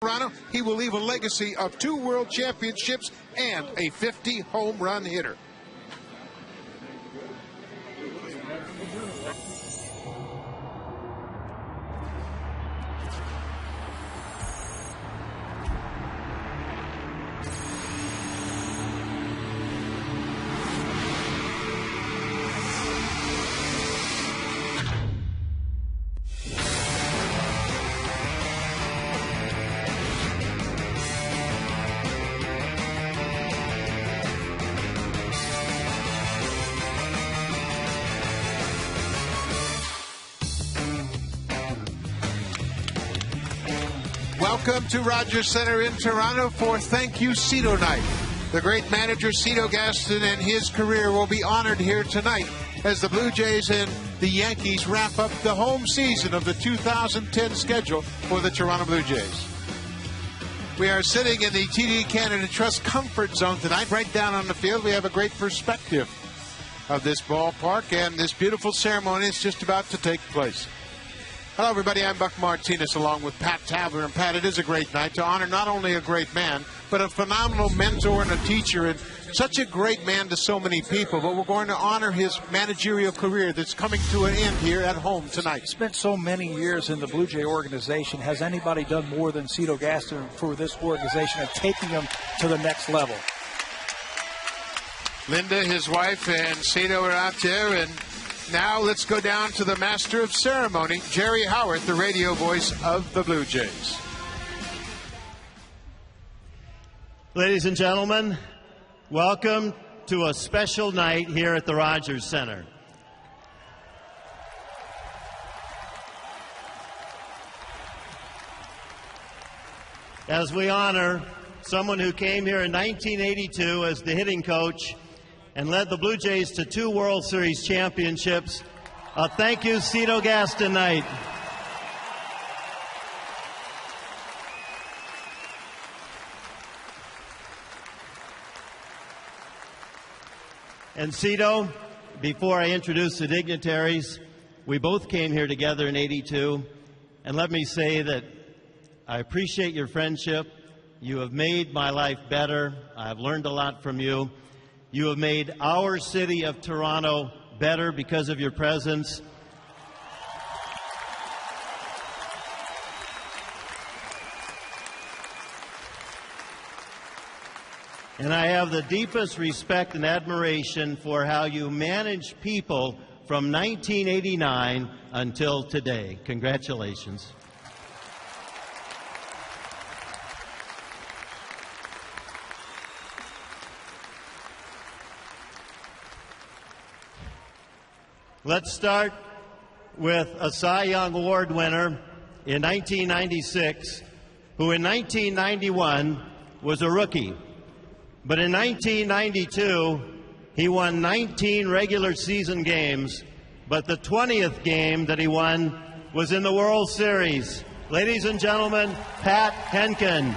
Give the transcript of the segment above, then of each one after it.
Toronto, he will leave a legacy of 2 world championships and a 50 home run hitter. Welcome to Rogers Center in Toronto for Thank You Cito Night. The great manager Cito Gaston and his career will be honored here tonight as the Blue Jays and the Yankees wrap up the home season of the 2010 schedule for the Toronto Blue Jays. We are sitting in the TD Canada Trust Comfort Zone tonight, right down on the field. We have a great perspective of this ballpark, and this beautiful ceremony is just about to take place. Hello, everybody. I'm Buck Martinez along with Pat Tabler. And, Pat, it is a great night to honor not only a great man, but a phenomenal mentor and a teacher, and such a great man to so many people. But we're going to honor his managerial career that's coming to an end here at home tonight. He spent so many years in the Blue Jay organization. Has anybody done more than Cito Gaston for this organization and taking them to the next level? Linda, his wife, and Cito are out there, and now let's go down to the master of ceremony, Jerry Howard, the radio voice of the Blue Jays. Ladies and gentlemen, welcome to a special night here at the Rogers Center. As we honor someone who came here in 1982 as the hitting coach and led the Blue Jays to 2 World Series championships. Thank you, Cito Gaston night. And Cito, before I introduce the dignitaries, we both came here together in '82, and let me say that I appreciate your friendship. You have made my life better. I've learned a lot from you. You have made our city of Toronto better because of your presence. And I have the deepest respect and admiration for how you manage people from 1989 until today. Congratulations. Let's start with a Cy Young Award winner in 1996, who in 1991 was a rookie. But in 1992, he won 19 regular season games, but the 20th game that he won was in the World Series. Ladies and gentlemen, Pat Henkin.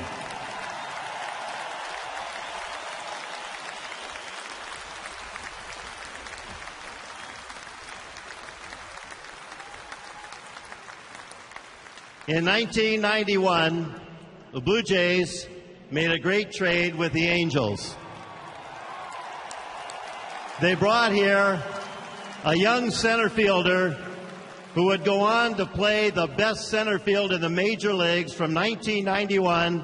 In 1991, the Blue Jays made a great trade with the Angels. They brought here a young center fielder who would go on to play the best center field in the major leagues from 1991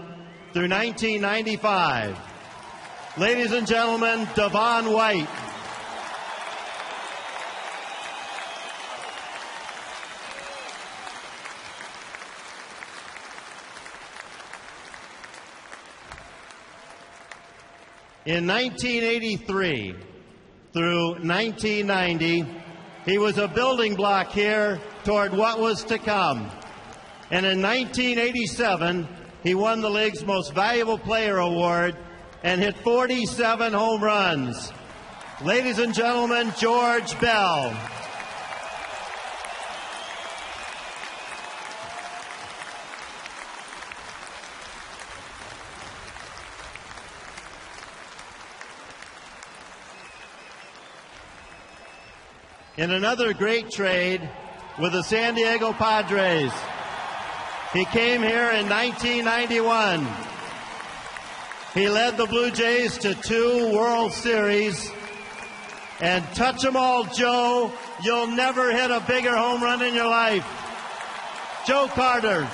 through 1995. Ladies and gentlemen, Devon White. In 1983 through 1990, he was a building block here toward what was to come. And in 1987, he won the league's Most Valuable Player Award and hit 47 home runs. Ladies and gentlemen, George Bell. In another great trade with the San Diego Padres, He came here in 1991. He led the Blue Jays to 2 World Series. And touch 'em all, Joe. You'll never hit a bigger home run in your life. Joe Carter.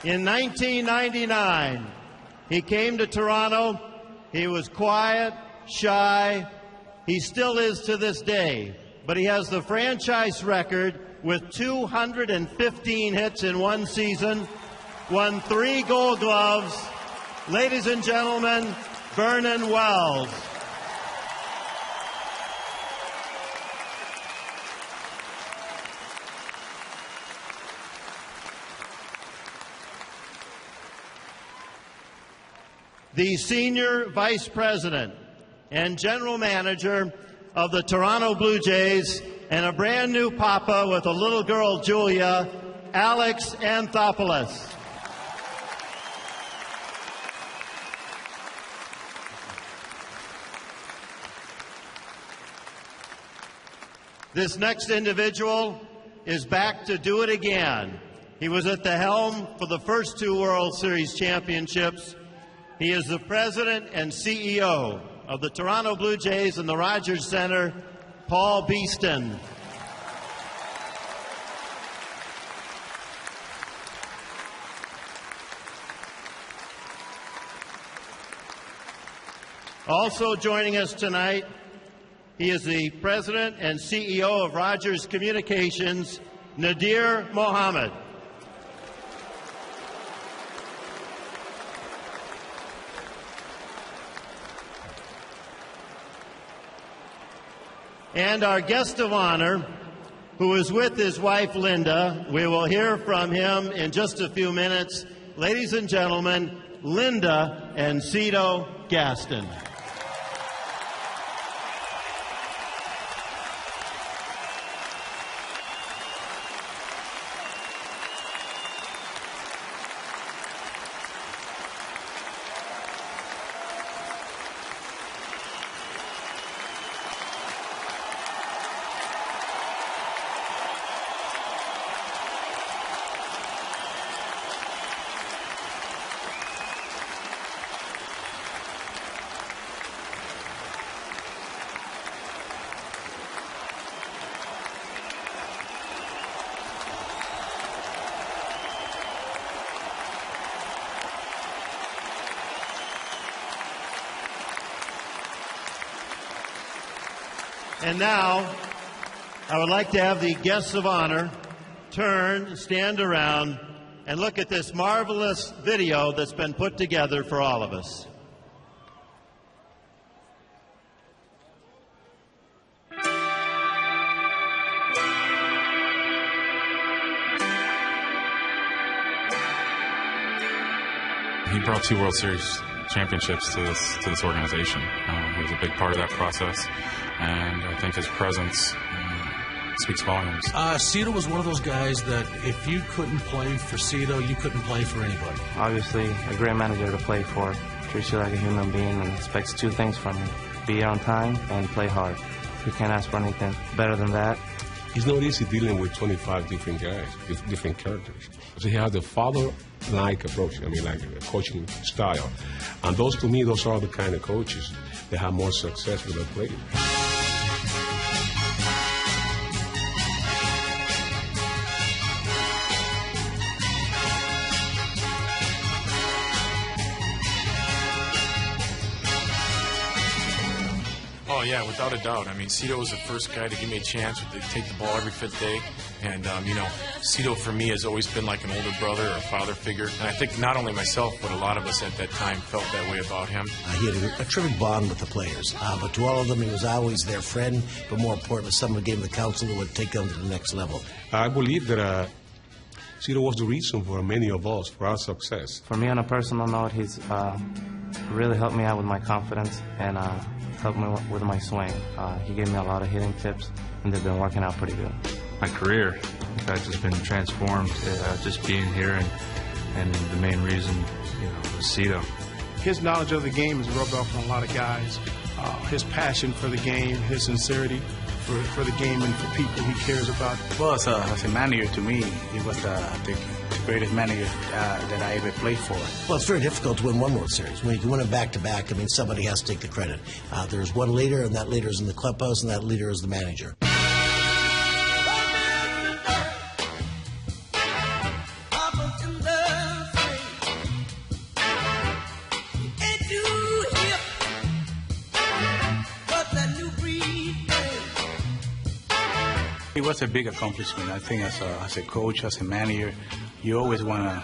In 1999, he came to Toronto. He was quiet, shy. He still is to this day. But he has the franchise record with 215 hits in one season, won 3 Gold Gloves. Ladies and gentlemen, Vernon Wells. The Senior Vice President and General Manager of the Toronto Blue Jays, and a brand new papa with a little girl, Julia, Alex Anthopoulos. This next individual is back to do it again. He was at the helm for the first 2 World Series championships. He is the president and CEO of the Toronto Blue Jays and the Rogers Center, Paul Beeston. Also joining us tonight, he is the president and CEO of Rogers Communications, Nadir Mohammed. And our guest of honor, who is with his wife, Linda. We will hear from him in just a few minutes. Ladies and gentlemen, Linda and Cito Gaston. And now, I would like to have the guests of honor turn, stand around, and look at this marvelous video that's been put together for all of us. He brought 2 World Series championships to this organization. He was a big part of that process, and I think his presence speaks volumes. Cito was one of those guys that if you couldn't play for Cito, you couldn't play for anybody. Obviously, a great manager to play for. Treats you like a human being and expects 2 things from you: be here on time and play hard. You can't ask for anything better than that. It's not easy dealing with 25 different guys, different characters. So he has the father-like approach, like a coaching style. And those, to me, those are the kind of coaches that have more success with their players. Oh, yeah, without a doubt. Cito was the first guy to give me a chance to take the ball every 5th day. And, Cito for me has always been like an older brother or father figure. And I think not only myself, but a lot of us at that time felt that way about him. He had a terrific bond with the players. But to all of them, he was always their friend. But more importantly, someone who gave them the counsel that would take them to the next level. I believe that Cito was the reason for many of us, for our success. For me, on a personal note, he's really helped me out with my confidence and helped me with my swing. He gave me a lot of hitting tips, and they've been working out pretty good. My career, in fact, has been transformed just being here, and the main reason is Cito. His knowledge of the game has rubbed off on a lot of guys. His passion for the game, his sincerity for the game and for people he cares about. Well, as a manager, to me, he was the greatest manager that I ever played for. Well, it's very difficult to win one World Series. When you can win it back-to-back, I mean, somebody has to take the credit. There's one leader, and that leader is in the clubhouse, and that leader is the manager. It was a big accomplishment. I think as a coach, as a manager, you always want to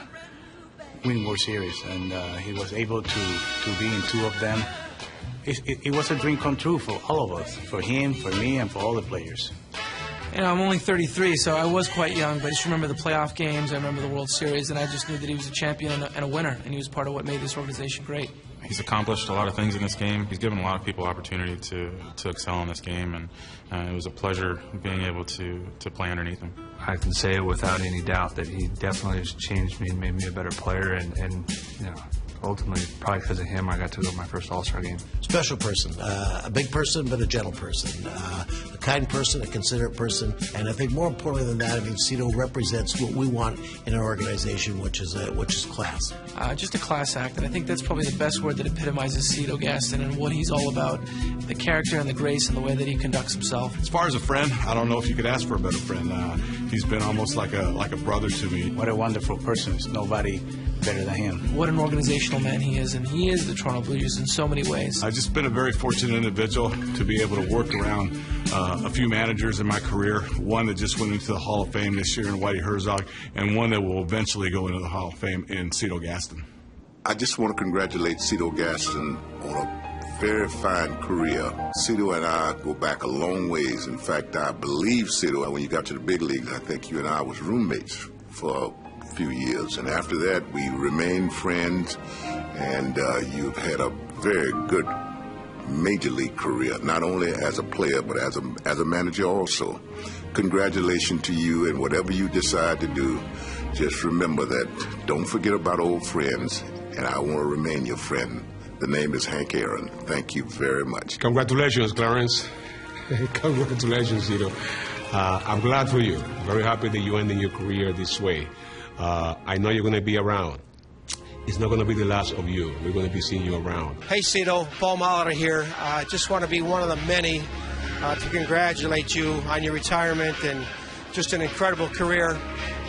win World Series, and he was able to be in two of them. It was a dream come true for all of us, for him, for me, and for all the players. You know, I'm only 33, so I was quite young, but I just remember the playoff games, I remember the World Series, and I just knew that he was a champion and a winner, and he was part of what made this organization great. He's accomplished a lot of things in this game. He's given a lot of people opportunity to excel in this game, and it was a pleasure being able to play underneath him. I can say without any doubt that he definitely has changed me and made me a better player, and you know, ultimately, probably because of him, I got to go to my first All-Star game. Special person, a big person, but a gentle person, a kind person, a considerate person, and I think more importantly than that, I mean, Cito represents what we want in an organization, which is class. Just a class act, and I think that's probably the best word that epitomizes Cito Gaston and what he's all about, the character and the grace and the way that he conducts himself. As far as a friend, I don't know if you could ask for a better friend. He's been almost like a brother to me. What a wonderful person. There's nobody better than him. What an organizational man he is, and he is the Toronto Blue Jays in so many ways. I've just been a very fortunate individual to be able to work around a few managers in my career, one that just went into the Hall of Fame this year in Whitey Herzog, and one that will eventually go into the Hall of Fame in Cito Gaston. I just want to congratulate Cito Gaston on a very fine career. Cito and I go back a long ways. In fact, I believe, Cito, when you got to the big leagues, I think you and I was roommates for a few years. And after that, we remained friends, and you've had a very good major league career, not only as a player, but as a manager also. Congratulations to you, and whatever you decide to do, just remember that don't forget about old friends, and I want to remain your friend. The name is Hank Aaron. Thank you very much. Congratulations, Clarence. Congratulations, Cito. I'm glad for you. Very happy that you're ending your career this way. I know you're going to be around. It's not going to be the last of you. We're going to be seeing you around. Hey, Cito, Paul Molitor here. I just want to be one of the many to congratulate you on your retirement and just an incredible career.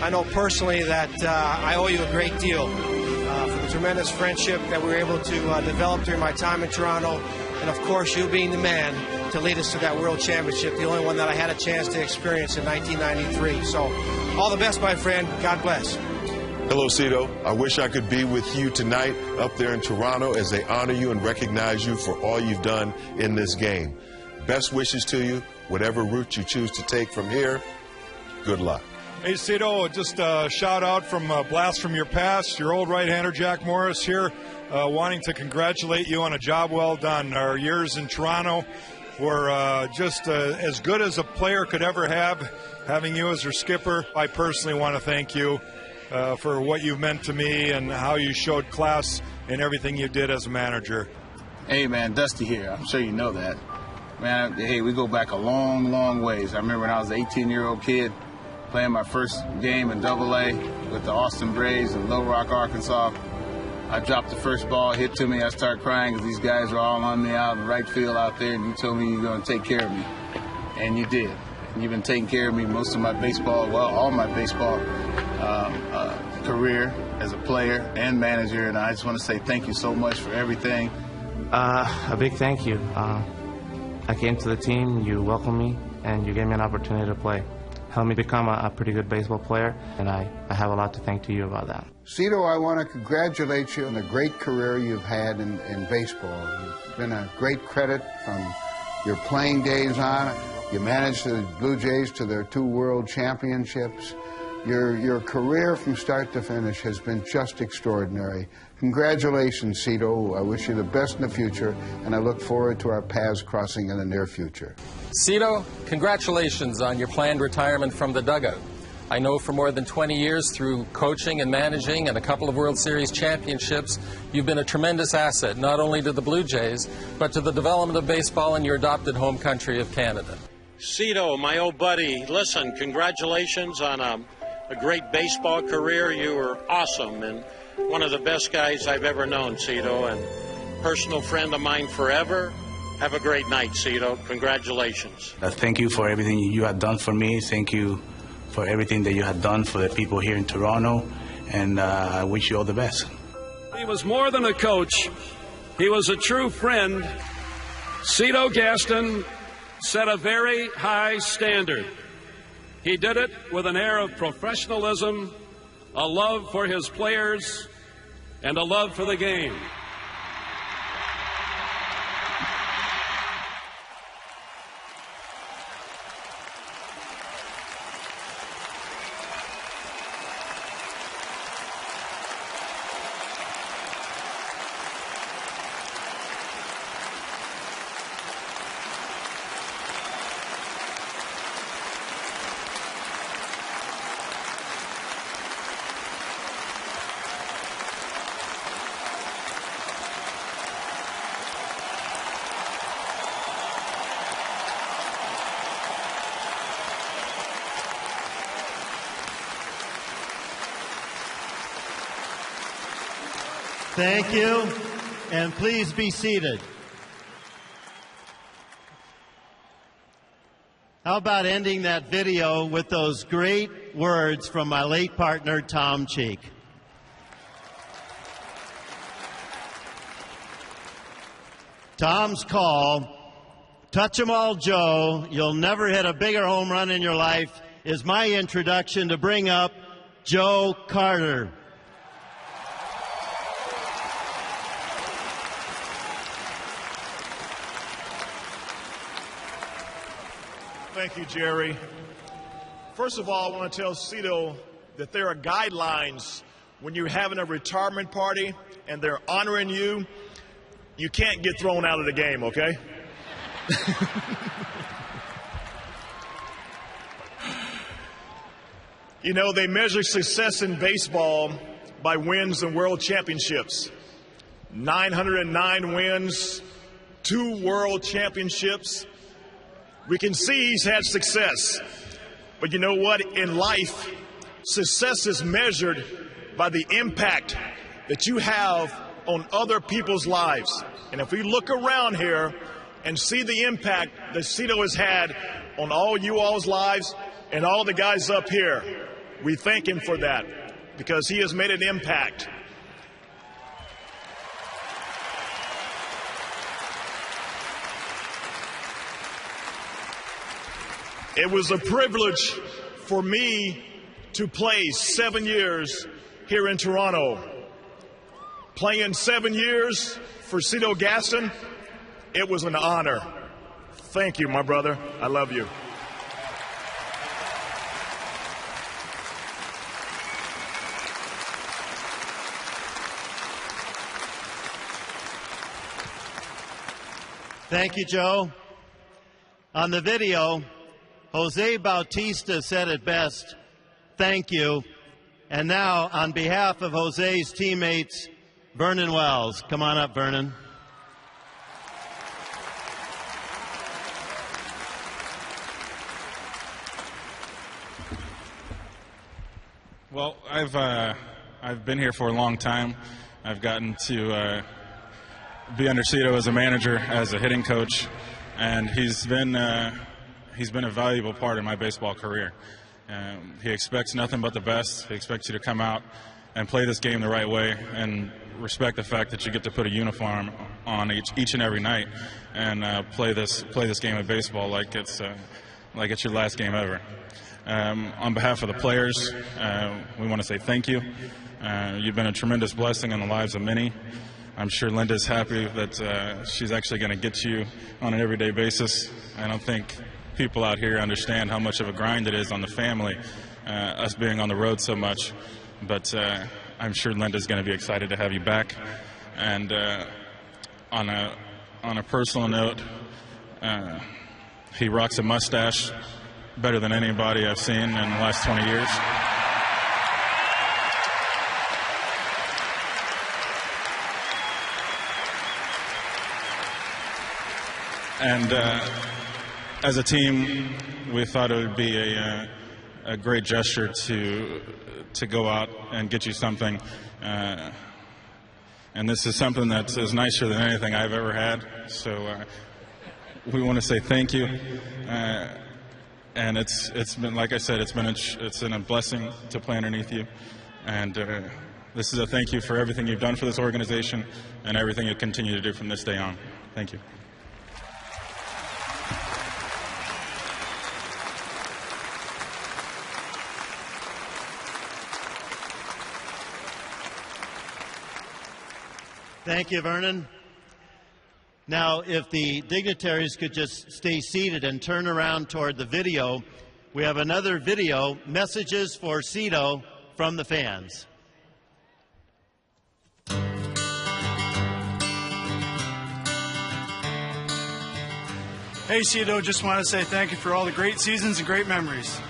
I know personally that I owe you a great deal for the tremendous friendship that we were able to develop during my time in Toronto, and of course you being the man to lead us to that World Championship, the only one that I had a chance to experience in 1993. So all the best, my friend. God bless. Hello, Cito. I wish I could be with you tonight up there in Toronto as they honor you and recognize you for all you've done in this game. Best wishes to you. Whatever route you choose to take from here, good luck. Hey, Cito, just a shout out from Blast from Your Past. Your old right-hander, Jack Morris, here, wanting to congratulate you on a job well done. Our years in Toronto were just as good as a player could ever have, having you as their skipper. I personally want to thank you for what you've meant to me and how you showed class in everything you did as a manager. Hey, man, Dusty here. I'm sure you know that. Man, hey, we go back a long, long ways. I remember when I was an 18-year-old kid playing my first game in AA with the Austin Braves in Little Rock, Arkansas. I dropped the first ball, hit to me. I started crying because these guys were all on me out in right field out there, and you told me you were going to take care of me. And you did. And you've been taking care of me most of my baseball, well, all my baseball career as a player and manager, and I just want to say thank you so much for everything. A big thank you. I came to the team, you welcomed me, and you gave me an opportunity to play. Helped me become a pretty good baseball player, and I have a lot to thank to you about that. Cito, I want to congratulate you on the great career you've had in baseball. You've been a great credit from your playing days on. You managed the Blue Jays to their 2 World Championships. Your career from start to finish has been just extraordinary. Congratulations, Cito. I wish you the best in the future, and I look forward to our paths crossing in the near future. Cito, congratulations on your planned retirement from the dugout. I know for more than 20 years through coaching and managing and a couple of World Series championships, you've been a tremendous asset, not only to the Blue Jays, but to the development of baseball in your adopted home country of Canada. Cito, my old buddy, listen, congratulations on a great baseball career. You were awesome and one of the best guys I've ever known, Cito, and personal friend of mine forever. Have a great night, Cito. Congratulations. Thank you for everything you have done for me. Thank you for everything that you have done for the people here in Toronto, and I wish you all the best. He was more than a coach. He was a true friend. Cito Gaston set a very high standard. He did it with an air of professionalism, a love for his players, and a love for the game. Thank you, and please be seated. How about ending that video with those great words from my late partner, Tom Cheek? Tom's call, "Touch 'em all, Joe, you'll never hit a bigger home run in your life," is my introduction to bring up Joe Carter. Thank you, Jerry. First of all, I want to tell Cito that there are guidelines when you're having a retirement party and they're honoring you. You can't get thrown out of the game, okay? You know, they measure success in baseball by wins and world championships. 909 wins, 2 world championships. We can see he's had success, but you know what? In life, success is measured by the impact that you have on other people's lives. And if we look around here and see the impact that Cito has had on all you all's lives and all the guys up here, we thank him for that because he has made an impact. It was a privilege for me to play 7 years here in Toronto. Playing 7 years for Cito Gaston, it was an honor. Thank you, my brother. I love you. Thank you, Joe. On the video, Jose Bautista said it best, "Thank you." And now, on behalf of Jose's teammates, Vernon Wells. Come on up, Vernon. Well, I've been here for a long time. I've gotten to be under Cito as a manager, as a hitting coach, and he's been a valuable part of my baseball career. He expects nothing but the best. He expects you to come out and play this game the right way and respect the fact that you get to put a uniform on each and every night and play this game of baseball like it's your last game ever. On behalf of the players, we want to say thank you. You've been a tremendous blessing in the lives of many. I'm sure Linda's happy that she's actually going to get you on an everyday basis. I don't think people out here understand how much of a grind it is on the family, us being on the road so much. But I'm sure Linda's going to be excited to have you back. And on a personal note, he rocks a mustache better than anybody I've seen in the last 20 years. And as a team, we thought it would be a great gesture to go out and get you something. And this is something that is nicer than anything I've ever had. So we want to say thank you. And it's been, like I said, it's been a blessing to play underneath you. And this is a thank you for everything you've done for this organization and everything you continue to do from this day on. Thank you. Thank you, Vernon. Now, if the dignitaries could just stay seated and turn around toward the video, we have another video, Messages for Cito from the fans. Hey, Cito, just want to say thank you for all the great seasons and great memories.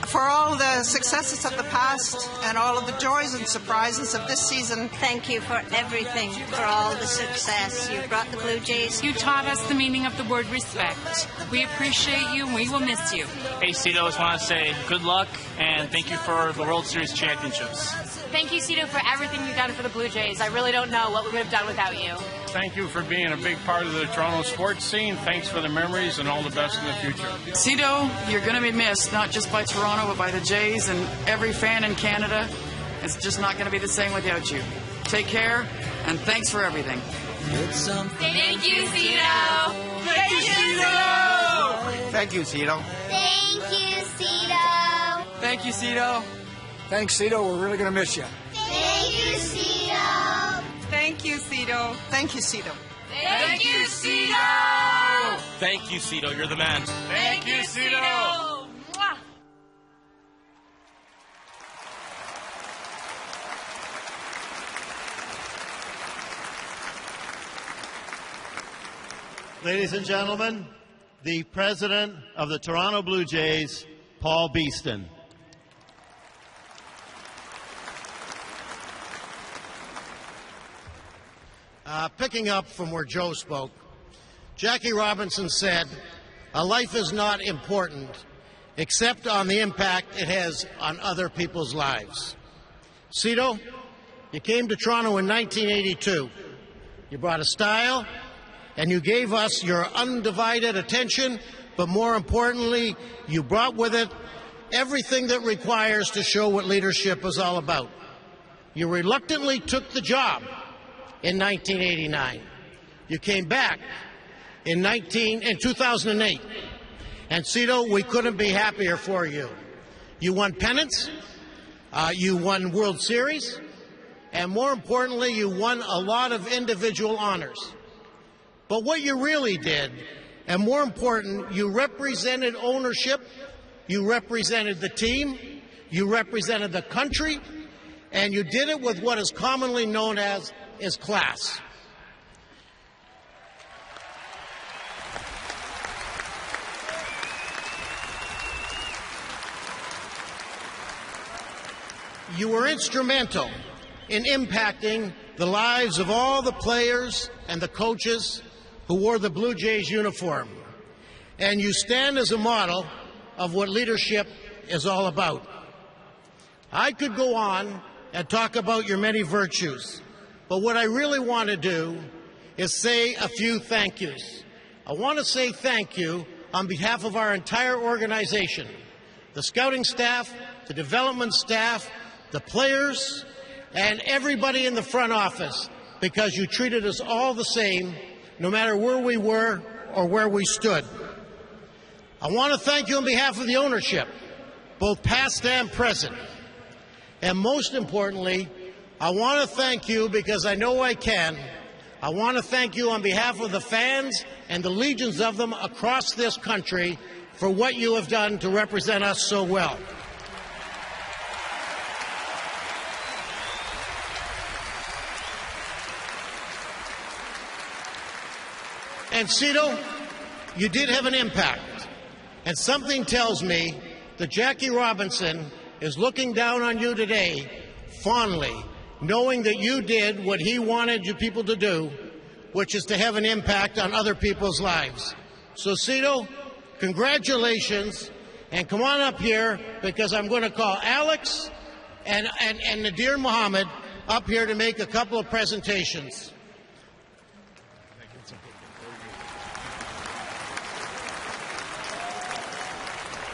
For all the successes of the past and all of the joys and surprises of this season. Thank you for everything, for all the success you brought the Blue Jays. You taught us the meaning of the word respect. We appreciate you and we will miss you. Hey, Cito, just want to say good luck and thank you for the World Series championships. Thank you, Cito, for everything you've done for the Blue Jays. I really don't know what we would have done without you. Thank you for being a big part of the Toronto sports scene. Thanks for the memories and all the best in the future. Cito, you're going to be missed, not just by Toronto, but by the Jays and every fan in Canada. It's just not going to be the same without you. Take care, and thanks for everything. Thank you, Cito. Thank you, Cito. Thank you, Cito. Thank you, Cito. Thank you, Cito. Thanks, Cito. We're really going to miss you. Thank you, Cito. Thank you, Cito. Thank you, Cito. Thank you, Cito. Thank you, Cito. You're the man. Thank you, Cito. Mwah. Ladies and gentlemen, the president of the Toronto Blue Jays, Paul Beeston. Picking up from where Joe spoke, Jackie Robinson said, "A life is not important except on the impact it has on other people's lives." Cito, you came to Toronto in 1982. You brought a style, and you gave us your undivided attention, but more importantly, you brought with it everything that requires to show what leadership is all about. You reluctantly took the job in 1989. You came back in 2008. And Cito, we couldn't be happier for you. You won pennants, you won World Series, and more importantly, you won a lot of individual honors. But what you really did, and more important, you represented ownership, you represented the team, you represented the country, and you did it with what is commonly known as class. You were instrumental in impacting the lives of all the players and the coaches who wore the Blue Jays uniform. And you stand as a model of what leadership is all about. I could go on and talk about your many virtues, but what I really want to do is say a few thank yous. I want to say thank you on behalf of our entire organization, the scouting staff, the development staff, the players, and everybody in the front office, because you treated us all the same, no matter where we were or where we stood. I want to thank you on behalf of the ownership, both past and present. And most importantly, I want to thank you, because I know I can, I want to thank you on behalf of the fans and the legions of them across this country for what you have done to represent us so well. And Cito, you did have an impact. And something tells me that Jackie Robinson is looking down on you today fondly, knowing that you did what he wanted you people to do, which is to have an impact on other people's lives. So, Cito, congratulations, and come on up here, because I'm going to call Alex and Nadir Muhammad up here to make a couple of presentations.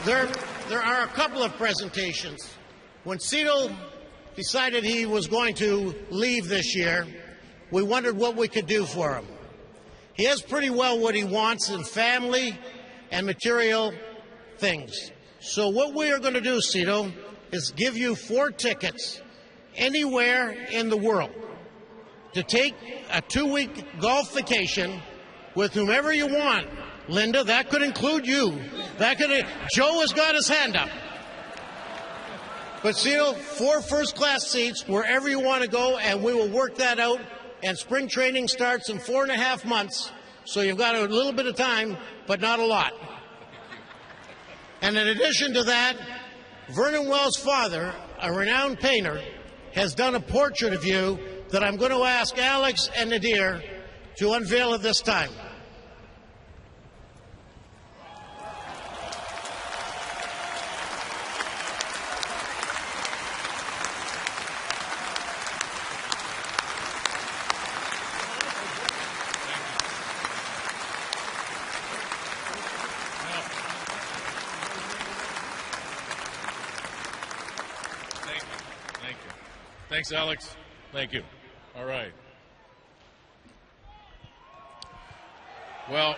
There are a couple of presentations. When Cito decided he was going to leave this year, we wondered what we could do for him. He has pretty well what he wants in family and material things. So what we are going to do, Cito, is give you 4 tickets anywhere in the world to take a 2-week golf vacation with whomever you want. Linda, that could include you. Joe has got his hand up. But Cito, 4 first-class seats wherever you want to go, and we will work that out. And spring training starts in 4.5 months, so you've got a little bit of time, but not a lot. And in addition to that, Vernon Wells' father, a renowned painter, has done a portrait of you that I'm going to ask Alex and Nadir to unveil at this time. Thanks, Alex. Thank you. All right. Well,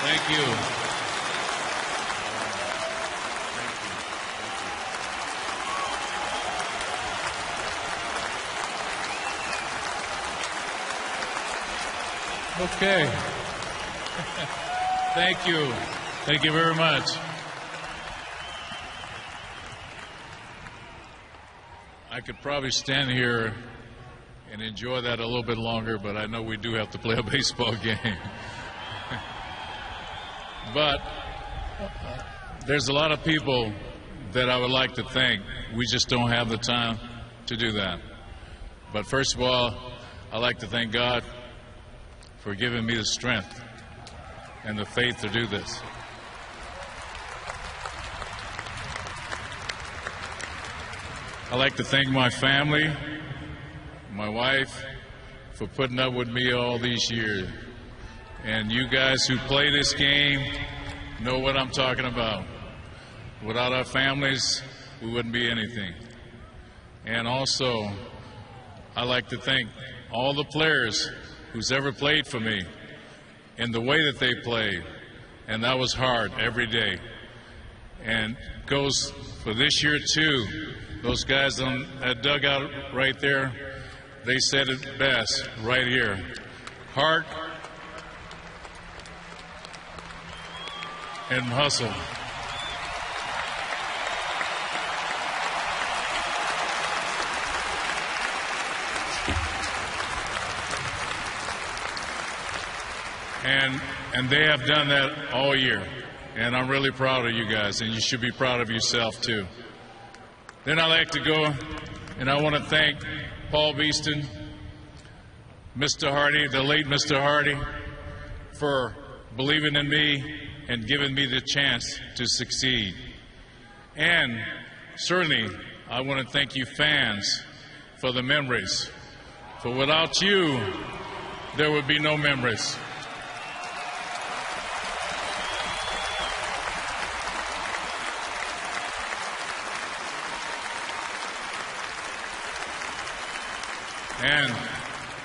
thank you. Okay. Thank you. Thank you very much. I could probably stand here and enjoy that a little bit longer, but I know we do have to play a baseball game. But there's a lot of people that I would like to thank. We just don't have the time to do that. But first of all, I'd like to thank God for giving me the strength and the faith to do this. I'd like to thank my family, my wife, for putting up with me all these years. And you guys who play this game know what I'm talking about. Without our families, we wouldn't be anything. And also, I'd like to thank all the players who's ever played for me and the way that they played. And that was hard every day. And goes for this year too. Those guys on that dugout right there, they said it best right here. Heart and hustle. And they have done that all year. And I'm really proud of you guys, and you should be proud of yourself too. Then I'd like to go, and I want to thank Paul Beeston, Mr. Hardy, the late Mr. Hardy, for believing in me and giving me the chance to succeed. And certainly, I want to thank you fans for the memories. For without you, there would be no memories. And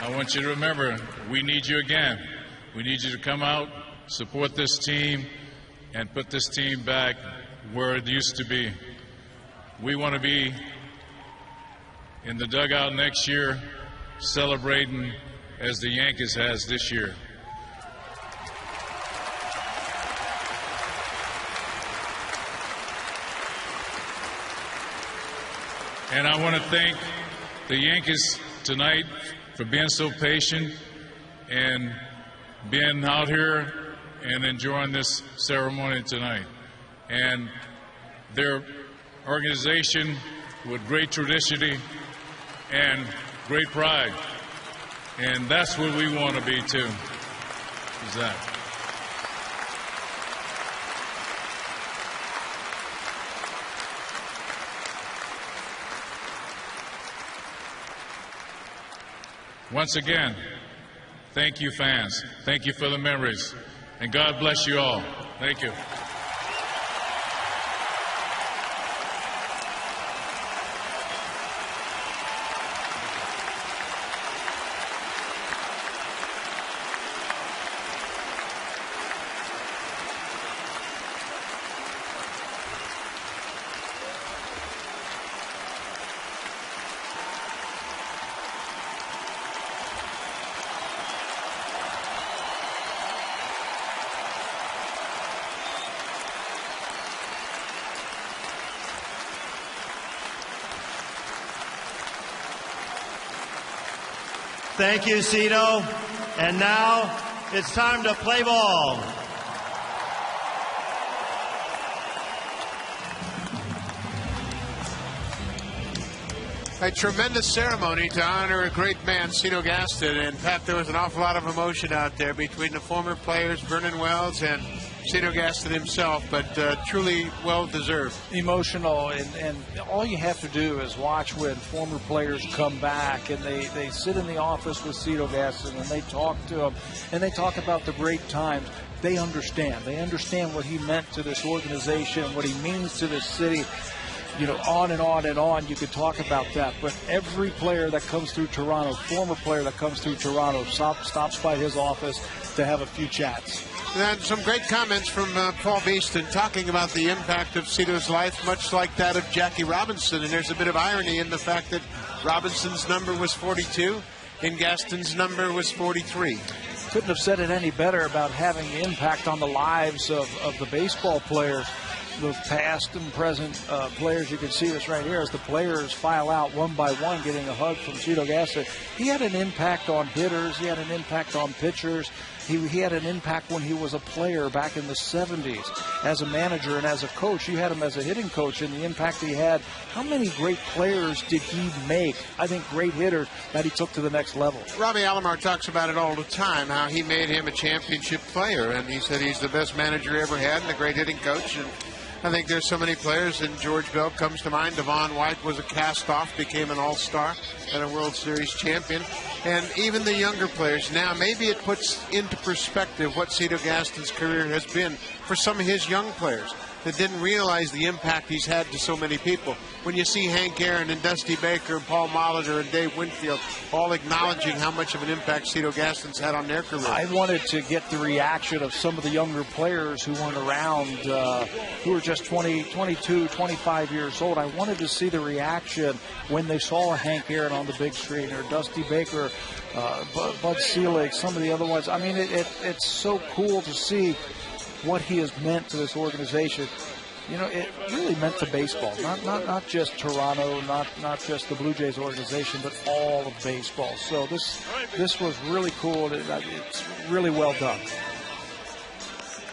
I want you to remember, we need you again. We need you to come out, support this team, and put this team back where it used to be. We want to be in the dugout next year celebrating as the Yankees has this year. And I want to thank the Yankees tonight for being so patient and being out here and enjoying this ceremony tonight. And their organization with great tradition and great pride. And that's what we want to be too, is that. Once again, thank you, fans. Thank you for the memories. And God bless you all. Thank you. Thank you, Cito. And now it's time to play ball. A tremendous ceremony to honor a great man, Cito Gaston. And Pat, there was an awful lot of emotion out there between the former players, Vernon Wells and Cito Gaston himself, but truly well-deserved. Emotional, and all you have to do is watch when former players come back and they sit in the office with Cito Gaston and they talk to him and they talk about the great times. They understand. They understand what he meant to this organization, what he means to this city. You know, on and on and on, you could talk about that. But every player that comes through Toronto, former player that comes through Toronto, stops by his office to have a few chats. And some great comments from Paul Beeston talking about the impact of Cito's life, much like that of Jackie Robinson. And there's a bit of irony in the fact that Robinson's number was 42 and Gaston's number was 43. Couldn't have said it any better about having the impact on the lives of the baseball players. The past and present players, you can see this right here as the players file out one by one getting a hug from Cito Gaston. He had an impact on hitters. He had an impact on pitchers. He had an impact when he was a player back in the 70s. As a manager and as a coach, you had him as a hitting coach, and the impact he had. How many great players did he make? I think great hitters that he took to the next level. Robbie Alomar talks about it all the time, how he made him a championship player, and he said he's the best manager he ever had and a great hitting coach. And I think there's so many players, and George Bell comes to mind. Devon White was a cast-off, became an all-star and a World Series champion. And even the younger players now, maybe it puts into perspective what Cito Gaston's career has been for some of his young players that didn't realize the impact he's had to so many people. When you see Hank Aaron and Dusty Baker and Paul Molitor and Dave Winfield all acknowledging how much of an impact Cito Gaston's had on their career. I wanted to get the reaction of some of the younger players who weren't around, who were just 20, 22, 25 years old. I wanted to see the reaction when they saw Hank Aaron on the big screen, or Dusty Baker, Bud Selig, some of the other ones. I mean, it's so cool to see what he has meant to this organization. You know, it really meant to baseball, not just Toronto, not just the Blue Jays organization, but all of baseball. So this was really cool. It's really well done.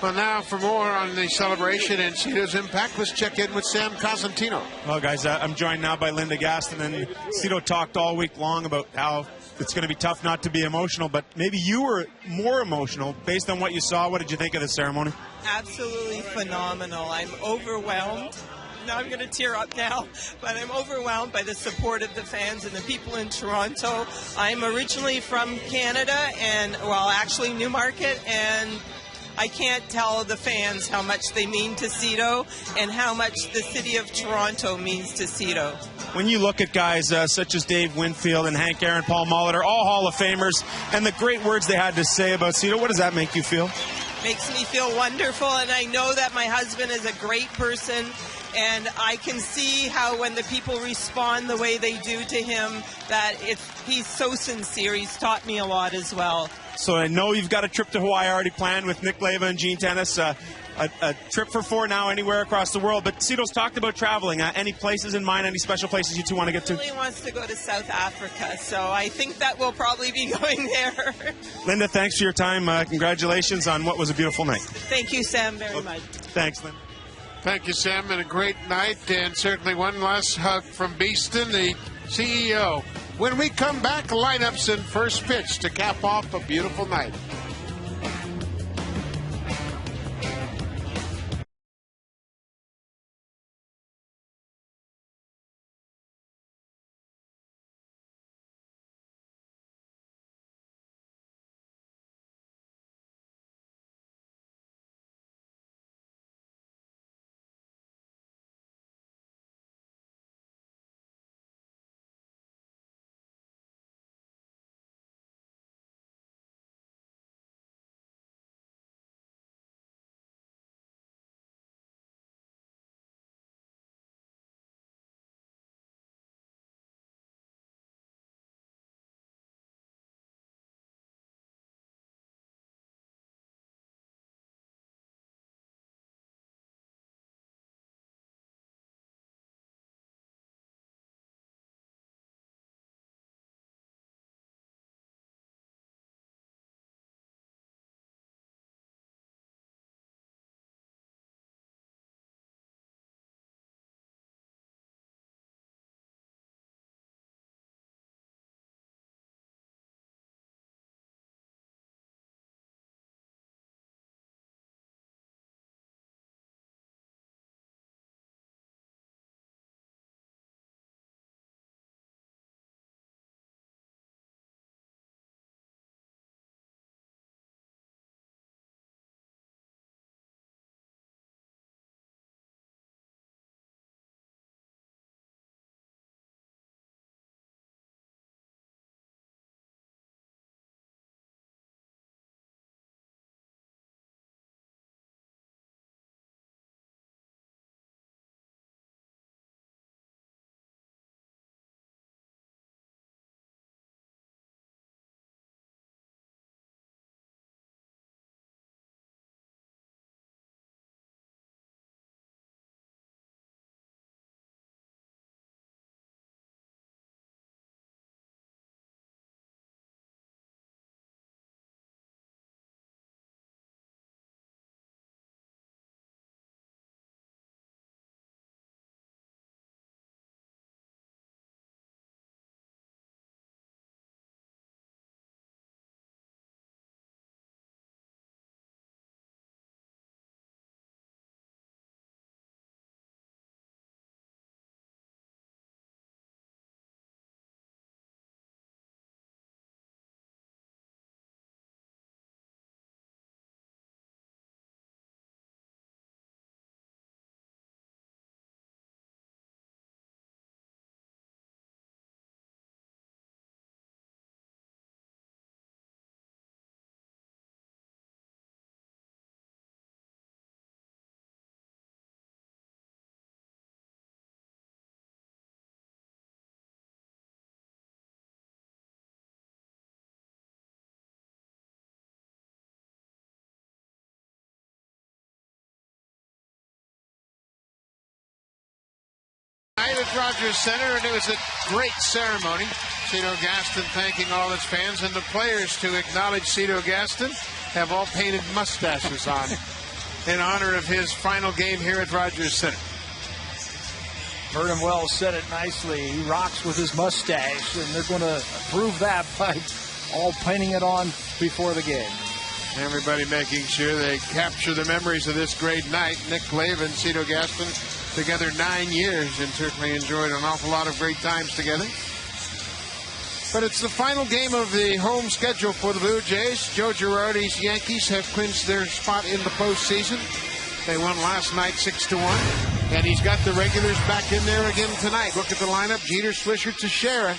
Well, now for more on the celebration and Cito's impact, let's check in with Sam Cosentino. Well, guys, I'm joined now by Linda Gaston, and Cito talked all week long about how it's going to be tough not to be emotional, but maybe you were more emotional based on what you saw. What did you think of the ceremony? Absolutely phenomenal. I'm overwhelmed. Now I'm going to tear up now, but I'm overwhelmed by the support of the fans and the people in Toronto. I'm originally from Canada, and well, actually Newmarket, and I can't tell the fans how much they mean to Cito and how much the city of Toronto means to Cito. When you look at guys such as Dave Winfield and Hank Aaron, Paul Molitor, all Hall of Famers, and the great words they had to say about Cito, what does that make you feel? Makes me feel wonderful, and I know that my husband is a great person. And I can see how when the people respond the way they do to him, that he's so sincere. He's taught me a lot as well. So I know you've got a trip to Hawaii already planned with Nick Leyva and Gene Tennis. A trip for 4 now anywhere across the world. But Cito's talked about traveling. Any places in mind, any special places you two want to get to? He really wants to go to South Africa, so I think that we'll probably be going there. Linda, thanks for your time. Congratulations on what was a beautiful night. Thank you, Sam, very much. Thanks, Linda. Thank you, Sam, and a great night. And certainly one last hug from Beeston, the CEO. When we come back, lineups and first pitch to cap off a beautiful night. Night at Rogers Center, and it was a great ceremony. Cito Gaston thanking all his fans, and the players, to acknowledge Cito Gaston, have all painted mustaches on in honor of his final game here at Rogers Center. Vernon Wells said it nicely. He rocks with his mustache, and they're going to prove that by all painting it on before the game. Everybody making sure they capture the memories of this great night. Nick Leyva and Cito Gaston together 9 years, and certainly enjoyed an awful lot of great times together. But it's the final game of the home schedule for the Blue Jays. Joe Girardi's Yankees have clinched their spot in the postseason. They won last night 6-1. And he's got the regulars back in there again tonight. Look at the lineup. Jeter, Swisher, Teixeira.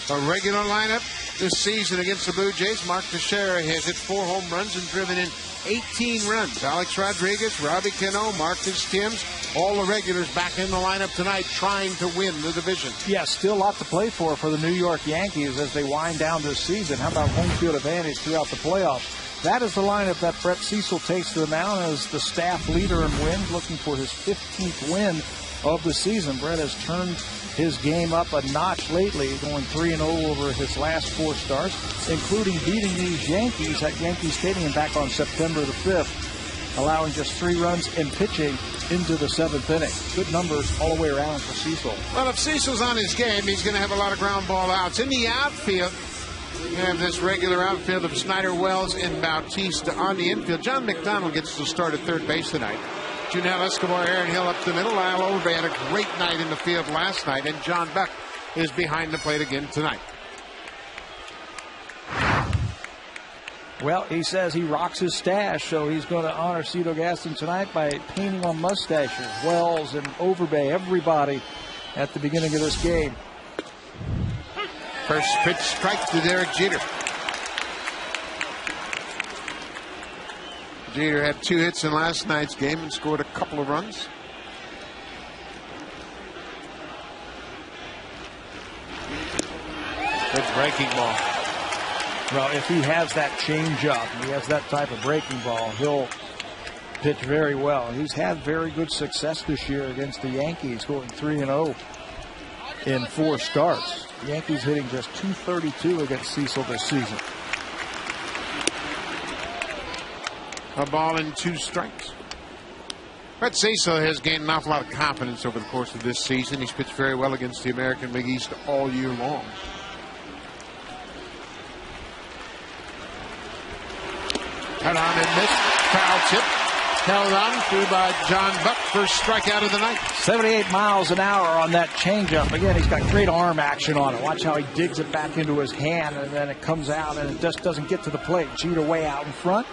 A regular lineup this season against the Blue Jays. Mark Teixeira has hit 4 home runs and driven in 18 runs. Alex Rodriguez, Robbie Cano, Marcus Timms, all the regulars back in the lineup tonight trying to win the division. Yeah, still a lot to play for the New York Yankees as they wind down this season. How about home field advantage throughout the playoffs? That is the lineup that Brett Cecil takes to the mound as the staff leader in wins, looking for his 15th win of the season. Brett has turned his game up a notch lately, going 3-0 over his last 4 starts, including beating these Yankees at Yankee Stadium back on September the 5th, allowing just 3 runs and pitching into the 7th inning. Good numbers all the way around for Cecil. Well, if Cecil's on his game, he's going to have a lot of ground ball outs. In the outfield, you have this regular outfield of Snyder, Wells, and Bautista. On the infield, John McDonald gets to start at third base tonight. Junel Escobar, Aaron Hill up the middle. Lyle Overbay had a great night in the field last night, and John Buck is behind the plate again tonight. Well, he says he rocks his stash, so he's going to honor Cito Gaston tonight by painting on mustaches. Wells and Overbay, everybody at the beginning of this game. First pitch strike to Derek Jeter. Jeter had 2 hits in last night's game and scored a couple of runs. Good breaking ball. Well, if he has that changeup, he has that type of breaking ball, he'll pitch very well. He's had very good success this year against the Yankees, going 3-0 in 4 starts. The Yankees hitting just .232 against Cecil this season. A ball and 2 strikes. Brett Cecil has gained an awful lot of confidence over the course of this season. He's pitched very well against the American League East all year long. Cut on and missed. Foul tip. Held on through by John Buck. First strikeout of the night. 78 miles an hour on that changeup. Again, he's got great arm action on it. Watch how he digs it back into his hand, and then it comes out, and it just doesn't get to the plate. Jeter way out in front.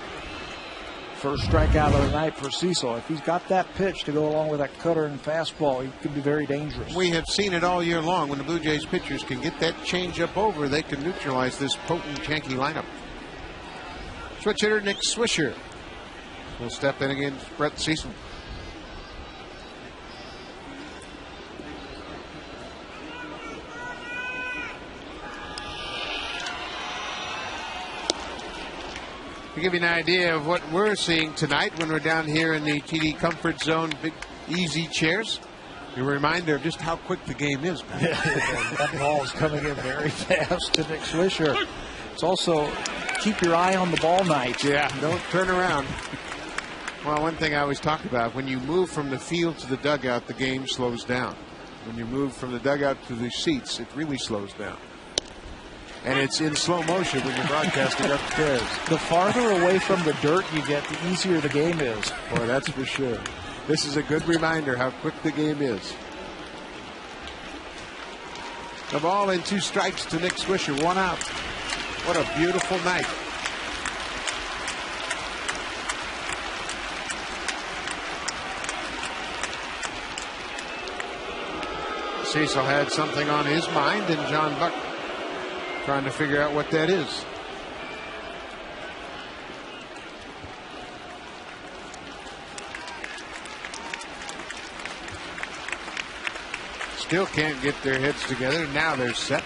First strikeout of the night for Cecil. If he's got that pitch to go along with that cutter and fastball, he could be very dangerous. We have seen it all year long. When the Blue Jays pitchers can get that changeup over, they can neutralize this potent Yankee lineup. Switch hitter Nick Swisher will step in against Brett Cecil. To give you an idea of what we're seeing tonight when we're down here in the TD Comfort Zone, big easy chairs, a reminder of just how quick the game is. That ball is coming in very fast to Nick Swisher. It's also keep your eye on the ball night. Yeah, don't turn around. Well, one thing I always talk about, when you move from the field to the dugout, the game slows down. When you move from the dugout to the seats, it really slows down. And it's in slow motion when you're broadcasting upstairs. The farther away from the dirt you get, the easier the game is. Boy, that's for sure. This is a good reminder how quick the game is. The ball and 2 strikes to Nick Swisher, 1 out. What a beautiful night. Cecil had something on his mind, and John Buck trying to figure out what that is. Still can't get their heads together. Now they're set.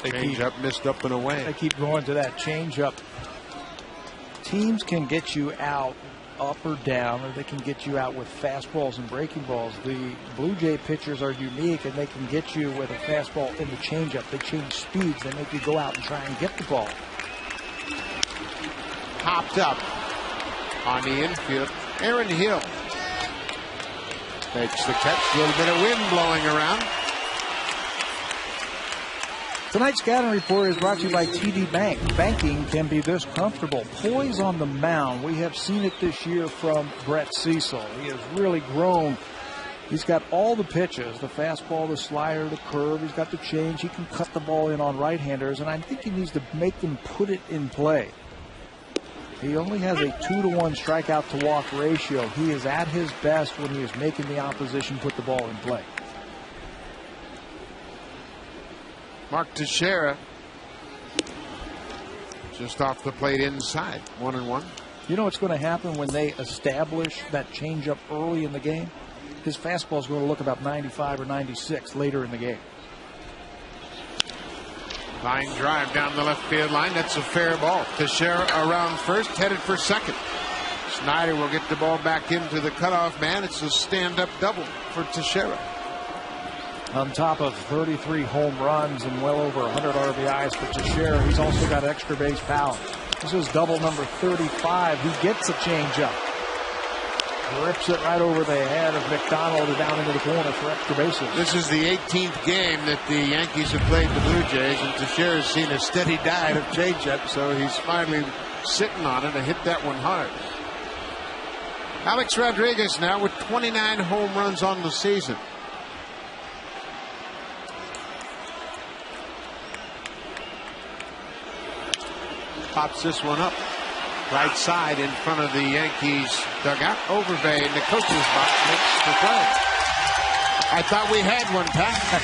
Change up, missed up and away. They keep going to that change up. Teams can get you out up or down, or they can get you out with fastballs and breaking balls. The Blue Jay pitchers are unique, and they can get you with a fastball in the changeup. They change speeds. They make you go out and try and get the ball. Hopped up on the infield. Aaron Hill makes the catch. A little bit of wind blowing around. Tonight's scouting report is brought to you by TD Bank. Banking can be this comfortable. Poise on the mound. We have seen it this year from Brett Cecil. He has really grown. He's got all the pitches, the fastball, the slider, the curve. He's got the change. He can cut the ball in on right-handers, and I think he needs to make them put it in play. He only has a 2-to-1 strikeout to walk ratio. He is at his best when he is making the opposition put the ball in play. Mark Teixeira just off the plate inside. 1-1. You know what's going to happen when they establish that changeup early in the game? His fastball is going to look about 95 or 96 later in the game. Line drive down the left field line. That's a fair ball. Teixeira around first, headed for second. Snyder will get the ball back into the cutoff man. It's a stand-up double for Teixeira. On top of 33 home runs and well over 100 RBIs for Teixeira, he's also got extra base power. This is double number 35. He gets a changeup. Rips it right over the head of McDonald down into the corner for extra bases. This is the 18th game that the Yankees have played the Blue Jays, and Teixeira's seen a steady diet of changeup, so he's finally sitting on it and hit that one hard. Alex Rodriguez now with 29 home runs on the season. Pops this one up. Right side in front of the Yankees dugout. Overbay in the coach's box makes the play. I thought we had one, Pat.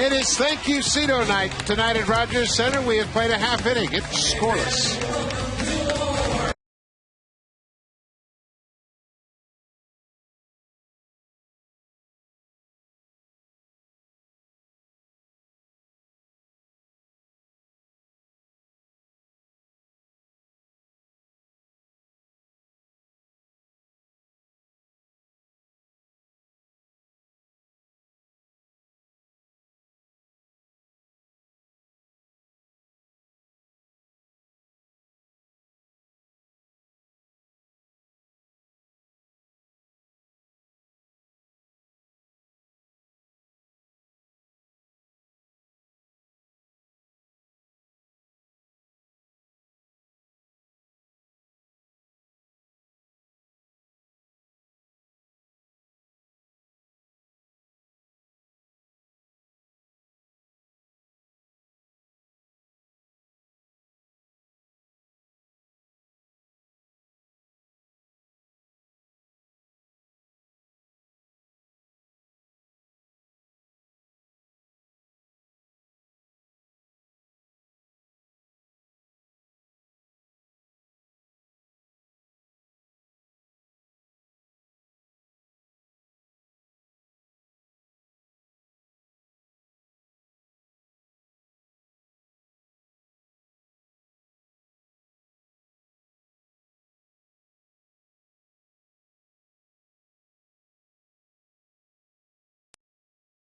It is thank you Cito night tonight at Rogers Center. We have played a half inning. It's scoreless.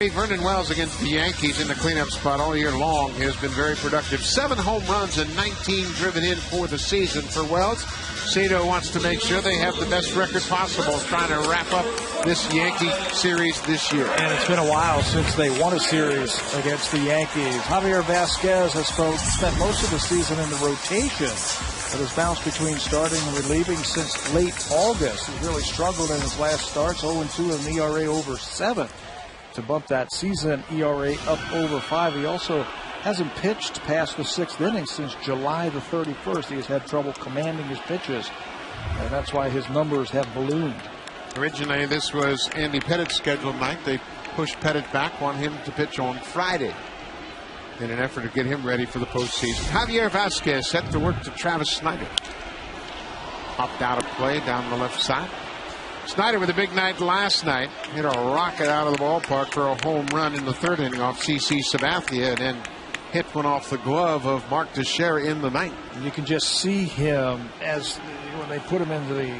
Vernon Wells against the Yankees in the cleanup spot all year long has been very productive. 7 home runs and 19 driven in for the season for Wells. Cito wants to make sure they have the best record possible, trying to wrap up this Yankee series this year. And it's been a while since they won a series against the Yankees. Javier Vasquez has spent most of the season in the rotation, but has bounced between starting and relieving since late August. He's really struggled in his last starts, 0-2 and an ERA over 7. To bump that season ERA up over 5. He also hasn't pitched past the 6th inning since July the 31st. He has had trouble commanding his pitches, and that's why his numbers have ballooned. Originally, this was Andy Pettit's scheduled night. They pushed Pettit back, want him to pitch on Friday in an effort to get him ready for the postseason. Javier Vasquez set to work to Travis Snyder. Popped out of play down the left side. Snyder with a big night last night. Hit a rocket out of the ballpark for a home run in the 3rd inning off CC Sabathia, and then hit one off the glove of Mark Teixeira in the 9th. And you can just see him as when they put him into the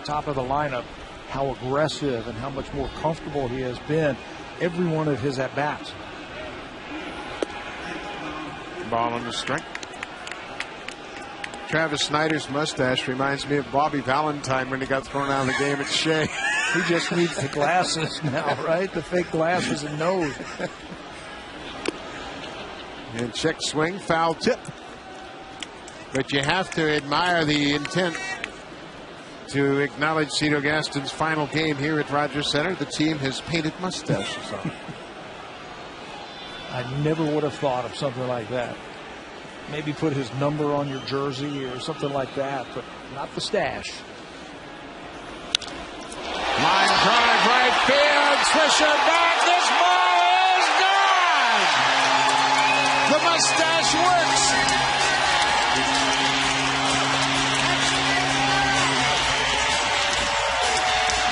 top of the lineup, how aggressive and how much more comfortable he has been every one of his at-bats. Ball on the strike. Travis Snyder's mustache reminds me of Bobby Valentine when he got thrown out of the game at Shea. He just needs the glasses now, right? The fake glasses and nose. And check swing, foul tip. But you have to admire the intent to acknowledge Cito Gaston's final game here at Rogers Center. The team has painted mustaches on. I never would have thought of something like that. Maybe put his number on your jersey or something like that, but not the stash. Line drive, right field. Swisher back. This ball is gone. The mustache works.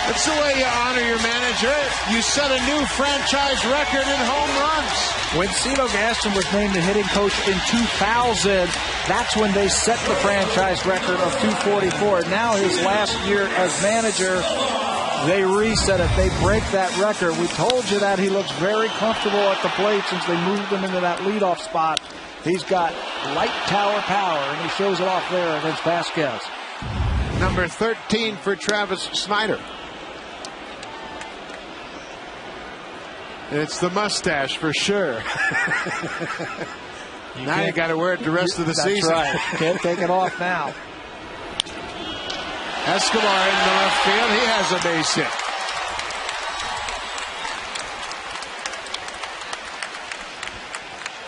That's the way you honor your manager. You set a new franchise record in home runs. When Cito Gaston was named the hitting coach in 2000, that's when they set the franchise record of 244. Now his last year as manager, they reset it. They break that record. We told you that he looks very comfortable at the plate since they moved him into that leadoff spot. He's got light tower power, and he shows it off there against Vasquez. Number 13 for Travis Snyder. It's the mustache for sure. Now you got to wear it the rest of the season. That's right. Can't take it off now. Escobar in the left field. He has a base hit.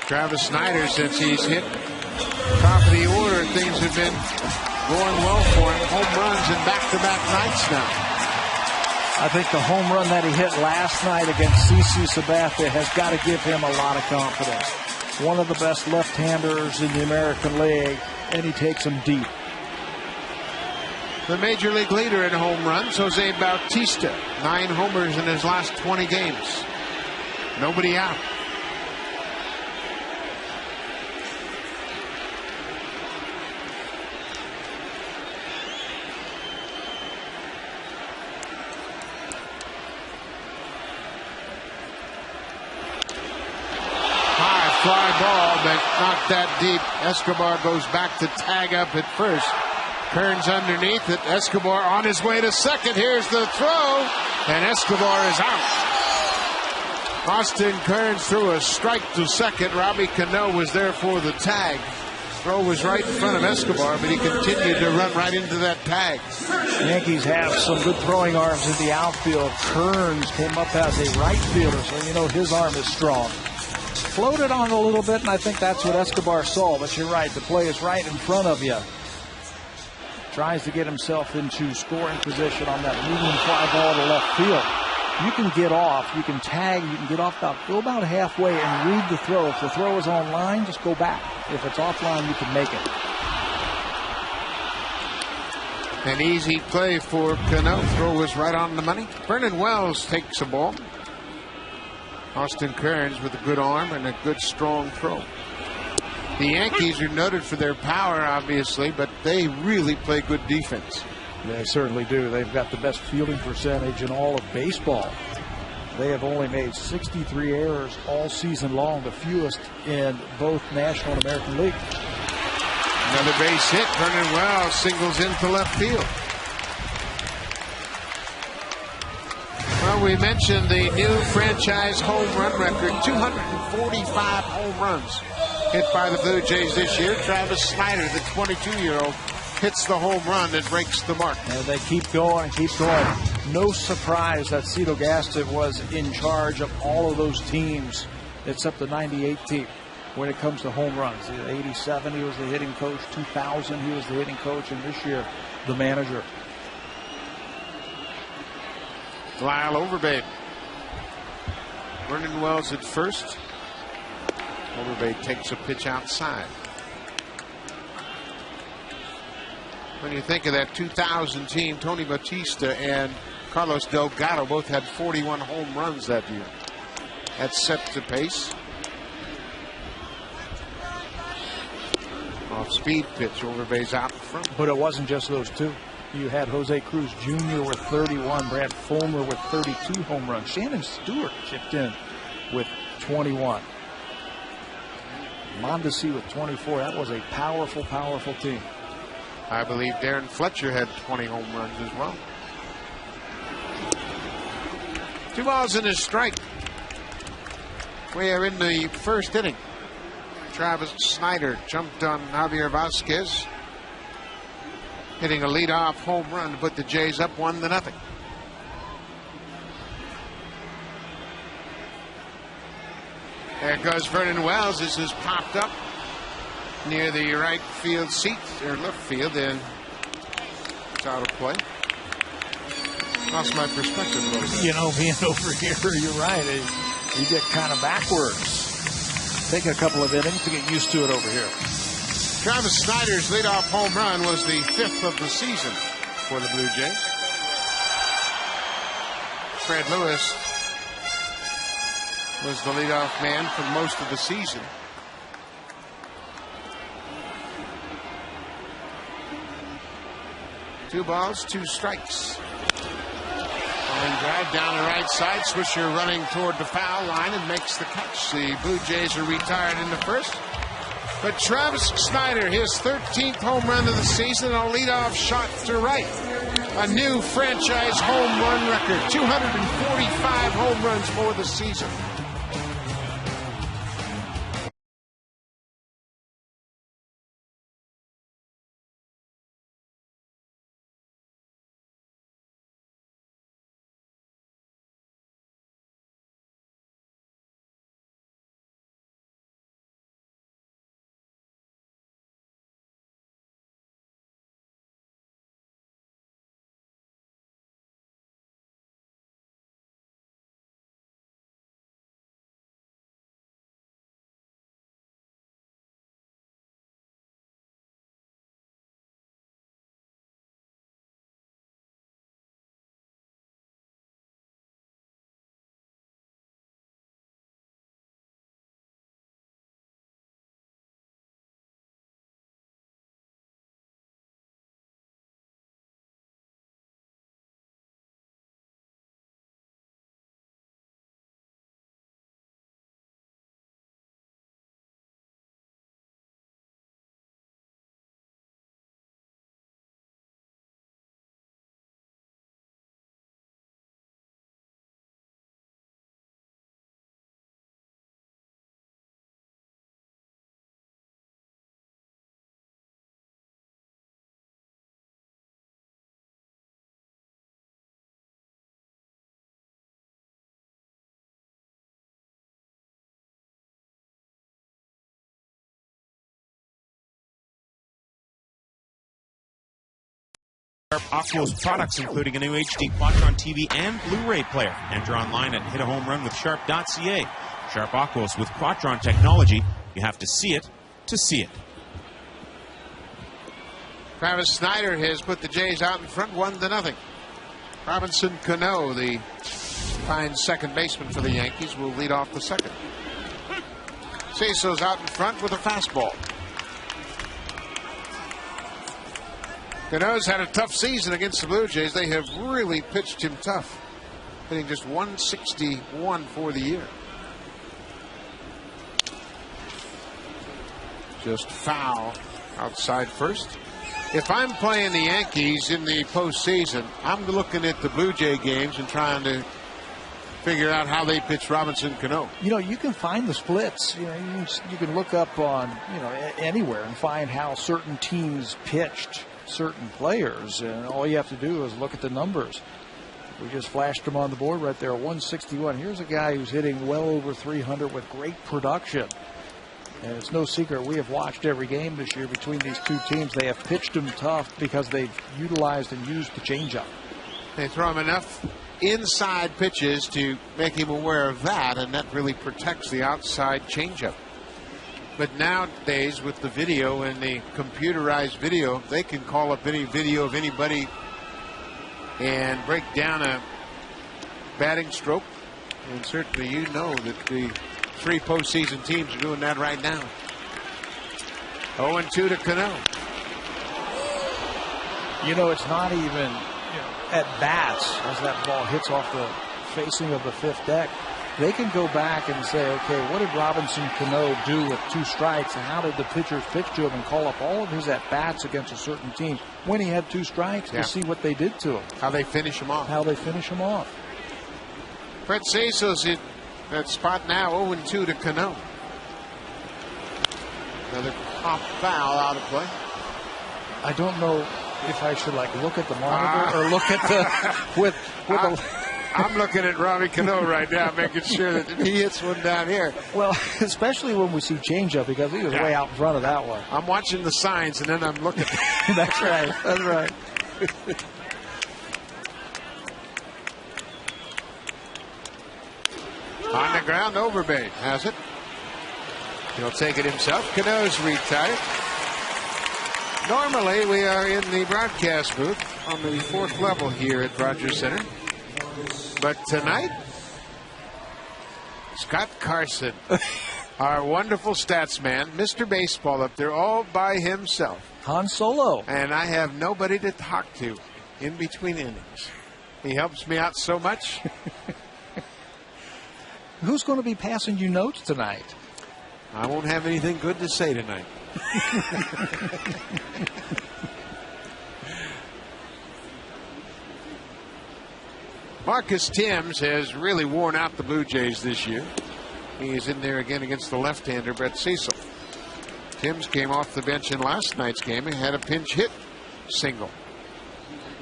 Travis Snyder, since he's hit top of the order, things have been going well for him. Home runs in back-to-back nights now. I think the home run that he hit last night against CC Sabathia has got to give him a lot of confidence. One of the best left-handers in the American League, and he takes them deep. The Major League leader in home runs, Jose Bautista. 9 homers in his last 20 games. Nobody out. Fly ball, but not that deep. Escobar goes back to tag up at first. Kearns underneath it. Escobar on his way to second. Here's the throw, and Escobar is out. Austin Kearns threw a strike to second. Robbie Cano was there for the tag. Throw was right in front of Escobar, but he continued to run right into that tag. Yankees have some good throwing arms in the outfield. Kearns came up as a right fielder, so you know his arm is strong. Floated on a little bit, and I think that's what Escobar saw. But you're right, the play is right in front of you. Tries to get himself into scoring position on that medium fly ball to left field. You can get off, you can tag, you can get off, go about halfway and read the throw. If the throw is on line, just go back. If it's offline, you can make it. An easy play for Cano. Throw was right on the money. Vernon Wells takes a ball. Austin Kearns with a good arm and a good strong throw. The Yankees are noted for their power, obviously, but they really play good defense. They certainly do. They've got the best fielding percentage in all of baseball. They have only made 63 errors all season long, the fewest in both National and American League. Another base hit. Vernon Wells singles into left field. Well, we mentioned the new franchise home run record, 245 home runs hit by the Blue Jays this year. Travis Snyder, the 22-year-old, hits the home run and breaks the mark. And they keep going, keep going. No surprise that Cito Gaston was in charge of all of those teams except the 98 team when it comes to home runs. In 87, he was the hitting coach. 2000, he was the hitting coach. And this year, the manager. Lyle Overbay. Vernon Wells at first. Overbay takes a pitch outside. When you think of that 2000 team, Tony Bautista and Carlos Delgado both had 41 home runs that year. That's set to pace. Off speed pitch. Overbay's out in front. But it wasn't just those two. You had Jose Cruz Jr. with 31, Brad Fulmer with 32 home runs. Shannon Stewart chipped in with 21. Mondesi with 24. That was a powerful, powerful team. I believe Darren Fletcher had 20 home runs as well. 2 balls and a strike. We are in the first inning. Travis Snyder jumped on Javier Vasquez, hitting a leadoff home run to put the Jays up 1-0. There goes Vernon Wells. This is popped up near the right field seat, or left field, and it's out of play. Lost my perspective a little bit. You know, being over here, you're right. You get kind of backwards. Take a couple of innings to get used to it over here. Travis Snyder's leadoff home run was the 5th of the season for the Blue Jays. Fred Lewis was the leadoff man for most of the season. Two balls, two strikes. Line drive down the right side. Swisher running toward the foul line and makes the catch. The Blue Jays are retired in the first. But Travis Snyder, his 13th home run of the season, a leadoff shot to right. A new franchise home run record. 245 home runs for the season. Aquos products, including a new HD Quadron TV and Blu-ray player. Enter online at hitahomerun.sharp.ca. Sharp Aquos with Quadron technology. You have to see it to see it. Travis Snyder has put the Jays out in front 1-0. Robinson Cano, the fine second baseman for the Yankees, will lead off the second. Ceso's out in front with a fastball. Cano's had a tough season against the Blue Jays. They have really pitched him tough, hitting just 161 for the year. Just foul outside first. If I'm playing the Yankees in the postseason, I'm looking at the Blue Jay games and trying to figure out how they pitch Robinson Cano. You know, you can find the splits. You know, you can look up on, anywhere and find how certain teams pitched certain players, and all you have to do is look at the numbers. We just flashed them on the board right there, 161. Here's a guy who's hitting well over 300 with great production. And it's no secret, we have watched every game this year between these two teams. They have pitched them tough because they've utilized and used the changeup. They throw him enough inside pitches to make him aware of that, and that really protects the outside changeup. But nowadays, with the video and the computerized video, they can call up any video of anybody and break down a batting stroke. And certainly you know that the three postseason teams are doing that right now. 0-2 to Cano. You know, it's not even at bats as that ball hits off the facing of the fifth deck. They can go back and say, okay, what did Robinson Cano do with two strikes, and how did the pitchers pitch to him, and call up all of his at-bats against a certain team when he had two strikes to see what they did to him. How they finish him off. Fred Ceso's in that spot now, 0-2 to Cano. Another pop foul out of play. I don't know if I should look at the monitor or look at the with the. I'm looking at Robbie Cano right now, making sure that he hits one down here. Well, especially when we see changeup, because he was way out in front of that one. I'm watching the signs, and then I'm looking. That's right. That's right. On the ground, Overbay has it. He'll take it himself. Cano's retired. Normally, we are in the broadcast booth on the fourth level here at Rogers Center. But tonight, Scott Carson, our wonderful stats man, Mr. Baseball up there all by himself. Han Solo. And I have nobody to talk to in between innings. He helps me out so much. Who's going to be passing you notes tonight? I won't have anything good to say tonight. Marcus Timms has really worn out the Blue Jays this year. He is in there again against the left-hander, Brett Cecil. Timms came off the bench in last night's game and had a pinch hit single.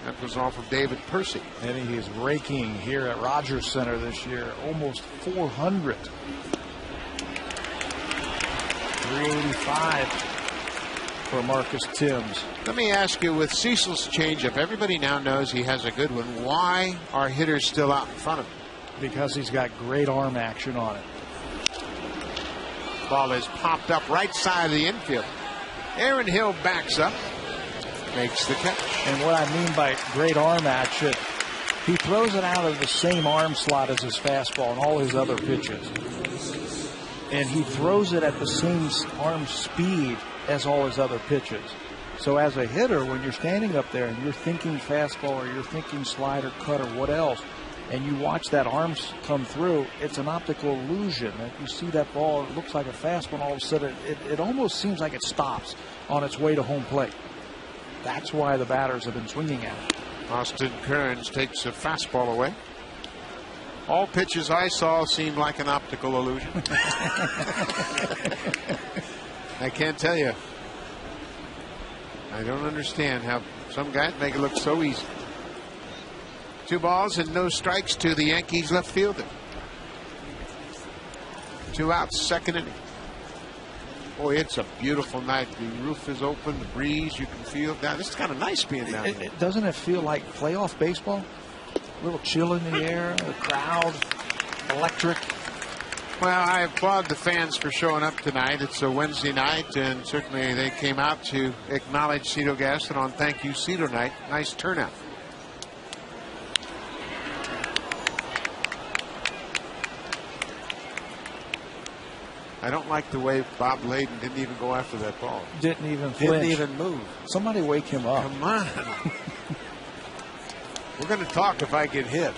That was off of David Percy. And he is raking here at Rogers Center this year, almost 400. 385 for Marcus Timms. Let me ask you, with Cecil's changeup, everybody now knows he has a good one. Why are hitters still out in front of him? Because he's got great arm action on it. Ball is popped up right side of the infield. Aaron Hill backs up, makes the catch. And what I mean by great arm action, he throws it out of the same arm slot as his fastball and all his other pitches. And he throws it at the same arm speed as all his other pitches. So as a hitter, when you're standing up there and you're thinking fastball or you're thinking slider, cut, or what else, and you watch that arm come through, it's an optical illusion. If you see that ball, it looks like a fastball, and all of a sudden it almost seems like it stops on its way to home plate. That's why the batters have been swinging at it. Austin Kearns takes a fastball away. All pitches I saw seemed like an optical illusion. I can't tell you. I don't understand how some guys make it look so easy. 2 balls and no strikes to the Yankees left fielder. 2 outs, second inning. Boy, it's a beautiful night. The roof is open, the breeze you can feel down. This is kind of nice being down here. Doesn't it feel like playoff baseball? A little chill in the air, the crowd, electric. Well, I applaud the fans for showing up tonight. It's a Wednesday night, and certainly they came out to acknowledge Cito Gaston on Thank You Cito Night. Nice turnout. I don't like the way Bob Layden didn't even go after that ball. Didn't even flinch. Didn't even move. Somebody wake him up. Come on. We're going to talk if I get hit.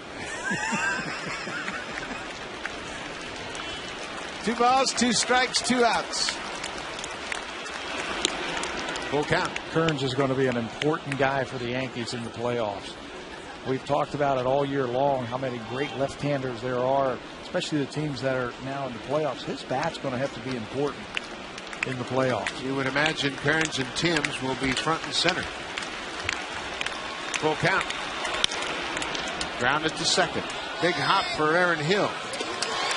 2 balls, 2 strikes, 2 outs. Full count. Kearns is going to be an important guy for the Yankees in the playoffs. We've talked about it all year long, how many great left-handers there are, especially the teams that are now in the playoffs. His bat's going to have to be important in the playoffs. You would imagine Kearns and Timms will be front and center. Full count. Grounded to second. Big hop for Aaron Hill.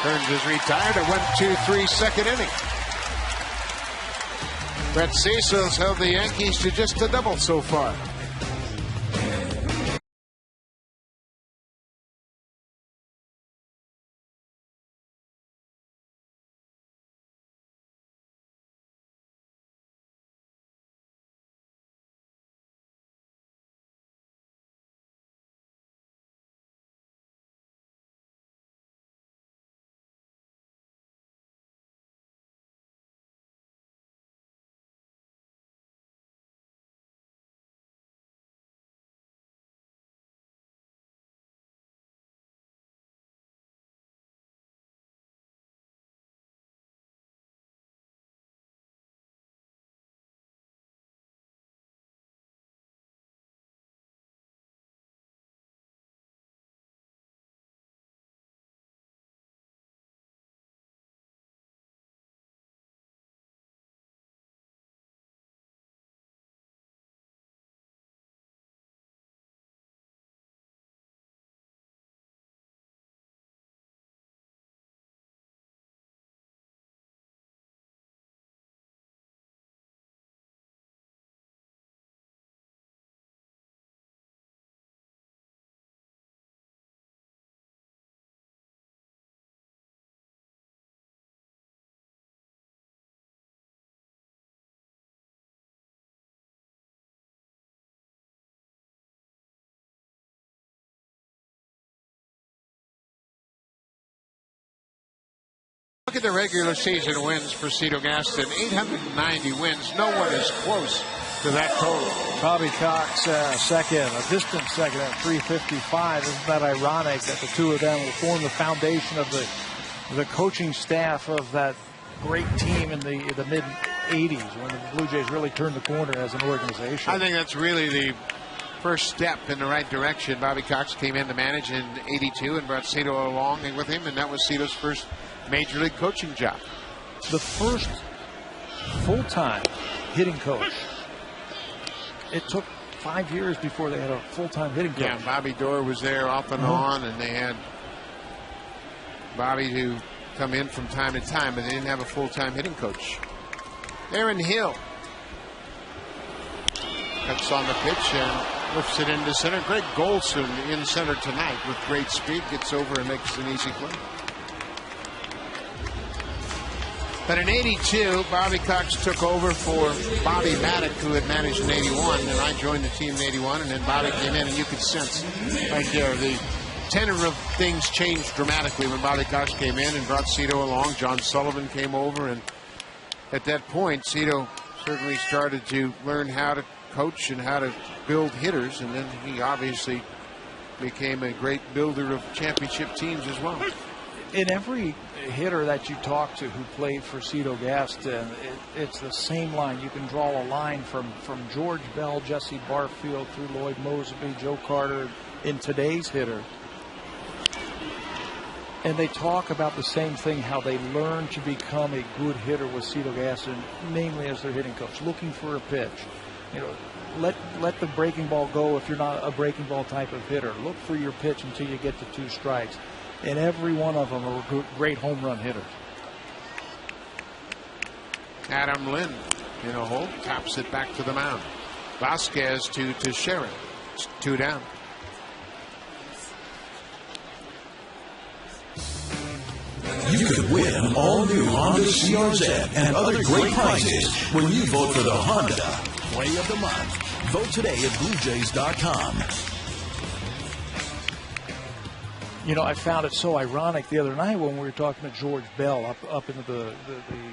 Kearns is retired at 1-2-3 second inning. Brett Cecil's held the Yankees to just a double so far. the regular season wins for Cito Gaston. 890 wins. No one is close to that total. Bobby Cox second, a distant second at 355. Isn't that ironic that the two of them will form the foundation of the coaching staff of that great team in the mid-'80s when the Blue Jays really turned the corner as an organization? I think that's really the first step in the right direction. Bobby Cox came in to manage in '82 and brought Cito along with him, and that was Cito's first major league coaching job. The first full-time hitting coach. It took 5 years before they had a full-time hitting coach. Yeah, Bobby Doerr was there off and on, and they had Bobby to come in from time to time, but they didn't have a full-time hitting coach. Aaron Hill cuts on the pitch and lifts it into center. Greg Golson in center tonight with great speed. Gets over and makes an easy play. But in '82, Bobby Cox took over for Bobby Maddock, who had managed in '81, and I joined the team in '81, and then Bobby came in, and you could sense right there the tenor of things changed dramatically when Bobby Cox came in and brought Cito along. John Sullivan came over, and at that point, Cito certainly started to learn how to coach and how to build hitters, and then he obviously became a great builder of championship teams as well. In every hitter that you talk to who played for Cito Gaston, it's the same line. You can draw a line from George Bell, Jesse Barfield, through Lloyd Moseby, Joe Carter, in today's hitter. And they talk about the same thing, how they learn to become a good hitter with Cito Gaston, mainly as their hitting coach, looking for a pitch. You know, let the breaking ball go if you're not a breaking ball type of hitter. Look for your pitch until you get to 2 strikes. And every one of them are great home run hitters. Adam Lynn in a hole, taps it back to the mound. Vasquez to Sharon. It's 2 down. You could win all new Honda CRZ and other great prizes when you vote for the Honda Play of the Month. Vote today at BlueJays.com. You know, I found it so ironic the other night when we were talking to George Bell up into the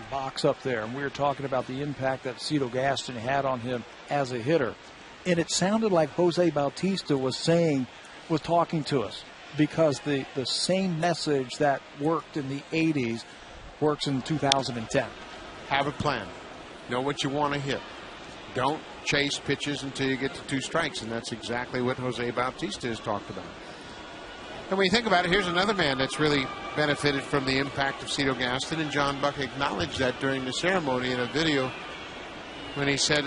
box up there, and we were talking about the impact that Cito Gaston had on him as a hitter. And it sounded like Jose Bautista was talking to us, because the same message that worked in the 80s works in 2010. Have a plan. Know what you want to hit. Don't chase pitches until you get to 2 strikes, and that's exactly what Jose Bautista has talked about. And when you think about it, here's another man that's really benefited from the impact of Cito Gaston, and John Buck acknowledged that during the ceremony in a video when he said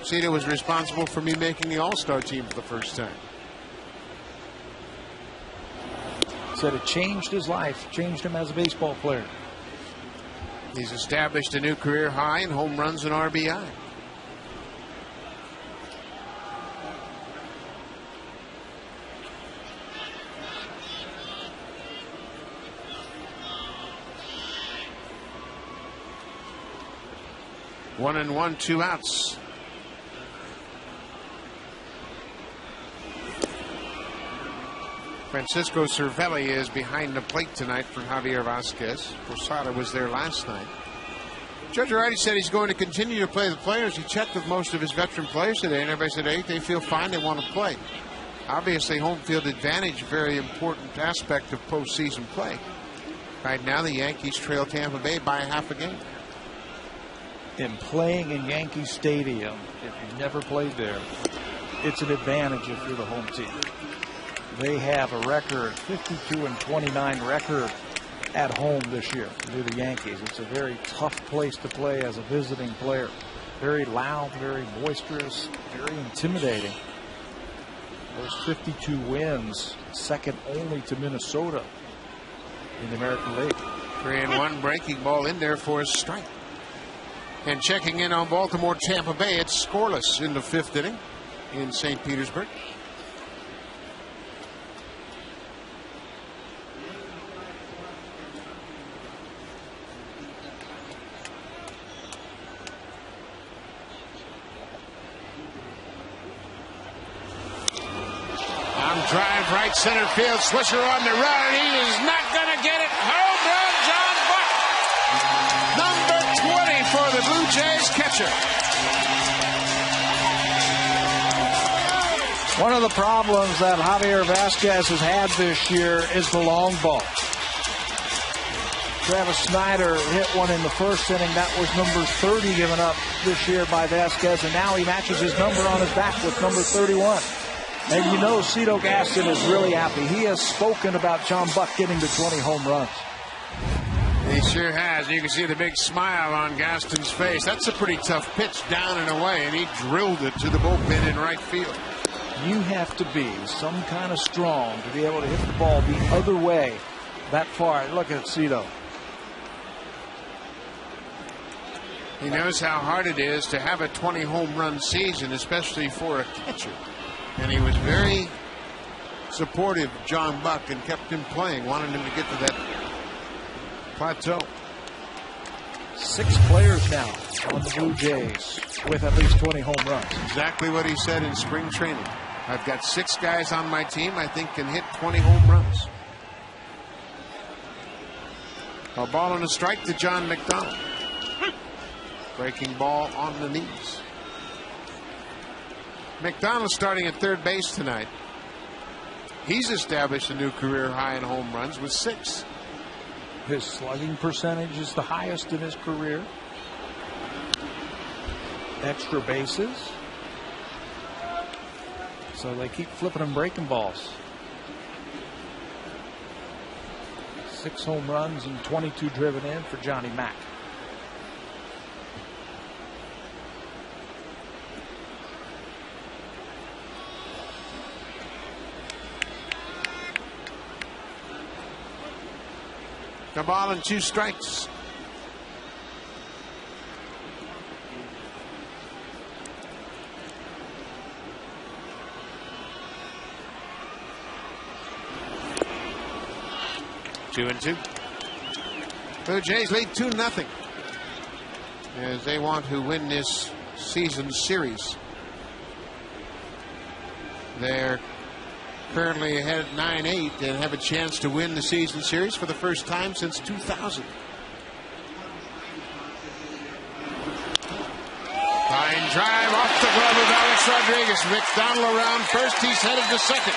Cito was responsible for me making the All-Star team for the first time. Said it changed his life, changed him as a baseball player. He's established a new career high in home runs and RBI. One and one, 2 outs. Francisco Cervelli is behind the plate tonight for Javier Vasquez. Posada was there last night. Judge already said he's going to continue to play the players. He checked with most of his veteran players today, and everybody said, hey, they feel fine, they want to play. Obviously, home field advantage, very important aspect of postseason play. Right now, the Yankees trail Tampa Bay by a half a game. And playing in Yankee Stadium, if you've never played there, it's an advantage if you're the home team. They have a record, 52-29 record at home this year to the Yankees. It's a very tough place to play as a visiting player. Very loud, very boisterous, very intimidating. Those 52 wins, second only to Minnesota in the American League. 3-1 breaking ball in there for a strike. And checking in on Baltimore, Tampa Bay, it's scoreless in the 5th inning in St. Petersburg. Drive right center field. Swisher on the run. He is not going to get it. Home run, John Buck. catcher. One of the problems that Javier Vasquez has had this year is the long ball. Travis Snyder hit one in the first inning. That was number 30 given up this year by Vasquez, and now he matches his number on his back with number 31. And you know Cito Gaston is really happy. He has spoken about John Buck getting to 20 home runs. He sure has. You can see the big smile on Gaston's face. That's a pretty tough pitch down and away, and he drilled it to the bullpen in right field. You have to be some kind of strong to be able to hit the ball the other way that far. Look at Cito. He knows how hard it is to have a 20 home run season, especially for a catcher. And he was very supportive of John Buck and kept him playing, wanted him to get to that plateau. 6 players now on the Blue Jays with at least 20 home runs. Exactly what he said in spring training. I've got 6 guys on my team I think can hit 20 home runs. A ball and a strike to John McDonald. Breaking ball on the knees. McDonald starting at third base tonight. He's established a new career high in home runs with 6. His slugging percentage is the highest in his career. Extra bases. So they keep flipping and breaking balls. 6 home runs and 22 driven in for Johnny Mack. A ball and 2 strikes. Two and 2. Blue Jays lead 2-0 as they want to win this season series. They're currently ahead at 9-8 and have a chance to win the season series for the first time since 2000. Line drive off the glove of Alex Rodriguez. McDonald around first. He's headed to second.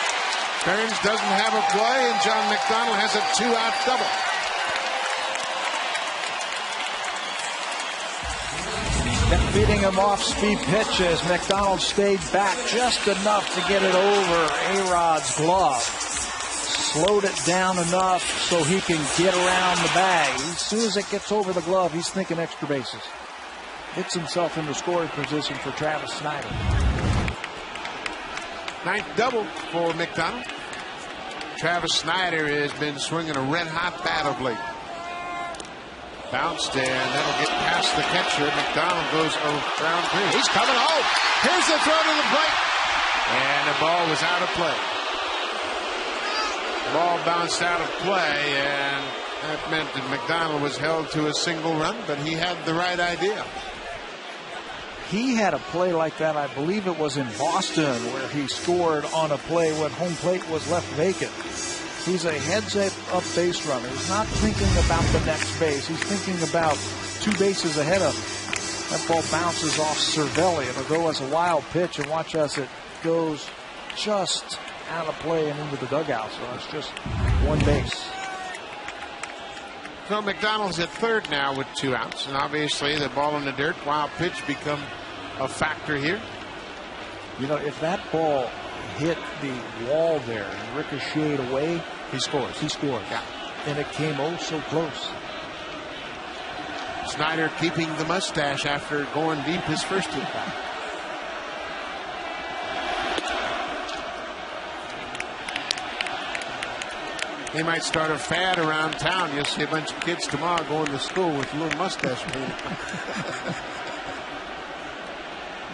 Kearns doesn't have a play, and John McDonald has a 2-out double. Kept beating him off speed pitches. McDonald stayed back just enough to get it over A-Rod's glove. Slowed it down enough so he can get around the bag. As soon as it gets over the glove, he's thinking extra bases. Gets himself into scoring position for Travis Snyder. 9th double for McDonald. Travis Snyder has been swinging a red-hot bat of late. Bounced, and that'll get past the catcher. McDonald goes around 3. He's coming home. Here's the throw to the plate. And the ball was out of play. The ball bounced out of play, and that meant that McDonald was held to a single run, but he had the right idea. He had a play like that, I believe it was in Boston, where he scored on a play when home plate was left vacant. He's a heads-up base runner. He's not thinking about the next base. He's thinking about 2 bases ahead of him. That ball bounces off Cervelli. It'll go as a wild pitch, and watch as it goes just out of play and into the dugout. So it's just 1 base. So McDonald's at third now with 2 outs, and obviously the ball in the dirt, wild pitch, become a factor here. You know, if that ball hit the wall there and ricocheted away, he scores. He scores. Yeah. And it came oh so close. Snyder keeping the mustache after going deep his first at-bat. They might start a fad around town. You'll see a bunch of kids tomorrow going to school with a little mustache paint.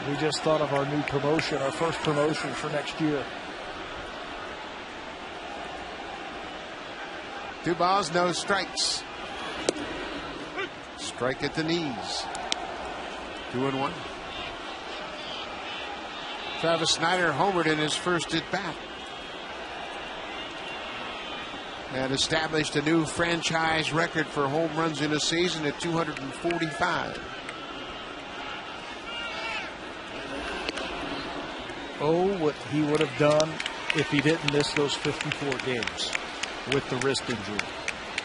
We just thought of our new promotion, our first promotion for next year. 2 balls, no strikes. Strike at the knees. 2-1. Travis Snyder homered in his first at bat. And established a new franchise record for home runs in a season at 245. Oh, what he would have done if he didn't miss those 54 games with the wrist injury.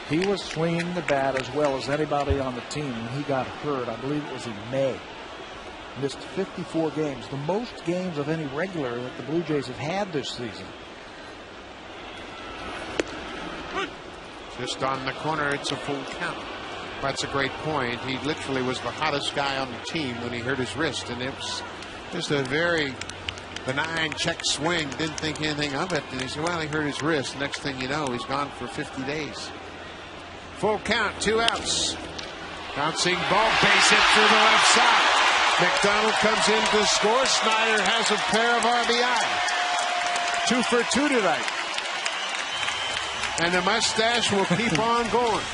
He was swinging the bat as well as anybody on the team when he got hurt. I believe it was in May. Missed 54 games, the most games of any regular that the Blue Jays have had this season. Just on the corner, it's a full count. That's a great point. He literally was the hottest guy on the team when he hurt his wrist, and it was just a very benign check swing. Didn't think anything of it, and he said, well, he hurt his wrist. Next thing you know, he's gone for 50 days. Full count, 2 outs. Bouncing ball, base hit through the left side. McDonald comes in to score. Snyder has a pair of RBI. 2 for 2 tonight. And the mustache will keep on going.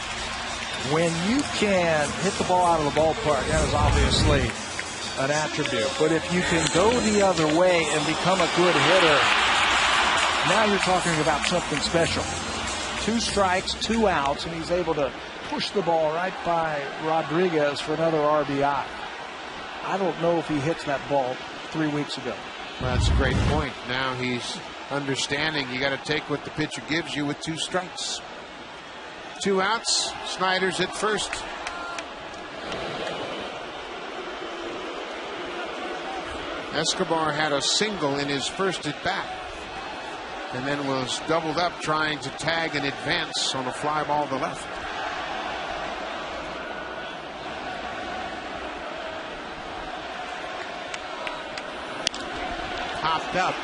When you can hit the ball out of the ballpark, that is obviously an attribute. But if you can go the other way and become a good hitter, now you're talking about something special. 2 strikes, 2 outs, and he's able to push the ball right by Rodriguez for another RBI. I don't know if he hits that ball 3 weeks ago. Well, that's a great point. Now he's understanding you got to take what the pitcher gives you with 2 strikes. 2 outs. Snyder's at first. Escobar had a single in his first at bat, and then was doubled up trying to tag and advance on a fly ball to left. Popped up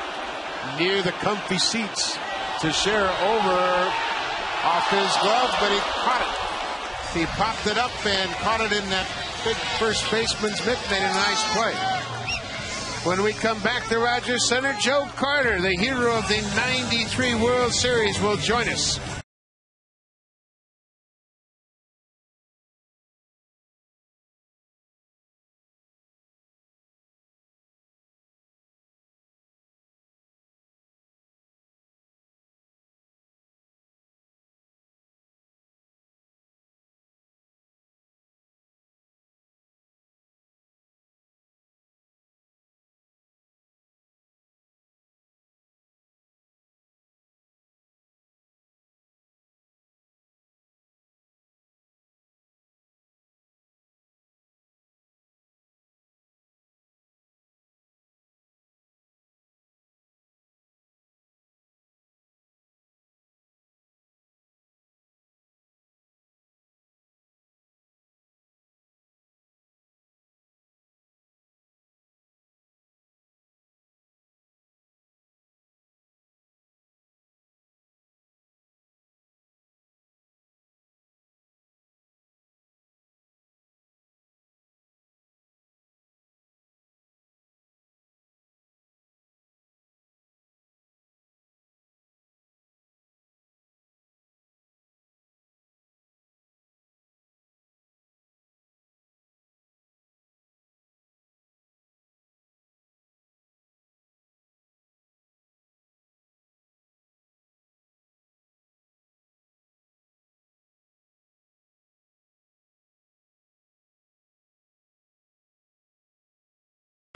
near the comfy seats to share over off his glove, but he caught it. He popped it up and caught it in that big first baseman's mitt. Made a nice play. When we come back to Rogers Center, Joe Carter, the hero of the '93 World Series, will join us.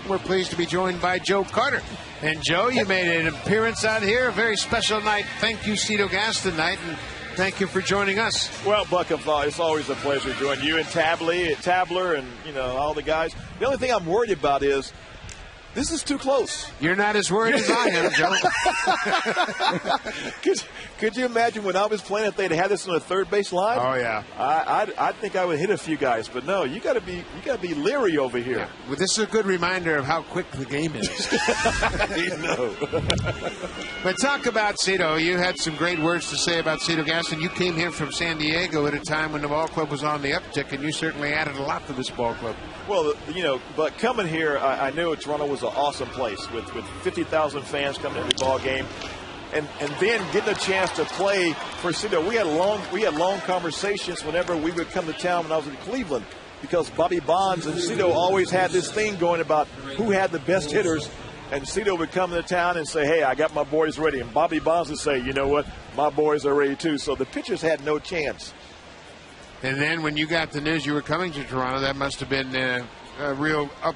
We're pleased to be joined by Joe Carter. And Joe, you made an appearance out here, a very special night. Thank you, Cito Gaston night, and thank you for joining us. Well, Buck, it's always a pleasure joining you and Tabler and, all the guys. The only thing I'm worried about is this is too close. You're not as worried as I am, Joe. Could you imagine when I was playing if they'd had this on the third base line? Oh yeah. I think I would hit a few guys, but no, you got to be leery over here. Yeah. Well, this is a good reminder of how quick the game is. But talk about Cito. You had some great words to say about Cito Gaston. You came here from San Diego at a time when the ball club was on the uptick, and you certainly added a lot to this ball club. Well, but coming here, I knew Toronto was an awesome place with 50,000 fans coming to every ball game, and then getting a chance to play for Cito. We had long conversations whenever we would come to town when I was in Cleveland, because Bobby Bonds and Cito always had this thing going about who had the best hitters, and Cito would come to town and say, "Hey, I got my boys ready," and Bobby Bonds would say, "You know what? My boys are ready too." So the pitchers had no chance. And then when you got the news you were coming to Toronto, that must have been a real up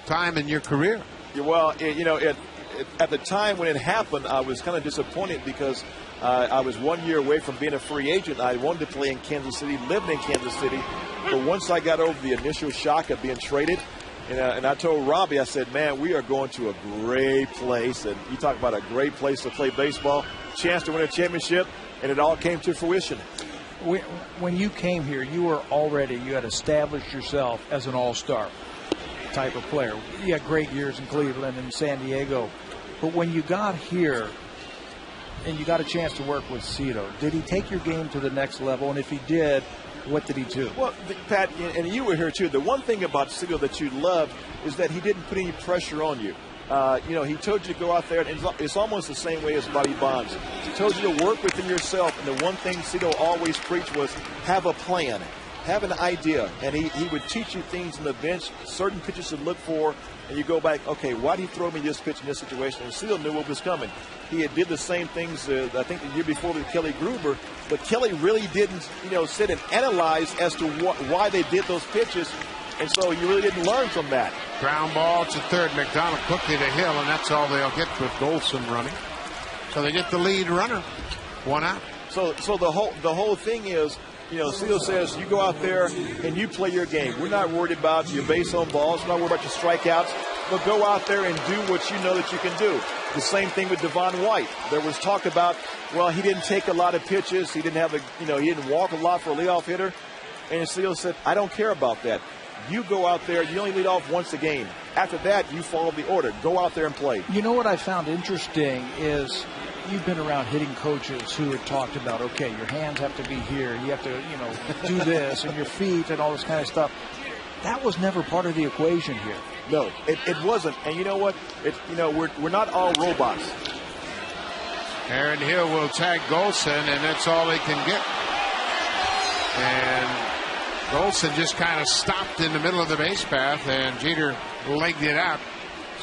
time in your career. Well, at the time when it happened, I was kind of disappointed because I was 1 year away from being a free agent. I wanted to play in Kansas City, lived in Kansas City. But once I got over the initial shock of being traded, and I told Robbie, I said, man, we are going to a great place. And you talk about a great place to play baseball, chance to win a championship, and it all came to fruition. When you came here, you had established yourself as an all-star type of player. You had great years in Cleveland and San Diego. But when you got here and you got a chance to work with Cito, did he take your game to the next level? And if he did, what did he do? Well, Pat, and you were here too. The one thing about Cito that you loved is that he didn't put any pressure on you. He told you to go out there, and it's almost the same way as Bobby Bonds. He told you to work within yourself, and the one thing Cito always preached was have a plan, have an idea, and he would teach you things on the bench, certain pitches to look for, and you go back, okay, why did he throw me this pitch in this situation? And Cito knew what was coming. He had did the same things, I think, the year before with Kelly Gruber, but Kelly really didn't, sit and analyze as to why they did those pitches, and so you really didn't learn from that. Ground ball to third. McDonald quickly to Hill, and that's all they'll get with Golson running. So they get the lead runner, 1 out. So the whole thing is, Cito says you go out there and you play your game. We're not worried about your base on balls. We're not worried about your strikeouts. But go out there and do what you know that you can do. The same thing with Devon White. There was talk about, well, he didn't take a lot of pitches. He didn't have he didn't walk a lot for a leadoff hitter. And Cito said, I don't care about that. You go out there, you only lead off once a game. After that, you follow the order. Go out there and play. You know what I found interesting is you've been around hitting coaches who had talked about, okay, your hands have to be here. You have to, do this, and your feet and all this kind of stuff. That was never part of the equation here. No, it wasn't. And you know what? We're not all robots. Aaron Hill will tag Golson, and that's all they can get. And Golson just kind of stopped in the middle of the base path, and Jeter legged it out.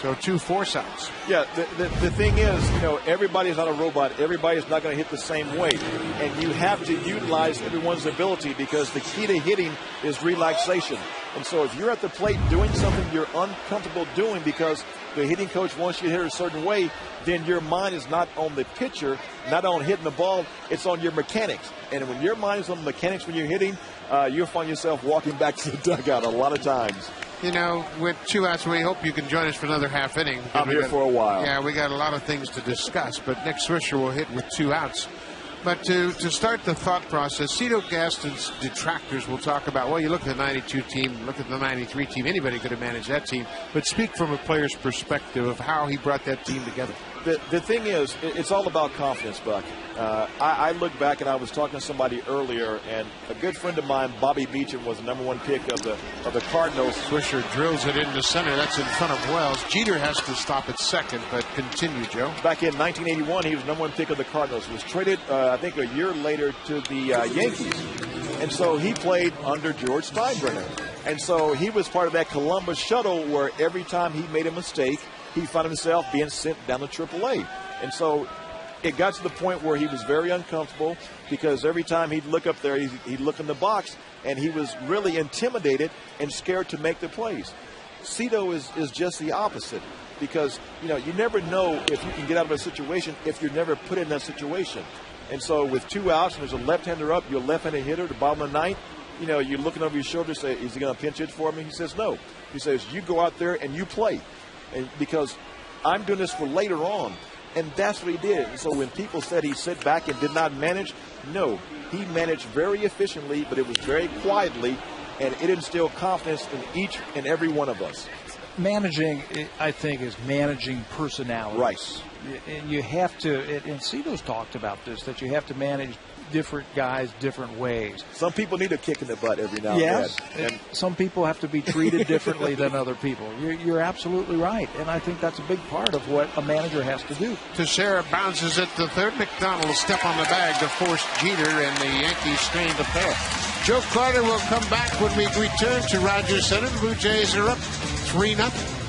So 2 force outs. Yeah, the thing is, everybody's not a robot. Everybody's not going to hit the same way. And you have to utilize everyone's ability because the key to hitting is relaxation. And so if you're at the plate doing something you're uncomfortable doing because the hitting coach wants you to hit a certain way, then your mind is not on the pitcher, not on hitting the ball, it's on your mechanics. And when your mind is on the mechanics when you're hitting, you'll find yourself walking back to the dugout a lot of times. With 2 outs, we hope you can join us for another half inning. I'm here for a while. Yeah, we got a lot of things to discuss, but Nick Swisher will hit with 2 outs. But to start the thought process, Cito Gaston's detractors will talk about, well, you look at the 92 team, look at the 93 team, anybody could have managed that team, but speak from a player's perspective of how he brought that team together. The thing is, it's all about confidence, Buck. I look back, and I was talking to somebody earlier, and a good friend of mine, Bobby Beecham, was the #1 pick of the Cardinals. Swisher drills it into center. That's in front of Wells. Jeter has to stop at second, but continue, Joe. Back in 1981, he was #1 pick of the Cardinals. Was traded, I think, a year later to the Yankees. And so he played under George Steinbrenner. And so he was part of that Columbus shuttle where every time he made a mistake, he found himself being sent down to AAA. And so it got to the point where he was very uncomfortable because every time he'd look up there, he'd look in the box, and he was really intimidated and scared to make the plays. Cito is just the opposite because, you never know if you can get out of a situation if you're never put in that situation. And so with 2 outs, and there's a left-hander up, you're a left-handed hitter at the bottom of the ninth, you're looking over your shoulder, say, is he going to pinch hit for me? He says, no. He says, you go out there and you play. And because I'm doing this for later on. And that's what he did. And so when people said he sat back and did not manage, no. He managed very efficiently, but it was very quietly, and it instilled confidence in each and every one of us. Managing, I think, is managing personalities. Right. And you have to, and Cito's talked about this, that you have to manage different guys different ways. Some people need a kick in the butt every now yes, and then. And some people have to be treated differently than other people. You're absolutely right, and I think that's a big part of what a manager has to do. Teixeira bounces it to third. McDonald will step on the bag to force Jeter, and the Yankees strain the pair. Joe Carter will come back when we return to Rogers Center. The Blue Jays are up 3-0.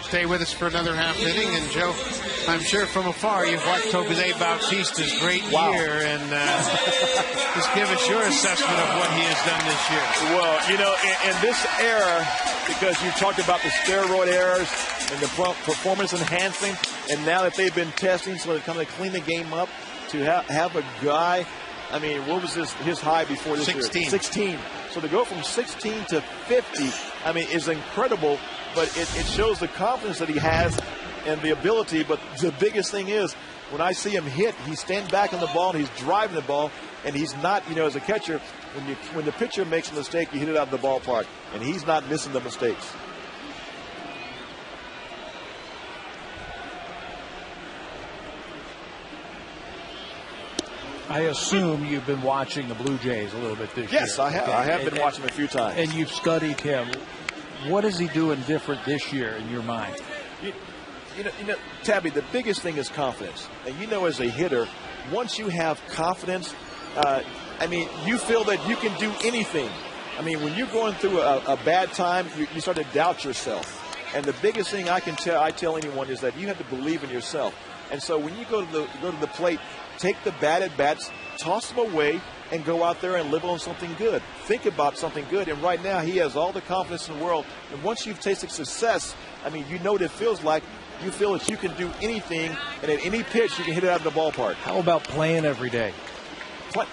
stay with us for another half inning. And Joe, I'm sure from afar you've watched Jose Bautista's great year, and just give us your assessment of what he has done this year. Well, you know, in this era, because you talked about the steroid errors and the performance enhancing, and now that they've been testing, so they're coming to clean the game up, to have a guy, I mean, what was his high before this 16. year? 16. So to go from 16 to 50, I mean, is incredible, but it shows the confidence that he has and the ability. But the biggest thing is, when I see him hit, he's standing back on the ball, and he's driving the ball, and he's not, you know, as a catcher, when the pitcher makes a mistake, you hit it out of the ballpark, and he's not missing the mistakes. I assume you've been watching the Blue Jays a little bit this year. Yes, I have. I have been watching a few times. And you've studied him. What is he doing different this year in your mind? You know, Tabby, the biggest thing is confidence. And you know, as a hitter, once you have confidence, I mean, you feel that you can do anything. I mean, when you're going through a bad time, you start to doubt yourself. And the biggest thing I tell anyone is that you have to believe in yourself. And so when you go to the plate, take the bad at bats, toss them away, and go out there and live on something good. Think about something good. And right now, he has all the confidence in the world. And once you've tasted success, I mean, you know what it feels like. You feel that you can do anything, and at any pitch, you can hit it out of the ballpark. How about playing every day?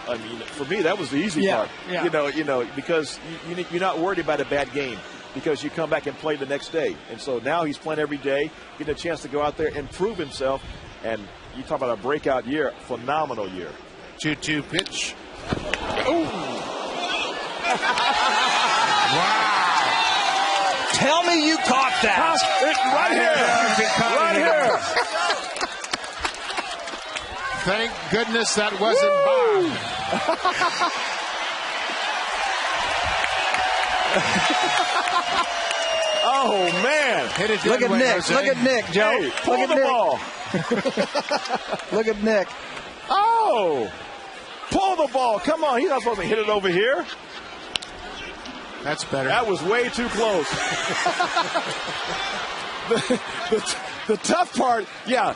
I mean, for me, that was the easy part. Yeah. You know, because you're not worried about a bad game, because you come back and play the next day. And so now he's playing every day, getting a chance to go out there and prove himself. And you talk about a breakout year, phenomenal year. 2-2 pitch. Ooh. Wow. Tell me you caught that. Right here. Thank goodness that wasn't Bob. Oh, man. Hit it. Look at Nick. Jose. Look at Nick, Joe. Hey, Look at the Nick. ball. Look at Nick. Oh. Pull the ball. Come on. He's not supposed to hit it over here. That's better. That was way too close. the tough part, yeah.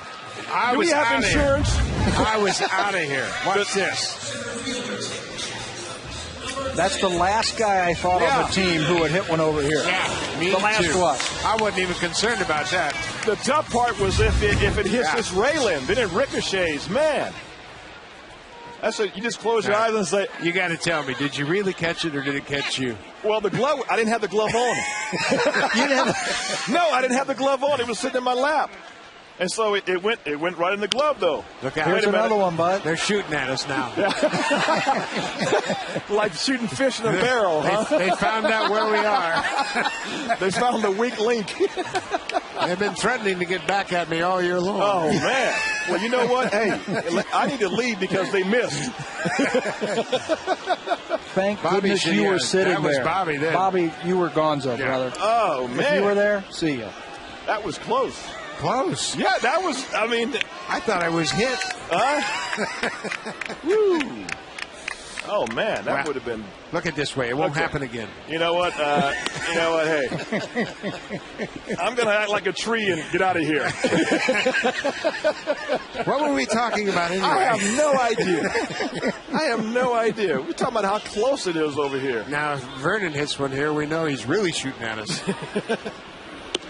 I Do was we have outta insurance? Here. I was out of here. Watch this. That's the last guy I thought on the team who would hit one over here. Yeah, me the last too. one. I wasn't even concerned about that. The tough part was if it hits this railing, then it ricochets. Man. That's it. You just close your eyes and say, you got to tell me, did you really catch it or did it catch you? Well, the glove, I didn't have the glove on. You didn't have No, I didn't have the glove on. It was sitting in my lap. And so it went right in the glove, though. Look out. Here's another one, bud. They're shooting at us now. Like shooting fish in a barrel, huh? They found out where we are. They found the weak link. They've been threatening to get back at me all year long. Oh, man. Well, you know what? Hey, I need to leave because they missed. Thank Bobby goodness you were sitting that was there. Bobby then. Bobby, you were gonzo, brother. Oh, man. If you were there, see ya. That was close. Close. Yeah, that was, I mean. I thought I was hit. Woo. Oh, man, that would have been. Look at this way. It won't happen again. You know what? Hey. I'm going to act like a tree and get out of here. What were we talking about anyway? I have no idea. We're talking about how close it is over here. Now, if Vernon hits one here, we know he's really shooting at us.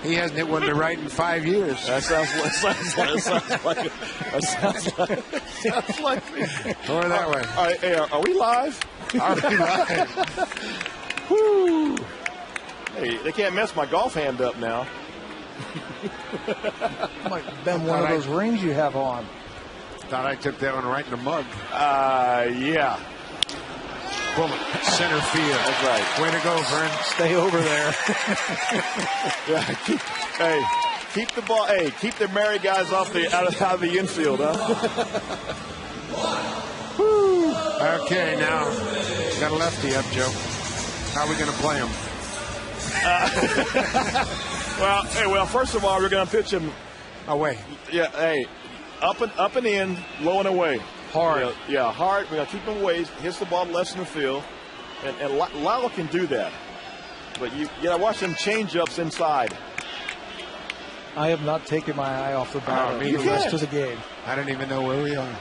He hasn't hit one to right in 5 years. That sounds like me. Or that way. All right, hey, are we live? Are we live? Woo. Hey, they can't mess my golf hand up now. Might have been one of those rings you have on. Thought I took that one right in the mug. Yeah. Boom. Center field. That's right. Way to go, Vern. Stay over there. Yeah, keep the ball. Hey, keep the merry guys out of the infield, huh? Woo. Okay, now got a lefty up, Joe. How are we going to play him? Well, first of all, we're going to pitch him away. Yeah, hey, up and in, low and away. Hard. Yeah, hard. We're going to keep him away. Hits the ball less in the field. And Lyle can do that. But you got to watch them change-ups inside. I have not taken my eye off the bat the rest of the game. I don't even know where we are.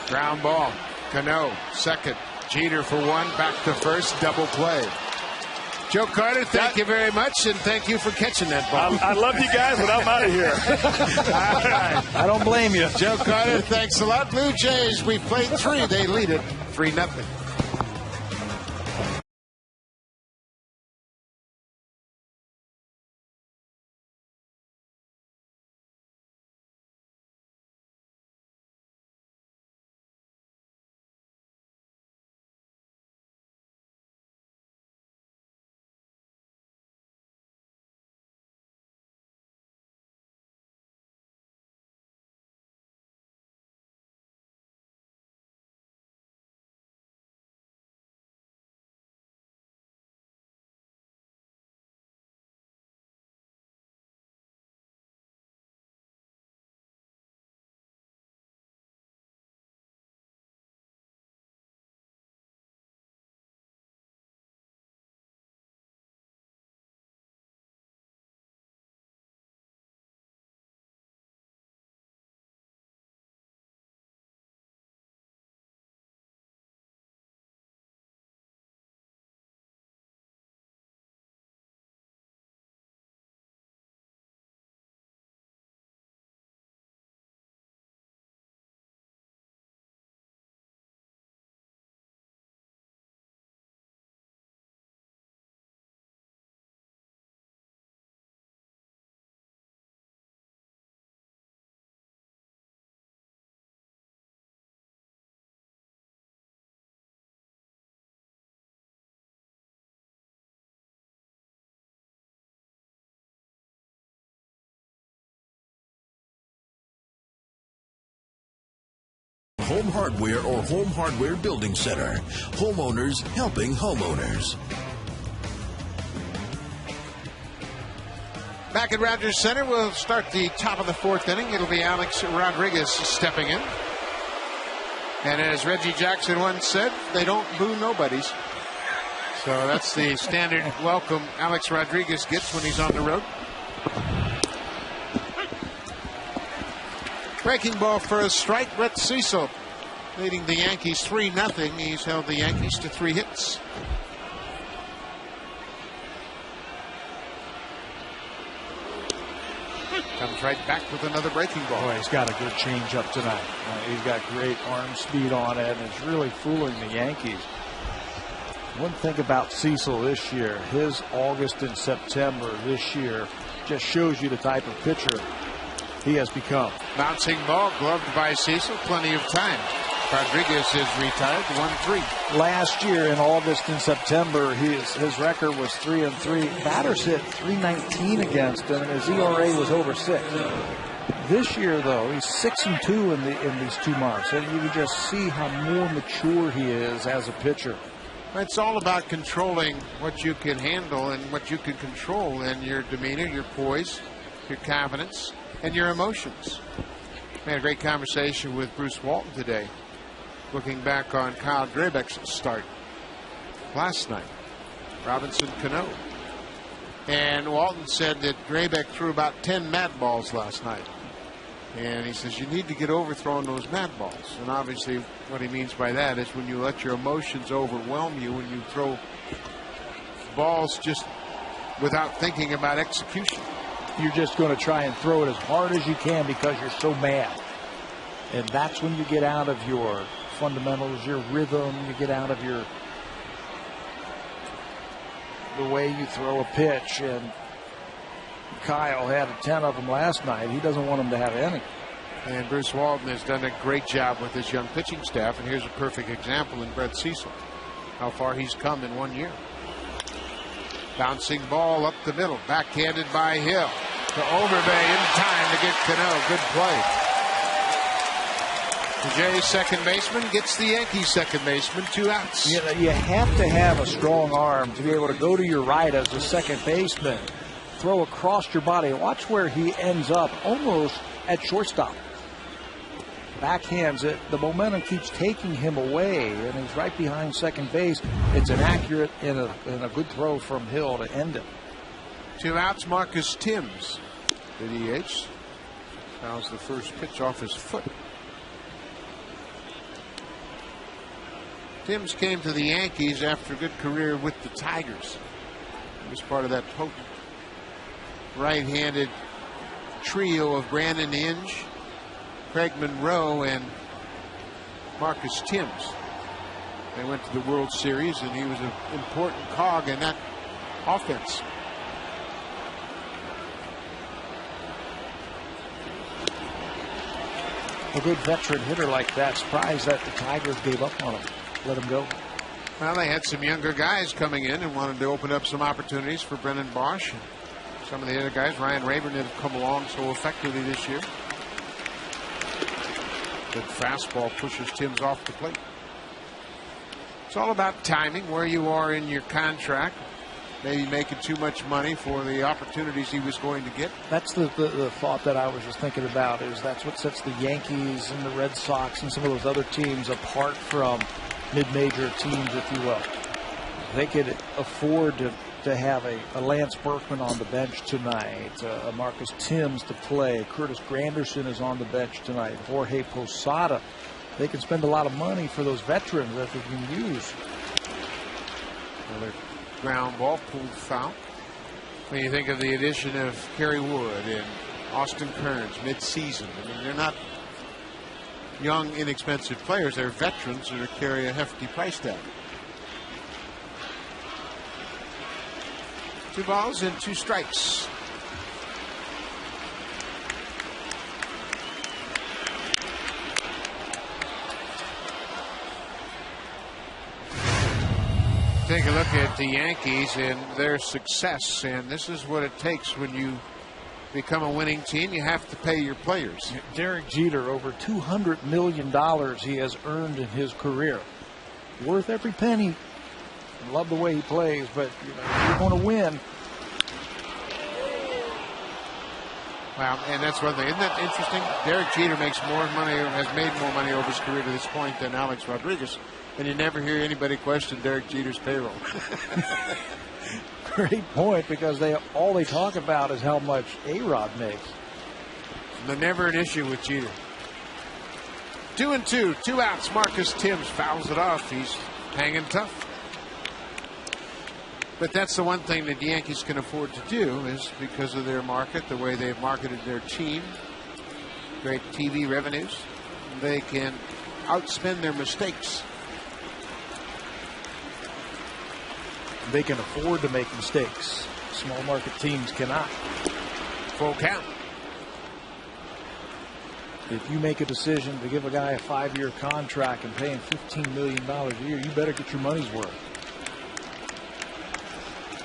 Ground ball. Cano, second. Jeter for one. Back to first. Double play. Joe Carter, thank you very much, and thank you for catching that ball. I love you guys, but I'm out of here. All right. I don't blame you. Joe Carter, thanks a lot. Blue Jays, we've played 3. They lead it 3-0. Home Hardware or Home Hardware Building Center. Homeowners helping homeowners. Back at Rogers Center, we'll start the top of the 4th inning. It'll be Alex Rodriguez stepping in. And as Reggie Jackson once said, they don't boo nobodies. So that's the standard welcome Alex Rodriguez gets when he's on the road. Breaking ball for a strike, Brett Cecil leading the Yankees 3-0. He's held the Yankees to 3 hits. Comes right back with another breaking ball. Boy, he's got a good changeup tonight. He's got great arm speed on it, and it's really fooling the Yankees. One thing about Cecil this year, his August and September this year just shows you the type of pitcher he has become. Bouncing ball, gloved by Cecil, plenty of time. Rodriguez is retired, 1-3. Last year in August and September, his record was 3-3. Batters hit .319 against him, and his ERA was over 6. This year, though, he's 6-2 in these 2 months, and you can just see how more mature he is as a pitcher. It's all about controlling what you can handle and what you can control, and your demeanor, your poise, your confidence, and your emotions. We had a great conversation with Bruce Walton today, looking back on Kyle Drabek's start last night. Robinson Cano. And Walton said that Drabek threw about 10 mad balls last night. And he says you need to get overthrowing those mad balls. And obviously what he means by that is when you let your emotions overwhelm you, when you throw balls just without thinking about execution. You're just going to try and throw it as hard as you can because you're so mad. And that's when you get out of your fundamentals, your rhythm, you get out of the way you throw a pitch. And Kyle had 10 of them last night. He doesn't want them to have any. And Bruce Walton has done a great job with his young pitching staff, and here's a perfect example in Brett Cecil, how far he's come in 1 year. Bouncing ball up the middle, backhanded by Hill to Overbay in time to get Cano. Good play. The Jays second baseman gets the Yankees second baseman 2 outs. You have to have a strong arm to be able to go to your right as a second baseman, throw across your body. Watch where he ends up, almost at shortstop. Backhands it. The momentum keeps taking him away, and he's right behind second base. It's an accurate and a good throw from Hill to end it. 2 outs. Marcus Timms, the DH. Fouls the first pitch off his foot. Timms came to the Yankees after a good career with the Tigers. He was part of that potent right-handed trio of Brandon Inge, Craig Monroe, and Marcus Timms. They went to the World Series, and he was an important cog in that offense. A good veteran hitter like that. Surprised that the Tigers gave up on him. Let him go. Well, they had some younger guys coming in and wanted to open up some opportunities for Brennan Bosch. Some of the other guys, Ryan Rayburn, have come along so effectively this year. Good fastball pushes Timms off the plate. It's all about timing, where you are in your contract. Maybe making too much money for the opportunities he was going to get. That's the thought that I was just thinking about, is that's what sets the Yankees and the Red Sox and some of those other teams apart from mid-major teams, if you will. They could afford to have a Lance Berkman on the bench tonight, a Marcus Timms to play. Curtis Granderson is on the bench tonight. Jorge Posada. They can spend a lot of money for those veterans that they can use. Another ground ball pulled foul. When you think of the addition of Kerry Wood and Austin Kearns mid-season, I mean, they're not young, inexpensive players. They're veterans that carry a hefty price tag. 2 balls and 2 strikes. Take a look at the Yankees and their success, and this is what it takes when you become a winning team. You have to pay your players. Derek Jeter, over $200 million he has earned in his career. Worth every penny. Love the way he plays, but if you want to win. Wow, and that's one thing. Isn't that interesting? Derek Jeter makes more money, or has made more money over his career to this point than Alex Rodriguez. And you never hear anybody question Derek Jeter's payroll. Great point, because all they talk about is how much A-Rod makes. But never an issue with Jeter. 2-2, 2 outs. Marcus Timms fouls it off. He's hanging tough. But that's the one thing that the Yankees can afford to do, is because of their market, the way they've marketed their team, great TV revenues, they can outspend their mistakes. They can afford to make mistakes. Small market teams cannot. Full count. If you make a decision to give a guy a 5-year contract and pay him $15 million a year, you better get your money's worth.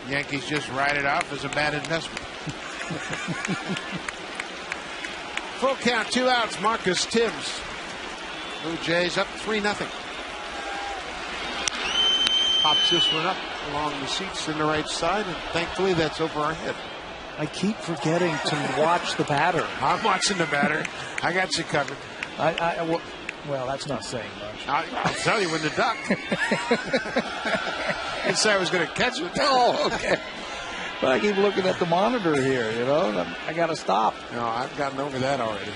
Yankees just write it off as a bad investment. Full count, 2 outs. Marcus Timms. Blue Jays up 3-0. Pops this one up along the seats in the right side, and thankfully that's over our head. I keep forgetting to watch the batter. I'm watching the batter. I got you covered. Well, that's not saying much. I'll tell you when to duck. I didn't say I was going to catch it. Oh, okay. But I keep looking at the monitor here, I got to stop. No, I've gotten over that already.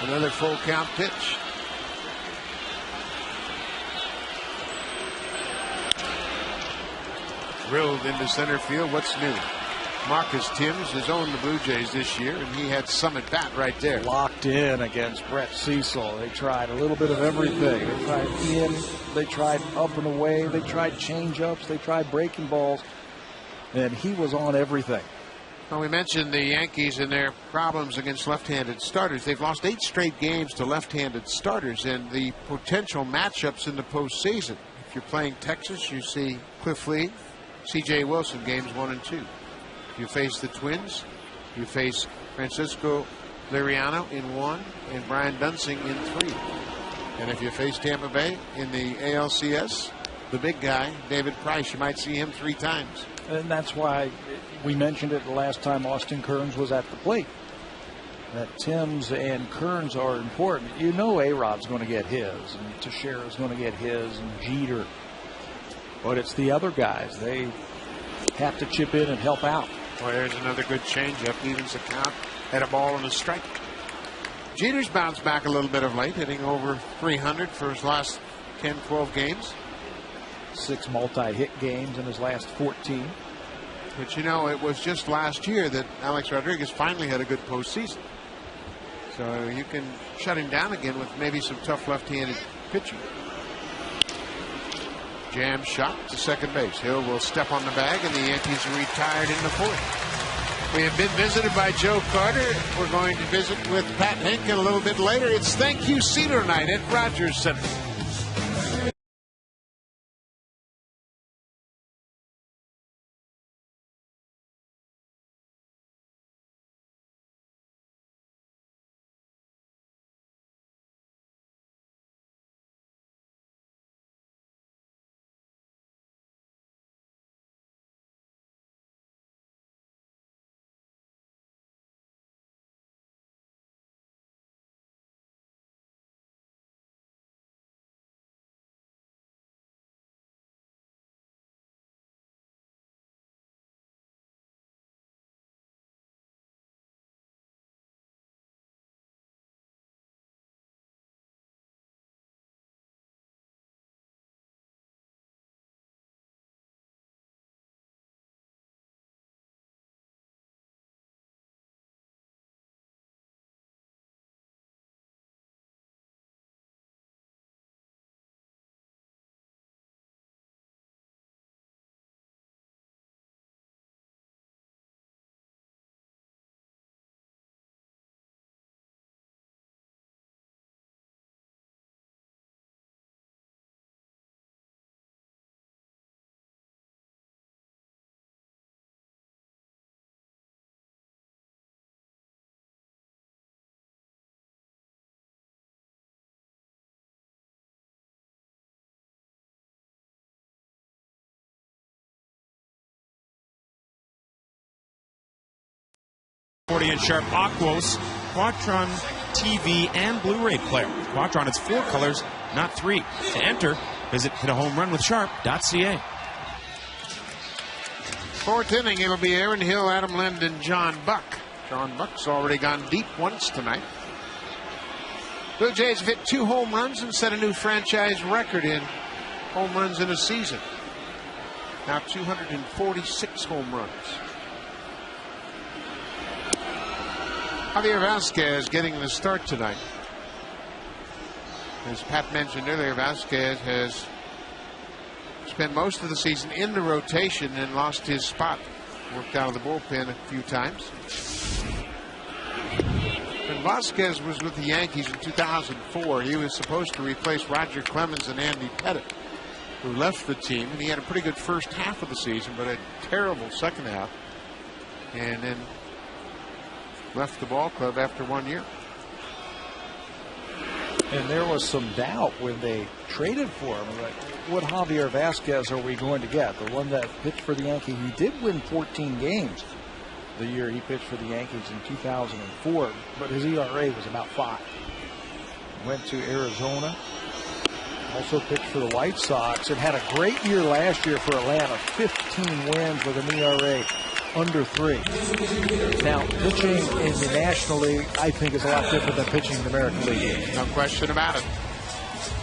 Another full count pitch. Drilled into center field. What's new? Marcus Timms has owned the Blue Jays this year, and he had some at bat right there. Locked in against Brett Cecil. They tried a little bit of everything. They tried in, they tried up and away, they tried change-ups, they tried breaking balls, and he was on everything. Well, we mentioned the Yankees and their problems against left-handed starters. They've lost 8 straight games to left-handed starters, and the potential matchups in the postseason. If you're playing Texas, you see Cliff Lee, C.J. Wilson, games 1 and 2. You face the Twins, you face Francisco Liriano in 1 and Brian Dunsing in 3. And if you face Tampa Bay in the ALCS, the big guy, David Price, you might see him 3 times. And that's why we mentioned it the last time Austin Kearns was at the plate. That Timms and Kearns are important. A-Rod's going to get his, and Teixeira's going to get his, and Jeter. But it's the other guys. have to chip in and help out. Well, there's another good changeup, evens the count at a ball and a strike. Jeter's bounced back a little bit of late, hitting over 300 for his last 10, 12 games. 6 multi-hit games in his last 14. But you know, it was just last year that Alex Rodriguez finally had a good postseason. So you can shut him down again with maybe some tough left-handed pitching. Jam shot to second base. Hill will step on the bag, and the Yankees are retired in the 4th. We have been visited by Joe Carter. We're going to visit with Pat Henke a little bit later. It's Thank You Cedar Night at Rogers Center. .40-inch Sharp Aquos, Quatron TV, and Blu-ray player. Quatron, it's 4 colors, not 3. To enter, visit hitahomerunwithsharp.ca. 4th inning, it'll be Aaron Hill, Adam Lind, and John Buck. John Buck's already gone deep once tonight. Blue Jays have hit 2 home runs and set a new franchise record in home runs in a season. Now 246 home runs. Javier Vasquez getting the start tonight. As Pat mentioned earlier, Vasquez has spent most of the season in the rotation and lost his spot. Worked out of the bullpen a few times. When Vasquez was with the Yankees in 2004, he was supposed to replace Roger Clemens and Andy Pettitte, who left the team, and he had a pretty good first half of the season, but a terrible second half, and then left the ball club after 1 year. And there was some doubt when they traded for him. Like, what Javier Vasquez are we going to get? The one that pitched for the Yankees. He did win 14 games the year he pitched for the Yankees in 2004, but his ERA was about 5. Went to Arizona. Also pitched for the White Sox and had a great year last year for Atlanta. 15 wins with an ERA under 3. Now, pitching in the National League, I think, is a lot different than pitching in the American League. No question about it.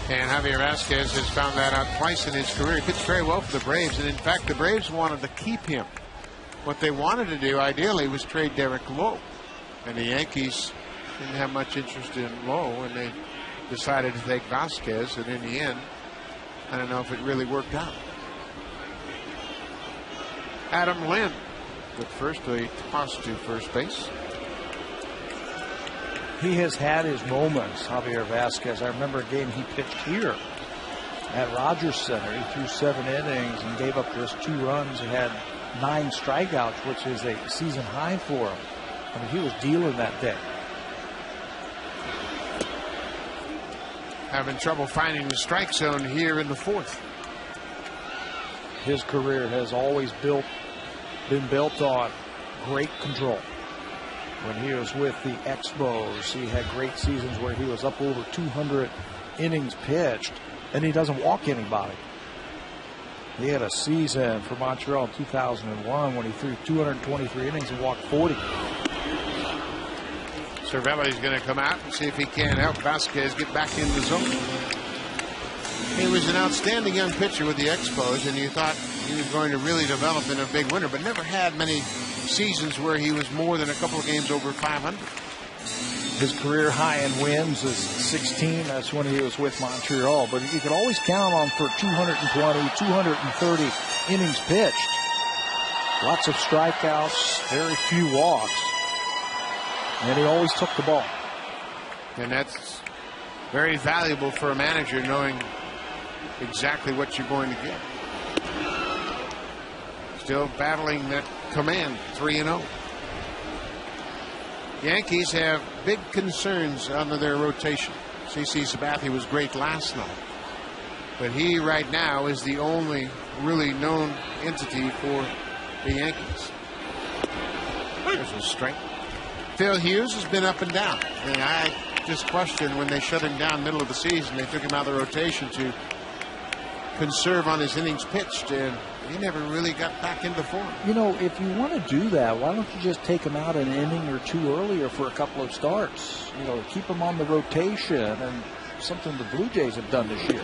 And Javier Vasquez has found that out twice in his career. He pitched very well for the Braves, and in fact, the Braves wanted to keep him. What they wanted to do, ideally, was trade Derek Lowe. And the Yankees didn't have much interest in Lowe, and they decided to take Vasquez, and in the end, I don't know if it really worked out. Adam Lind, but first a toss to first base. He has had his moments, Javier Vasquez. I remember a game he pitched here at Rogers Center. He threw 7 innings and gave up just 2 runs and had 9 strikeouts, which is a season high for him. I mean, he was dealing that day. Having trouble finding the strike zone here in the 4th. His career has always been built on great control. When he was with the Expos, he had great seasons where he was up over 200 innings pitched, and he doesn't walk anybody. He had a season for Montreal in 2001 when he threw 223 innings and walked 40. Cervelli's going to come out and see if he can help Vasquez get back in the zone. He was an outstanding young pitcher with the Expos, and you thought he was going to really develop in a big winter, but never had many seasons where he was more than a couple of games over 500. His career high in wins is 16. That's when he was with Montreal. But you could always count on for 220, 230 innings pitched. Lots of strikeouts, very few walks. And he always took the ball. And that's very valuable for a manager, knowing exactly what you're going to get. Still battling that command, 3-0. Yankees have big concerns under their rotation. CC Sabathia was great last night, but he right now is the only really known entity for the Yankees. There's a strike. Phil Hughes has been up and down, and I just question when they shut him down middle of the season, they took him out of the rotation to conserve on his innings pitched, and he never really got back into form. You know, if you want to do that, why don't you just take him out an inning or two earlier for a couple of starts? You know, keep him on the rotation, and something the Blue Jays have done this year.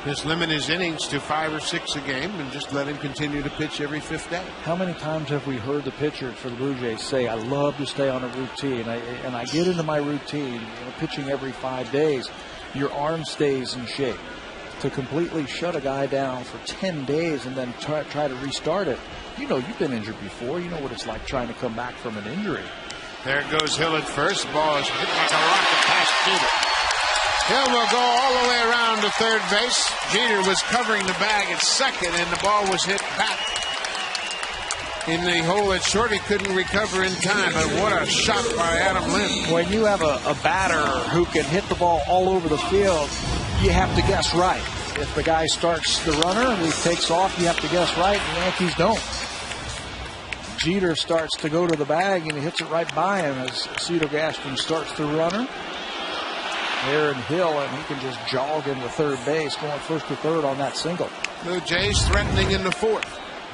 Just limit his innings to 5 or 6 a game and just let him continue to pitch every 5th day. How many times have we heard the pitchers for the Blue Jays say, I love to stay on a routine, and I get into my routine, pitching every 5 days, your arm stays in shape. To completely shut a guy down for 10 days and then try to restart it. You know, you've been injured before. You know what it's like trying to come back from an injury. There goes Hill at first. The ball is hit like a rocket past Jeter. Hill will go all the way around to third base. Jeter was covering the bag at second, and the ball was hit back in the hole at short. He couldn't recover in time, but what a shot by Adam Lind. When you have a batter who can hit the ball all over the field, you have to guess right. If the guy starts the runner and he takes off, you have to guess right. The Yankees don't. Jeter starts to go to the bag and he hits it right by him as Cito Gaston starts the runner. Aaron Hill, and he can just jog into third base, going first to third on that single. Blue Jays threatening in the 4th.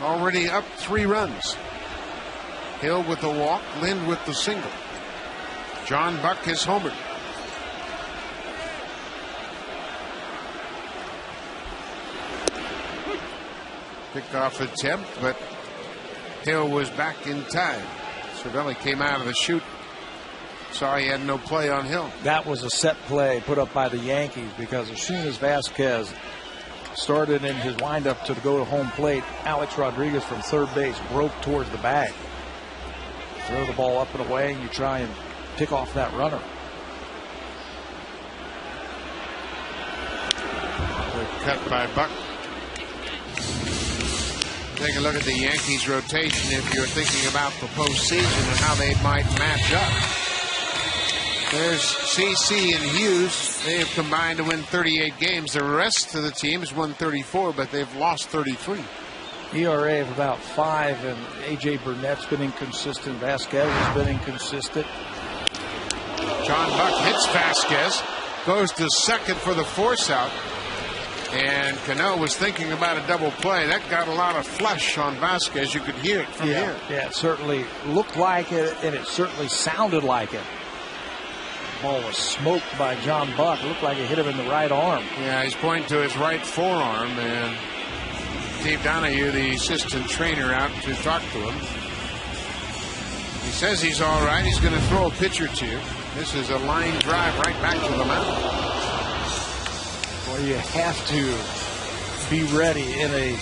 Already up 3 runs. Hill with the walk, Lind with the single. John Buck has homered. Pickoff attempt, but Hill was back in time. Cervelli came out of the chute. Saw he had no play on Hill. That was a set play put up by the Yankees, because as soon as Vasquez started in his windup to go to home plate, Alex Rodriguez from third base broke towards the bag. Throw the ball up and away, and you try and pick off that runner. Good cut by Buck. Take a look at the Yankees rotation if you're thinking about the postseason and how they might match up. There's CC and Hughes. They have combined to win 38 games. The rest of the team has won 34, but they've lost 33. ERA of about 5, and A.J. Burnett's been inconsistent. Vasquez has been inconsistent. John Buck hits Vasquez, goes to second for the force out, and Cano was thinking about a double play. That got a lot of flush on Vasquez. You could hear it from here. Yeah, it certainly looked like it, and it certainly sounded like it. The ball was smoked by John Buck. It looked like it hit him in the right arm. Yeah, he's pointing to his right forearm, and Steve Donahue, the assistant trainer, out to talk to him. He says he's all right. He's going to throw a pitch or two. This is a line drive right back to the mound. Well, you have to be ready in a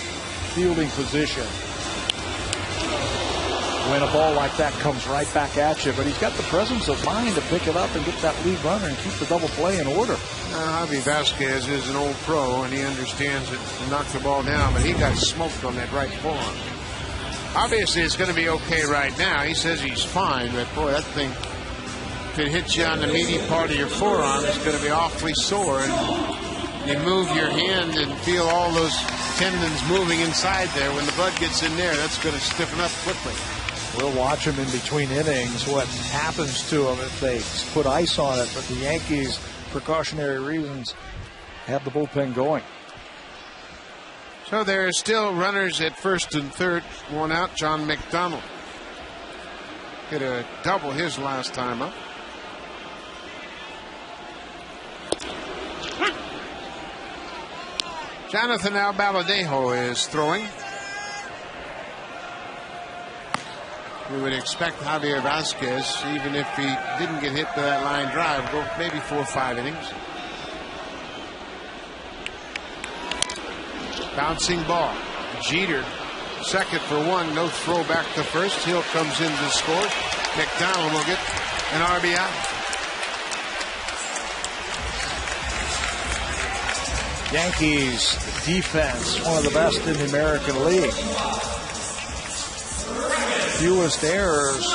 fielding position when a ball like that comes right back at you. But he's got the presence of mind to pick it up and get that lead runner and keep the double play in order. Javi Vasquez is an old pro, and he understands it to knock the ball down, but he got smoked on that right forearm. Obviously, it's going to be okay right now. He says he's fine, but boy, that thing could hit you on the meaty part of your forearm. It's going to be awfully sore, and you move your hand and feel all those tendons moving inside there. When the blood gets in there, that's going to stiffen up quickly. We'll watch him in between innings, what happens to him if they put ice on it. But the Yankees, precautionary reasons, have the bullpen going. So there are still runners at first and third. One out, John McDonald. Hit a double his last time up. Jonathan Albaladejo is throwing. We would expect Javier Vasquez, even if he didn't get hit by that line drive, go maybe 4 or 5 innings. Bouncing ball. Jeter, second for one, no throw back to first. Hill comes in to score. McDonald will get an RBI. Yankees defense, one of the best in the American League. Fewest errors,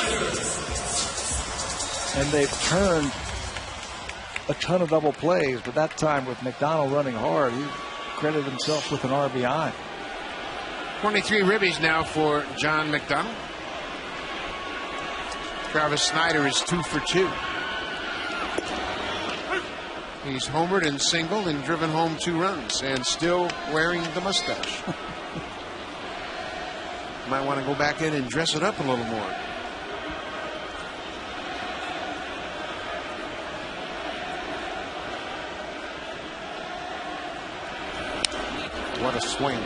and they've turned a ton of double plays, but that time with McDonald running hard, he credited himself with an RBI. 23 ribbies now for John McDonald. Travis Snyder is 2 for 2. He's homered and singled and driven home 2 runs and still wearing the mustache. Might want to go back in and dress it up a little more. What a swing.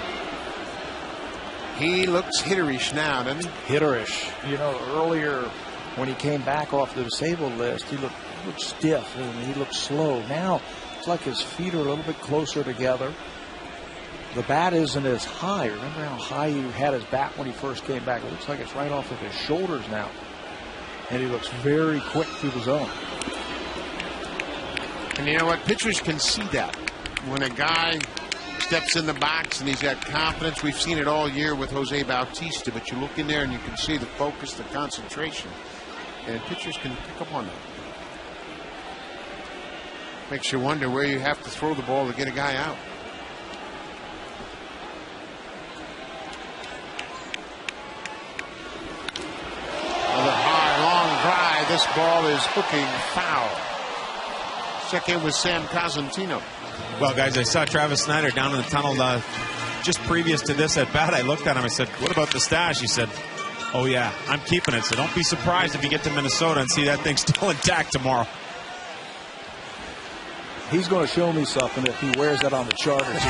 He looks hitterish now, doesn't he? Hitterish. You know, earlier when he came back off the disabled list, he looked stiff and he looked slow. Now it's like his feet are a little bit closer together. The bat isn't as high. Remember how high he had his bat when he first came back? It looks like it's right off of his shoulders now. And he looks very quick through the zone. And you know what? Pitchers can see that. When a guy steps in the box and he's got confidence, we've seen it all year with Jose Bautista, but you look in there and you can see the focus, the concentration. And pitchers can pick up on that. Makes you wonder where you have to throw the ball to get a guy out. This ball is hooking foul. Check in with Sam Cosentino. Well, guys, I saw Travis Snyder down in the tunnel just previous to this at bat. I looked at him. I said, "What about the stash?" He said, "Oh yeah, I'm keeping it. So don't be surprised if you get to Minnesota and see that thing still intact tomorrow." He's going to show me something if he wears that on the Chargers.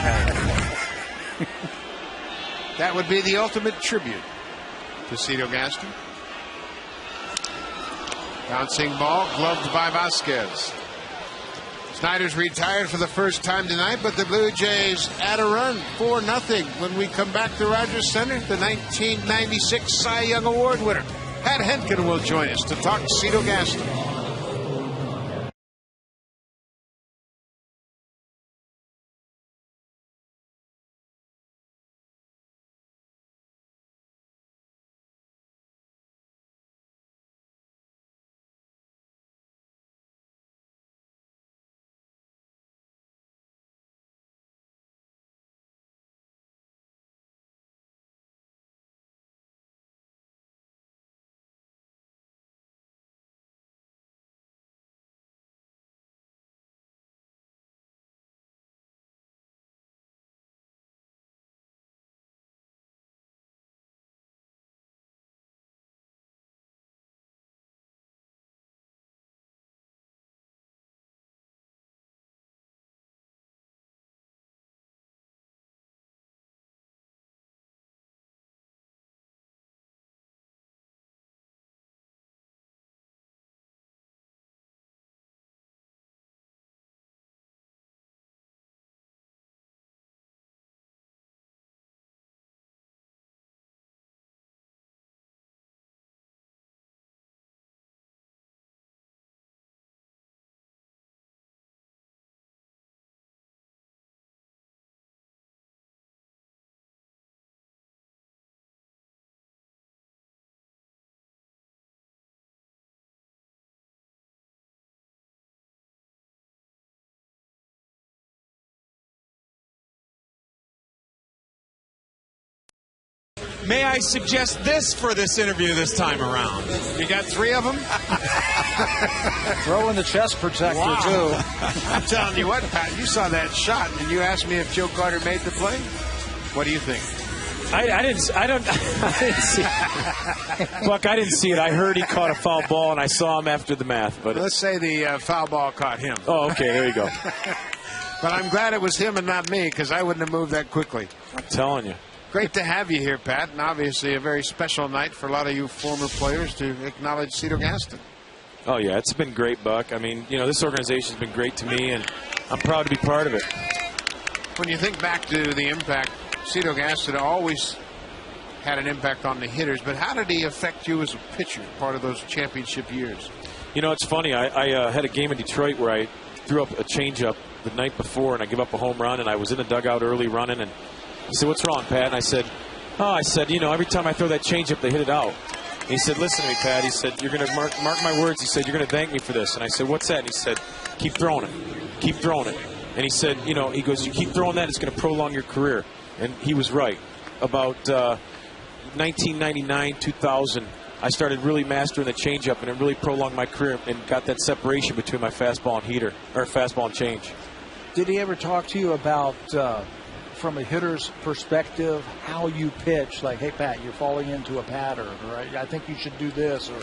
That would be the ultimate tribute to Cito Gaston. Bouncing ball, gloved by Vasquez. Snyder's retired for the first time tonight, but the Blue Jays add a run, 4-0. When we come back to Rogers Center, the 1996 Cy Young Award winner, Pat Henkin, will join us to talk Cito Gaston. May I suggest this for this interview this time around? You got 3 of them? Throw in the chest protector, too. I'm telling you what, Pat, you saw that shot, and you asked me if Joe Carter made the play? What do you think? I didn't see it. Buck, I didn't see it. I heard he caught a foul ball, and I saw him after the math. But let's say the foul ball caught him. Oh, okay, there you go. But I'm glad it was him and not me, because I wouldn't have moved that quickly. I'm telling you. Great to have you here, Pat, and obviously a very special night for a lot of you former players to acknowledge Cito Gaston. Oh, yeah, it's been great, Buck. I mean, you know, this organization's been great to me, and I'm proud to be part of it. When you think back to the impact, Cito Gaston always had an impact on the hitters, but how did he affect you as a pitcher, part of those championship years? You know, it's funny. I had a game in Detroit where I threw up a changeup the night before, and I give up a home run, and I was in the dugout early running, and he said, "What's wrong, Pat?" And I said, you know, every time I throw that changeup, they hit it out. And he said, "Listen to me, Pat." He said, "You're going to mark my words." He said, "You're going to thank me for this." And I said, "What's that?" And he said, "Keep throwing it. Keep throwing it." And he said, you know, he goes, "You keep throwing that, it's going to prolong your career." And he was right. About 1999, 2000, I started really mastering the changeup, and it really prolonged my career and got that separation between my fastball and fastball and change. Did he ever talk to you about, from a hitter's perspective, how you pitch? Like, hey, Pat, you're falling into a pattern, or I think you should do this, or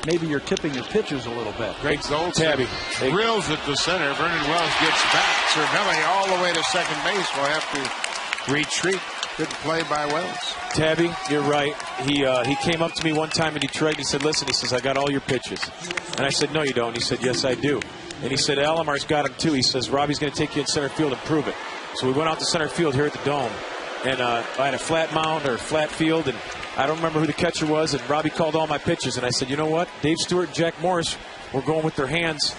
maybe you're tipping your pitches a little bit. Great gold tabby. Drills at the center. Vernon Wells gets back. Cervelli all the way to second base. Will have to retreat. Good play by Wells. Tabby, you're right. He came up to me one time in Detroit. He said, "Listen," he says, "I got all your pitches." And I said, "No, you don't." And he said, "Yes, I do." And he said, "Alomar's got him too." He says, "Robbie's going to take you in center field and prove it." So we went out to center field here at the Dome. And I had a flat mound or flat field, and I don't remember who the catcher was, and Robbie called all my pitches. And I said, "You know what? Dave Stewart and Jack Morris were going with their hands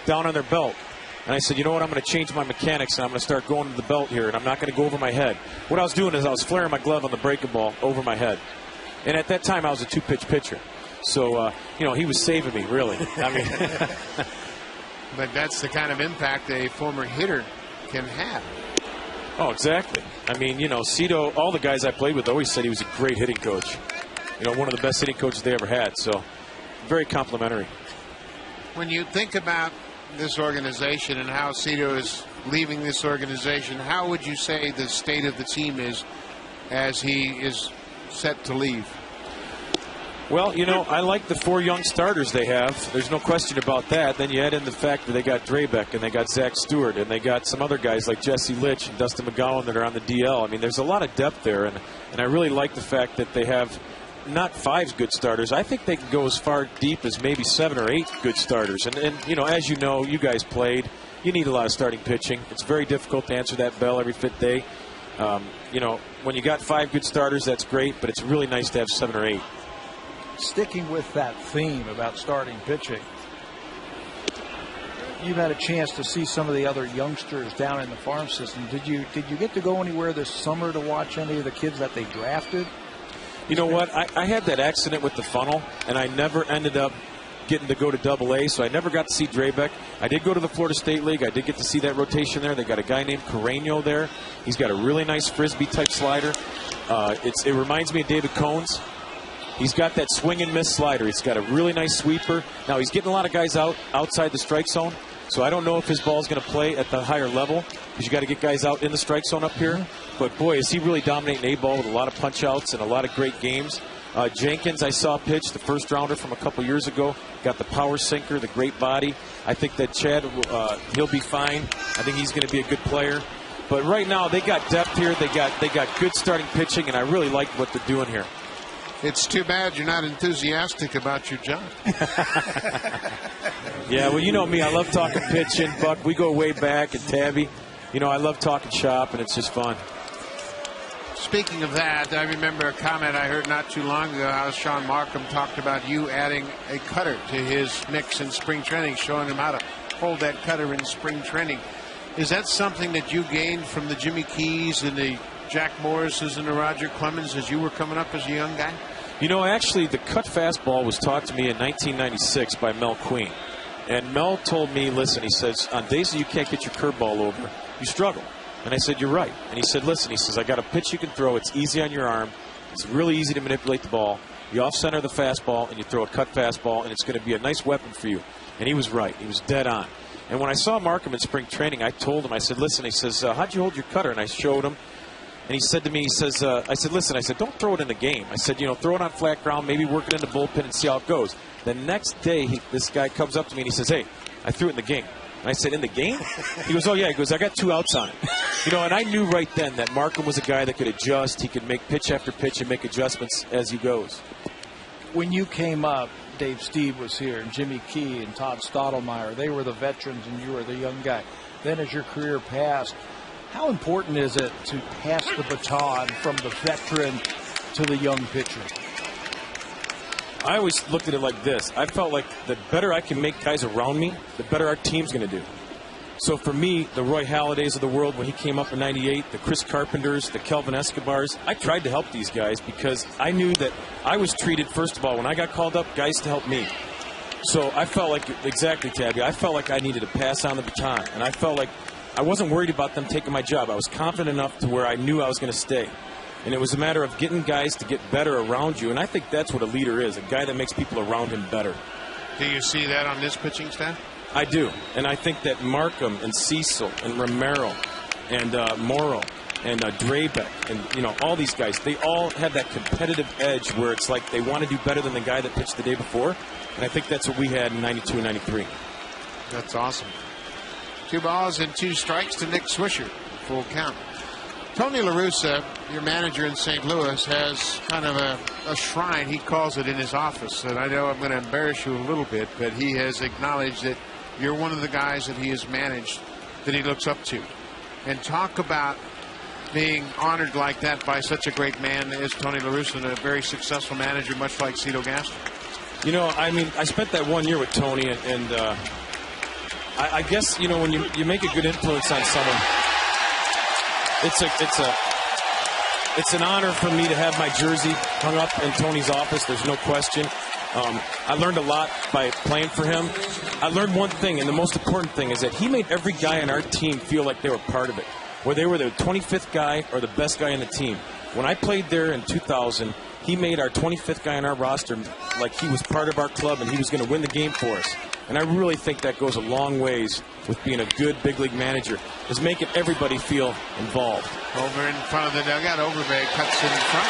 down on their belt." And I said, "You know what? I'm going to change my mechanics, and I'm going to start going to the belt here, and I'm not going to go over my head." What I was doing is I was flaring my glove on the breaking ball over my head. And at that time, I was a two-pitch pitcher. So, you know, he was saving me, really. I mean, but that's the kind of impact a former hitter can have. Oh, exactly. I mean, you know, Cito, all the guys I played with always said he was a great hitting coach. You know, one of the best hitting coaches they ever had. So, very complimentary. When you think about this organization and how Cito is leaving this organization, how would you say the state of the team is as he is set to leave? Well, you know, I like the 4 young starters they have. There's no question about that. Then you add in the fact that they got Drabek and they got Zach Stewart and they got some other guys like Jesse Litch and Dustin McGowan that are on the DL. I mean, there's a lot of depth there, and I really like the fact that they have not 5 good starters. I think they can go as far deep as maybe 7 or 8 good starters. And you know, as you know, you guys played, you need a lot of starting pitching. It's very difficult to answer that bell every 5th day. You know, when you got 5 good starters, that's great, but it's really nice to have 7 or 8. Sticking with that theme about starting pitching, you've had a chance to see some of the other youngsters down in the farm system. Did you get to go anywhere this summer to watch any of the kids that they drafted? You know what? I had that accident with the funnel, and I never ended up getting to go to Double-A, so I never got to see Drabek. I did go to the Florida State League. I did get to see that rotation there. They got a guy named Carreño there. He's got a really nice Frisbee-type slider. It reminds me of David Cohn's. He's got that swing and miss slider. He's got a really nice sweeper. Now, he's getting a lot of guys outside the strike zone, so I don't know if his ball is going to play at the higher level because you got to get guys out in the strike zone up here. But, boy, is he really dominating A-ball with a lot of punch-outs and a lot of great games. Jenkins, I saw pitch, the first-rounder from a couple years ago. Got the power sinker, the great body. I think that Chad, he'll be fine. I think he's going to be a good player. But right now, they got depth here. They got good starting pitching, and I really like what they're doing here. It's too bad you're not enthusiastic about your job. Yeah, well, you know me. I love talking pitching, Buck. We go way back, and Tabby. You know, I love talking shop, and it's just fun. Speaking of that, I remember a comment I heard not too long ago how Sean Markham talked about you adding a cutter to his mix in spring training, showing him how to hold that cutter in spring training. Is that something that you gained from the Jimmy Keys and the Jack Morrises and the Roger Clemens as you were coming up as a young guy? You know, actually, the cut fastball was taught to me in 1996 by Mel Queen. And Mel told me, listen, he says, on days that you can't get your curveball over, you struggle. And I said, you're right. And he said, listen, he says, I got a pitch you can throw. It's easy on your arm. It's really easy to manipulate the ball. You off-center the fastball, and you throw a cut fastball, and it's going to be a nice weapon for you. And he was right. He was dead on. And when I saw Markham in spring training, I told him, I said, listen, he says, how'd you hold your cutter? And I showed him. And he said to me, he says, I said, listen, I said, don't throw it in the game. I said, throw it on flat ground, maybe work it in the bullpen and see how it goes. The next day, this guy comes up to me and he says, hey, I threw it in the game. And I said, in the game? He goes, oh, yeah. He goes, I got 2 outs on it. And I knew right then that Markham was a guy that could adjust. He could make pitch after pitch and make adjustments as he goes. When you came up, Dave Steve was here, and Jimmy Key and Todd Stottlemyre. They were the veterans, and you were the young guy. Then as your career passed, how important is it to pass the baton from the veteran to the young pitcher? I always looked at it like this. I felt like the better I can make guys around me, the better our team's going to do. So for me, the Roy Halladay's of the world when he came up in '98, the Chris Carpenters, the Kelvin Escobars, I tried to help these guys because I knew that I was treated, first of all, when I got called up, guys to help me. So I felt like, exactly, Tabby, I felt like I needed to pass on the baton. And I felt like I wasn't worried about them taking my job. I was confident enough to where I knew I was going to stay. And it was a matter of getting guys to get better around you. And I think that's what a leader is, a guy that makes people around him better. Do you see that on this pitching staff? I do. And I think that Markham and Cecil and Romero and Morrow and Drabek and, all these guys, they all have that competitive edge where it's like they want to do better than the guy that pitched the day before. And I think that's what we had in '92 and '93. That's awesome. 2 balls and 2 strikes to Nick Swisher. Full count. Tony La Russa, your manager in St. Louis, has kind of a shrine, he calls it, in his office. And I know I'm going to embarrass you a little bit, but he has acknowledged that you're one of the guys that he has managed that he looks up to. And talk about being honored like that by such a great man as Tony La Russa, and a very successful manager, much like Cito Gaston. I spent that 1 year with Tony, and I guess, when you make a good influence on someone, it's an honor for me to have my jersey hung up in Tony's office. There's no question. I learned a lot by playing for him. I learned one thing, and the most important thing is that he made every guy on our team feel like they were part of it, whether they were the 25th guy or the best guy on the team. When I played there in 2000, he made our 25th guy on our roster like he was part of our club and he was going to win the game for us. And I really think that goes a long ways with being a good big league manager, is making everybody feel involved. Over in front of the dugout, Overbay cuts in front.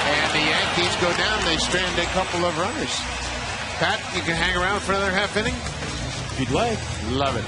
And the Yankees go down. They strand a couple of runners. Pat, you can hang around for another half inning? If you'd like. Love it.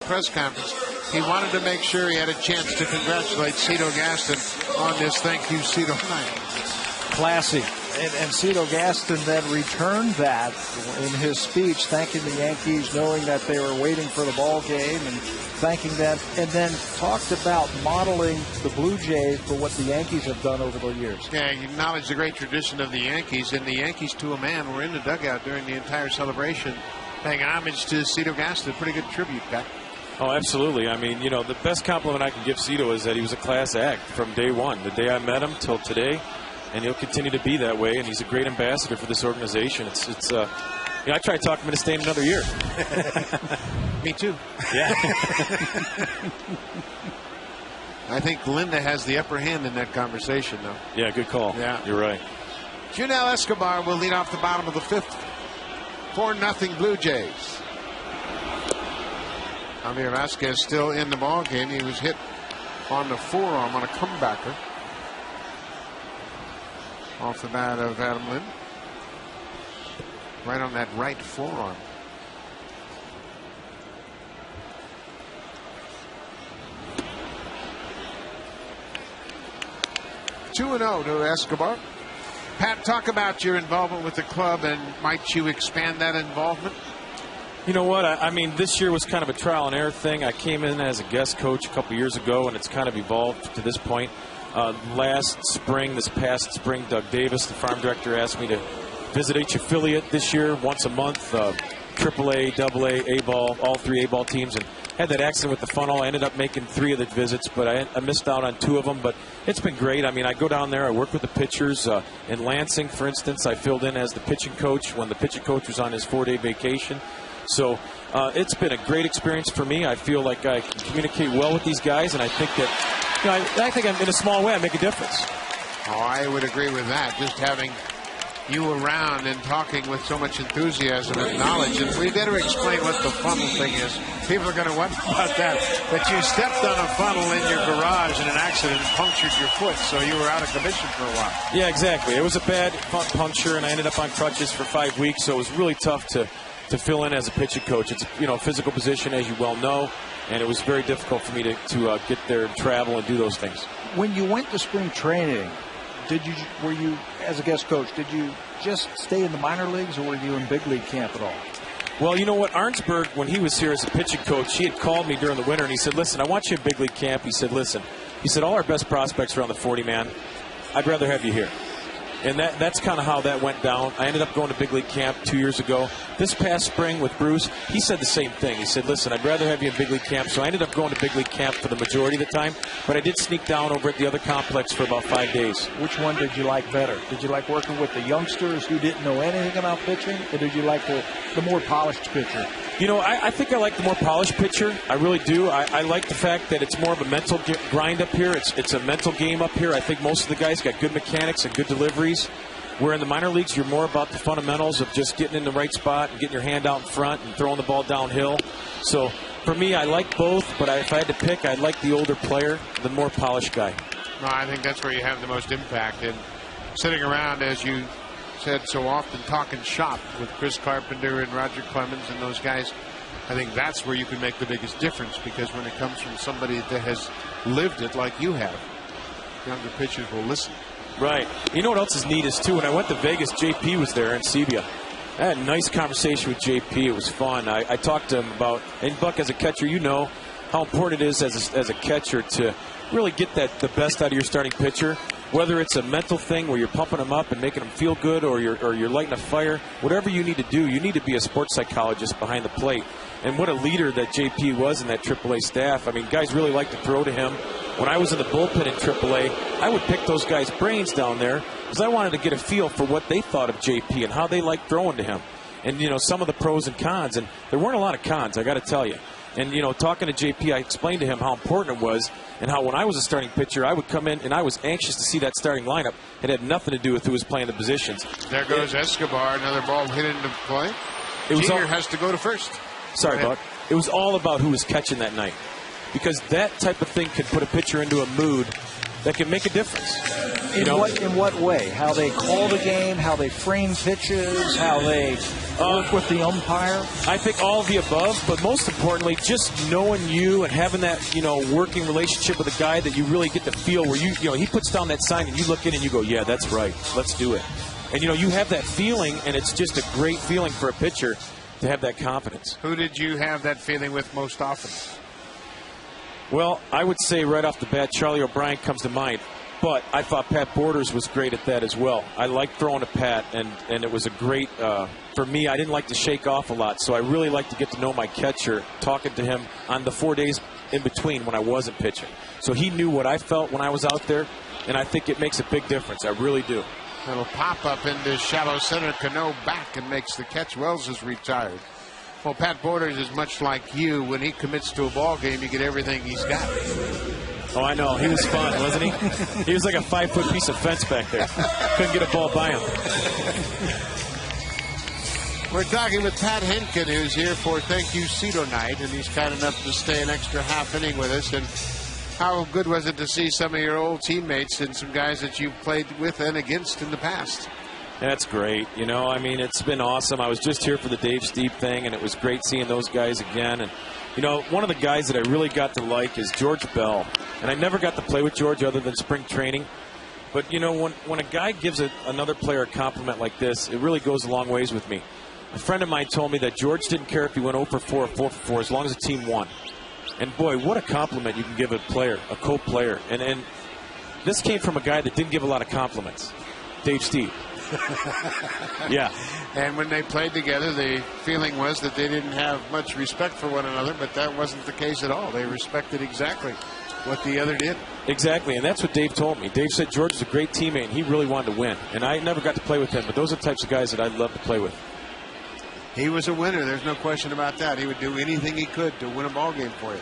Press conference, he wanted to make sure he had a chance to congratulate Cito Gaston on this thank you Cito night. Classy. And Cito Gaston then returned that in his speech, thanking the Yankees, knowing that they were waiting for the ball game and thanking them, and then talked about modeling the Blue Jays for what the Yankees have done over the years. Yeah, he acknowledged the great tradition of the Yankees, and the Yankees to a man were in the dugout during the entire celebration, paying homage to Cito Gaston. Pretty good tribute, Pat. Oh, absolutely. I mean, the best compliment I can give Cito is that he was a class act from day one. The day I met him till today, and he'll continue to be that way. And he's a great ambassador for this organization. I try to talk him into staying another year. Me too. Yeah. I think Linda has the upper hand in that conversation, though. Yeah, good call. Yeah. You're right. Junel Escobar will lead off the bottom of the 5th. 4-0 Blue Jays. Javier Vasquez still in the ball game. He was hit on the forearm on a comebacker off the bat of Adam Lind. Right on that right forearm. (2-0) to Escobar. Pat, talk about your involvement with the club, and might you expand that involvement? You know what? I mean, this year was kind of a trial and error thing. I came in as a guest coach a couple years ago, and it's kind of evolved to this point. This past spring, Doug Davis, the farm director, asked me to visit each affiliate this year once a month, AAA, AA, A-ball, all 3 A-ball teams, and had that accident with the funnel. I ended up making 3 of the visits, but I missed out on 2 of them. But it's been great. I mean, I go down there, I work with the pitchers. In Lansing, for instance, I filled in as the pitching coach when the pitching coach was on his 4-day vacation. So it's been a great experience for me. I feel like I can communicate well with these guys, and I think that, I think in a small way I make a difference. Oh, I would agree with that. Just having you around and talking with so much enthusiasm and knowledge. And we better explain what the funnel thing is. People are going to wonder about that. But you stepped on a funnel in your garage in an accident and punctured your foot, so you were out of commission for a while. Yeah, exactly. It was a bad puncture, and I ended up on crutches for 5 weeks, so it was really tough to fill in as a pitching coach. It's a physical position, as you well know, and it was very difficult for me to get there and travel and do those things. When you went to spring training, were you as a guest coach, did you just stay in the minor leagues, or were you in big league camp at all? Well, you know what, Arnsberg, when he was here as a pitching coach, he had called me during the winter and he said, listen, I want you in big league camp. He said, listen, all our best prospects are on the 40-man. I'd rather have you here. And that's kind of how that went down. I ended up going to big league camp 2 years ago. This past spring with Bruce, he said the same thing. He said, listen, I'd rather have you in big league camp. So I ended up going to big league camp for the majority of the time. But I did sneak down over at the other complex for about 5 days. Which one did you like better? Did you like working with the youngsters who didn't know anything about pitching? Or did you like the more polished pitcher? I think I like the more polished pitcher. I really do. I like the fact that it's more of a mental grind up here. It's a mental game up here. I think most of the guys got good mechanics and good deliveries. Where in the minor leagues, you're more about the fundamentals of just getting in the right spot and getting your hand out in front and throwing the ball downhill. So for me, I like both, but if I had to pick, I'd like the older player, the more polished guy. No, I think that's where you have the most impact. And sitting around, as you said so often, talking shop with Chris Carpenter and Roger Clemens and those guys, I think that's where you can make the biggest difference, because when it comes from somebody that has lived it like you have, younger pitchers will listen. Right. You know what else is neat is, too, when I went to Vegas, JP was there in Sebia. I had a nice conversation with JP. It was fun. I talked to him about, and Buck, as a catcher, you know how important it is as a catcher to really get the best out of your starting pitcher. Whether it's a mental thing where you're pumping them up and making them feel good, or you're lighting a fire, whatever you need to do, you need to be a sports psychologist behind the plate. And what a leader that JP was in that AAA staff. I mean, guys really like to throw to him. When I was in the bullpen in AAA, I would pick those guys' brains down there because I wanted to get a feel for what they thought of JP and how they liked throwing to him. And, some of the pros and cons. And there weren't a lot of cons, I got to tell you. And, talking to JP, I explained to him how important it was and how when I was a starting pitcher, I would come in and I was anxious to see that starting lineup. It had nothing to do with who was playing the positions. There goes Escobar, another ball hit into play. Junior has to go to first. Sorry, Buck. It was all about who was catching that night. Because that type of thing can put a pitcher into a mood that can make a difference. In what way? How they call the game, how they frame pitches, how they work with the umpire? I think all of the above, but most importantly, just knowing you and having that, working relationship with a guy that you really get to feel where he puts down that sign and you look in and you go, yeah, that's right, let's do it. And, you have that feeling, and it's just a great feeling for a pitcher to have that confidence. Who did you have that feeling with most often? Well, I would say right off the bat, Charlie O'Brien comes to mind. But I thought Pat Borders was great at that as well. I liked throwing to Pat, and it was a great, for me, I didn't like to shake off a lot. So I really like to get to know my catcher, talking to him on the 4 days in between when I wasn't pitching. So he knew what I felt when I was out there. and I think it makes a big difference. I really do. Little pop up into shallow center. Cano back and makes the catch. Wells is retired. Well, Pat Borders is much like you. When he commits to a ball game, you get everything he's got. Oh, I know. He was fun, wasn't he? He was like a 5-foot piece of fence back there. Couldn't get a ball by him. We're talking with Pat Henkin, who's here for Thank You Cito Night, and he's kind enough to stay an extra half inning with us. And how good was it to see some of your old teammates and some guys that you've played with and against in the past? That's great. You know, I mean, it's been awesome. I was just here for the Dave Steep thing, and it was great seeing those guys again. And, you know, one of the guys that I really got to like is George Bell. And I never got to play with George other than spring training. But, you know, when a guy gives another player a compliment like this, it really goes a long ways with me. A friend of mine told me that George didn't care if he went 0 for 4 or 4 for 4 as long as the team won. And, boy, what a compliment you can give a player, a co-player. And this came from a guy that didn't give a lot of compliments, Dave Steep. Yeah. And when they played together, the feeling was that they didn't have much respect for one another, but that wasn't the case at all. They respected exactly what the other did. Exactly, and that's what Dave told me. Dave said George is a great teammate, and he really wanted to win. And I never got to play with him, but those are the types of guys that I'd love to play with. He was a winner. There's no question about that. He would do anything he could to win a ball game for you.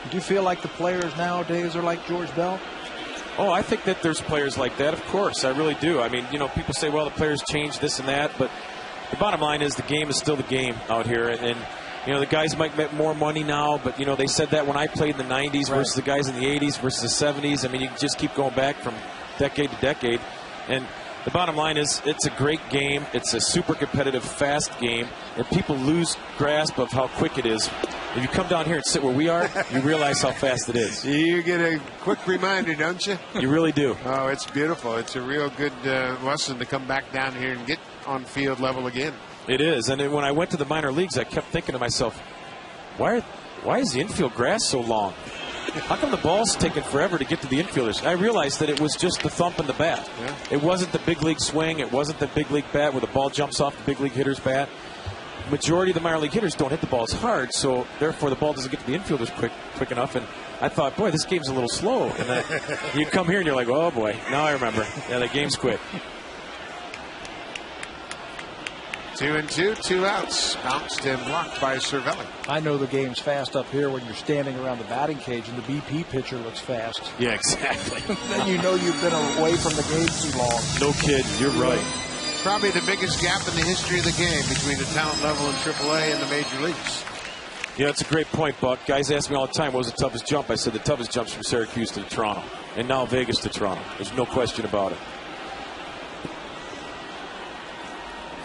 Do you feel like the players nowadays are like George Bell? Oh, I think that there's players like that, of course. I really do. I mean, you know, people say, well, the players change this and that, but the bottom line is the game is still the game out here. And you know, the guys might make more money now, but, you know, they said that when I played in the 90s versus the guys in the 80s versus the 70s. I mean, you can just keep going back from decade to decade. And the bottom line is it's a great game. It's a super competitive, fast game, and people lose grasp of how quick it is. If you come down here and sit where we are, you realize how fast it is. You get a quick reminder, don't you? You really do. Oh, it's beautiful. It's a real good lesson to come back down here and get on field level again. It is. And then when I went to the minor leagues, I kept thinking to myself, why is the infield grass so long? How come the ball's taking forever to get to the infielders? I realized that it was just the thump in the bat. Yeah. It wasn't the big league swing. It wasn't the big league bat where the ball jumps off the big league hitter's bat. Majority of the minor league hitters don't hit the balls hard, so therefore the ball doesn't get to the infielders quick enough. And I thought, boy, this game's a little slow. And then you come here and you're like, oh boy, now I remember. Yeah, the game's quick. 2-2, 2 outs. Bounced and blocked by Cervelli. I know the game's fast up here when you're standing around the batting cage and the BP pitcher looks fast. Yeah, exactly. Then you know you've been away from the game too long. No kid, you're right. Probably the biggest gap in the history of the game between the talent level in AAA and the major leagues. Yeah, that's a great point, Buck. Guys ask me all the time, what was the toughest jump? I said the toughest jump's from Syracuse to Toronto, and now Vegas to Toronto. There's no question about it.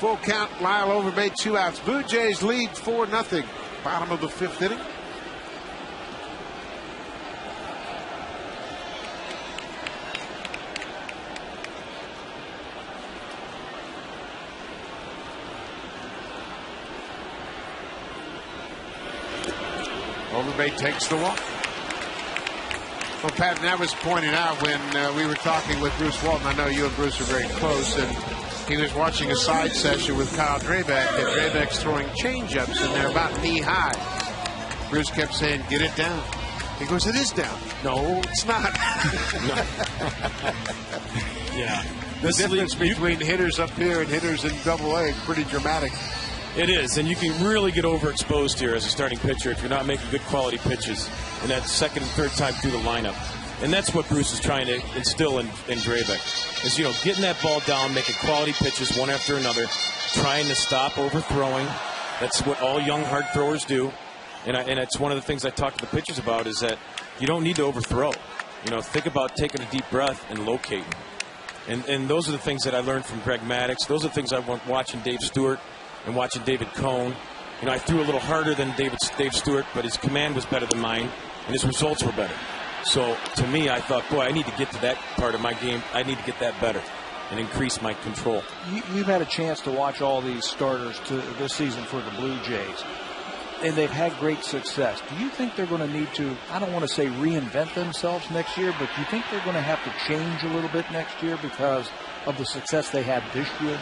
Full count, Lyle Overbay, 2 outs. Blue Jays lead 4-0. Bottom of the 5th inning. Overbay takes the walk. Well, Pat, that was pointed out when we were talking with Bruce Walton. I know you and Bruce are very close, and he was watching a side session with Kyle Drabeck, and Drabeck's throwing changeups, and they're about knee-high. Bruce kept saying, get it down. He goes, it is down. No, it's not. Yeah. The difference between hitters up here and hitters in Double-A is pretty dramatic. It is, and you can really get overexposed here as a starting pitcher if you're not making good quality pitches in that second and third time through the lineup. And that's what Bruce is trying to instill in Drabeck, is, you know, getting that ball down, making quality pitches one after another, trying to stop overthrowing. That's what all young hard throwers do. And it's one of the things I talk to the pitchers about, is that you don't need to overthrow. You know, think about taking a deep breath and locating. And those are the things that I learned from Greg Maddux. Those are the things I want watching Dave Stewart and watching David Cohn. You know, I threw a little harder than Dave Stewart, but his command was better than mine, and his results were better. So, to me, I thought, boy, I need to get to that part of my game. I need to get that better and increase my control. You've had a chance to watch all these starters this season for the Blue Jays, and they've had great success. Do you think they're going to need to, I don't want to say reinvent themselves next year, but do you think they're going to have to change a little bit next year because of the success they had this year?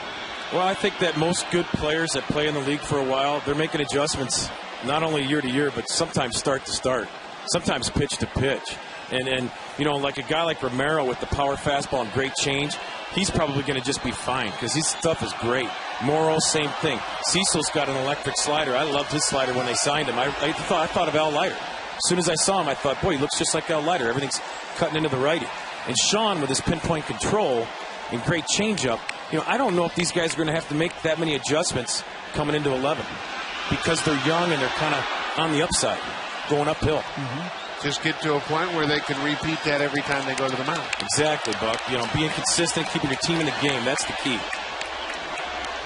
Well, I think that most good players that play in the league for a while, they're making adjustments not only year to year, but sometimes start to start, sometimes pitch to pitch. And you know, like a guy like Romero with the power fastball and great change, he's probably going to just be fine because his stuff is great. Morrow, same thing. Cecil's got an electric slider. I loved his slider when they signed him. I thought of Al Leiter. As soon as I saw him, I thought, boy, he looks just like Al Leiter. Everything's cutting into the righty. And Sean with his pinpoint control and great changeup. You know, I don't know if these guys are going to have to make that many adjustments coming into 11 because they're young and they're kind of on the upside, going uphill. Just get to a point where they can repeat that every time they go to the mound. Exactly, Buck. You know, being consistent, keeping your team in the game, that's the key.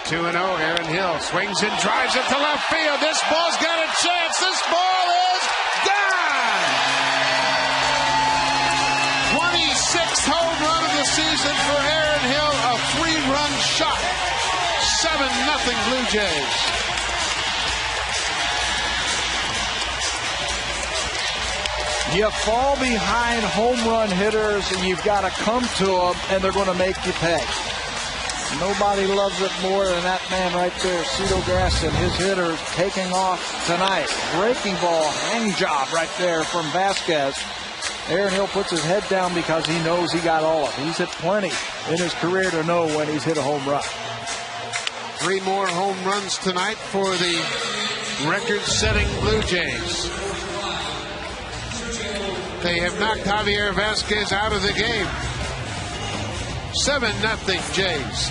2-0, Aaron Hill swings and drives it to left field. This ball's got a chance. This ball is gone! 26th home run of the season for Aaron Hill, a 3-run shot. 7-0 Blue Jays. You fall behind home run hitters, and you've got to come to them, and they're going to make you pay. Nobody loves it more than that man right there, Cito Gaston. His hitters taking off tonight. Breaking ball, hang job right there from Vasquez. Aaron Hill puts his head down because he knows he got all of it. He's hit plenty in his career to know when he's hit a home run. 3 more home runs tonight for the record-setting Blue Jays. They have knocked Javier Vasquez out of the game. 7-0 Jays.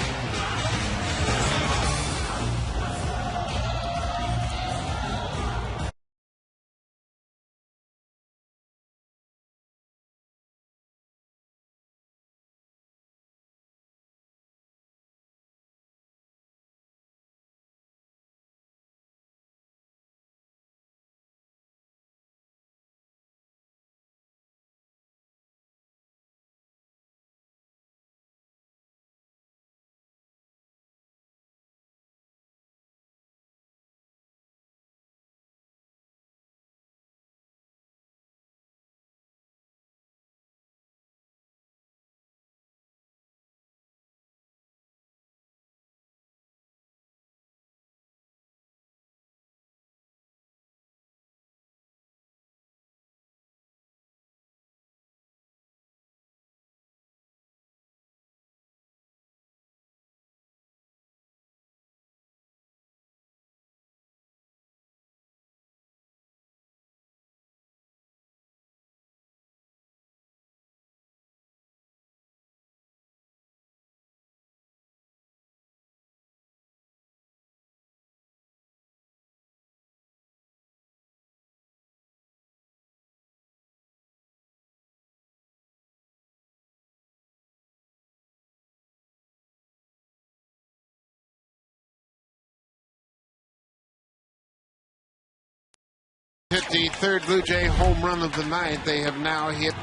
Hit the third Blue Jay home run of the night. They have now hit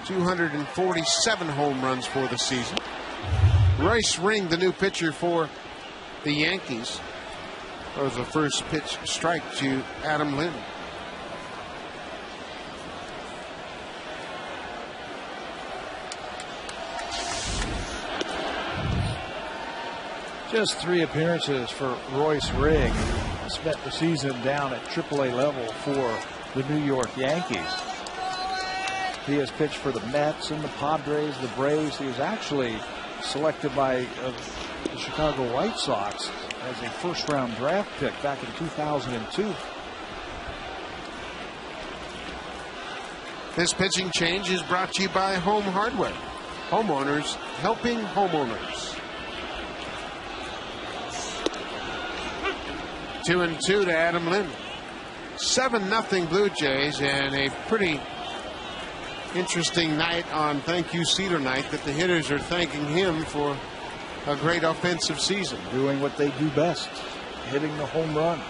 247 home runs for the season. Royce Ring, the new pitcher for the Yankees, was the first pitch strike to Adam Lind. Just 3 appearances for Royce Ring. Spent the season down at AAA level for the New York Yankees. He has pitched for the Mets and the Padres, the Braves. He was actually selected by the Chicago White Sox as a first-round draft pick back in 2002. This pitching change is brought to you by Home Hardware. Homeowners helping homeowners. 2-2 to Adam Lind. 7-0 Blue Jays, and a pretty interesting night on Thank You Cedar night that the hitters are thanking him for a great offensive season. Doing what they do best, hitting the home run.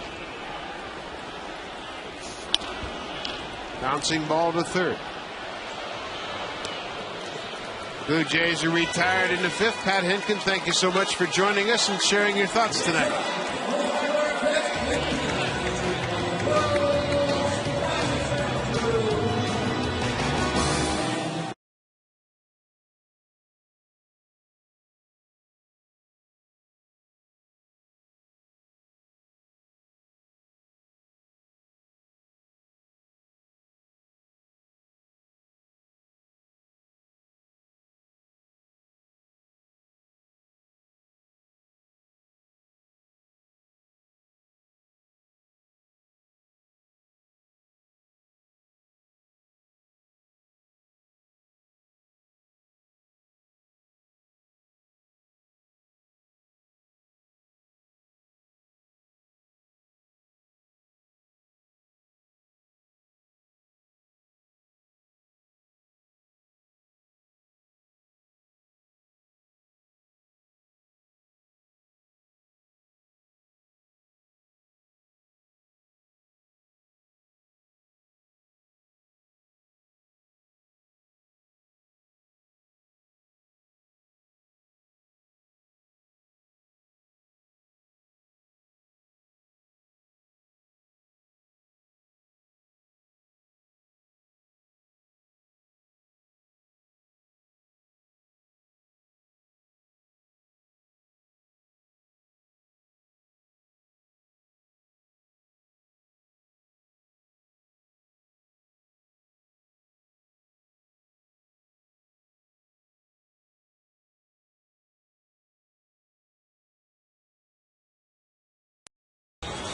Bouncing ball to third. Blue Jays are retired in the 5th. Pat Henkin, thank you so much for joining us and sharing your thoughts tonight.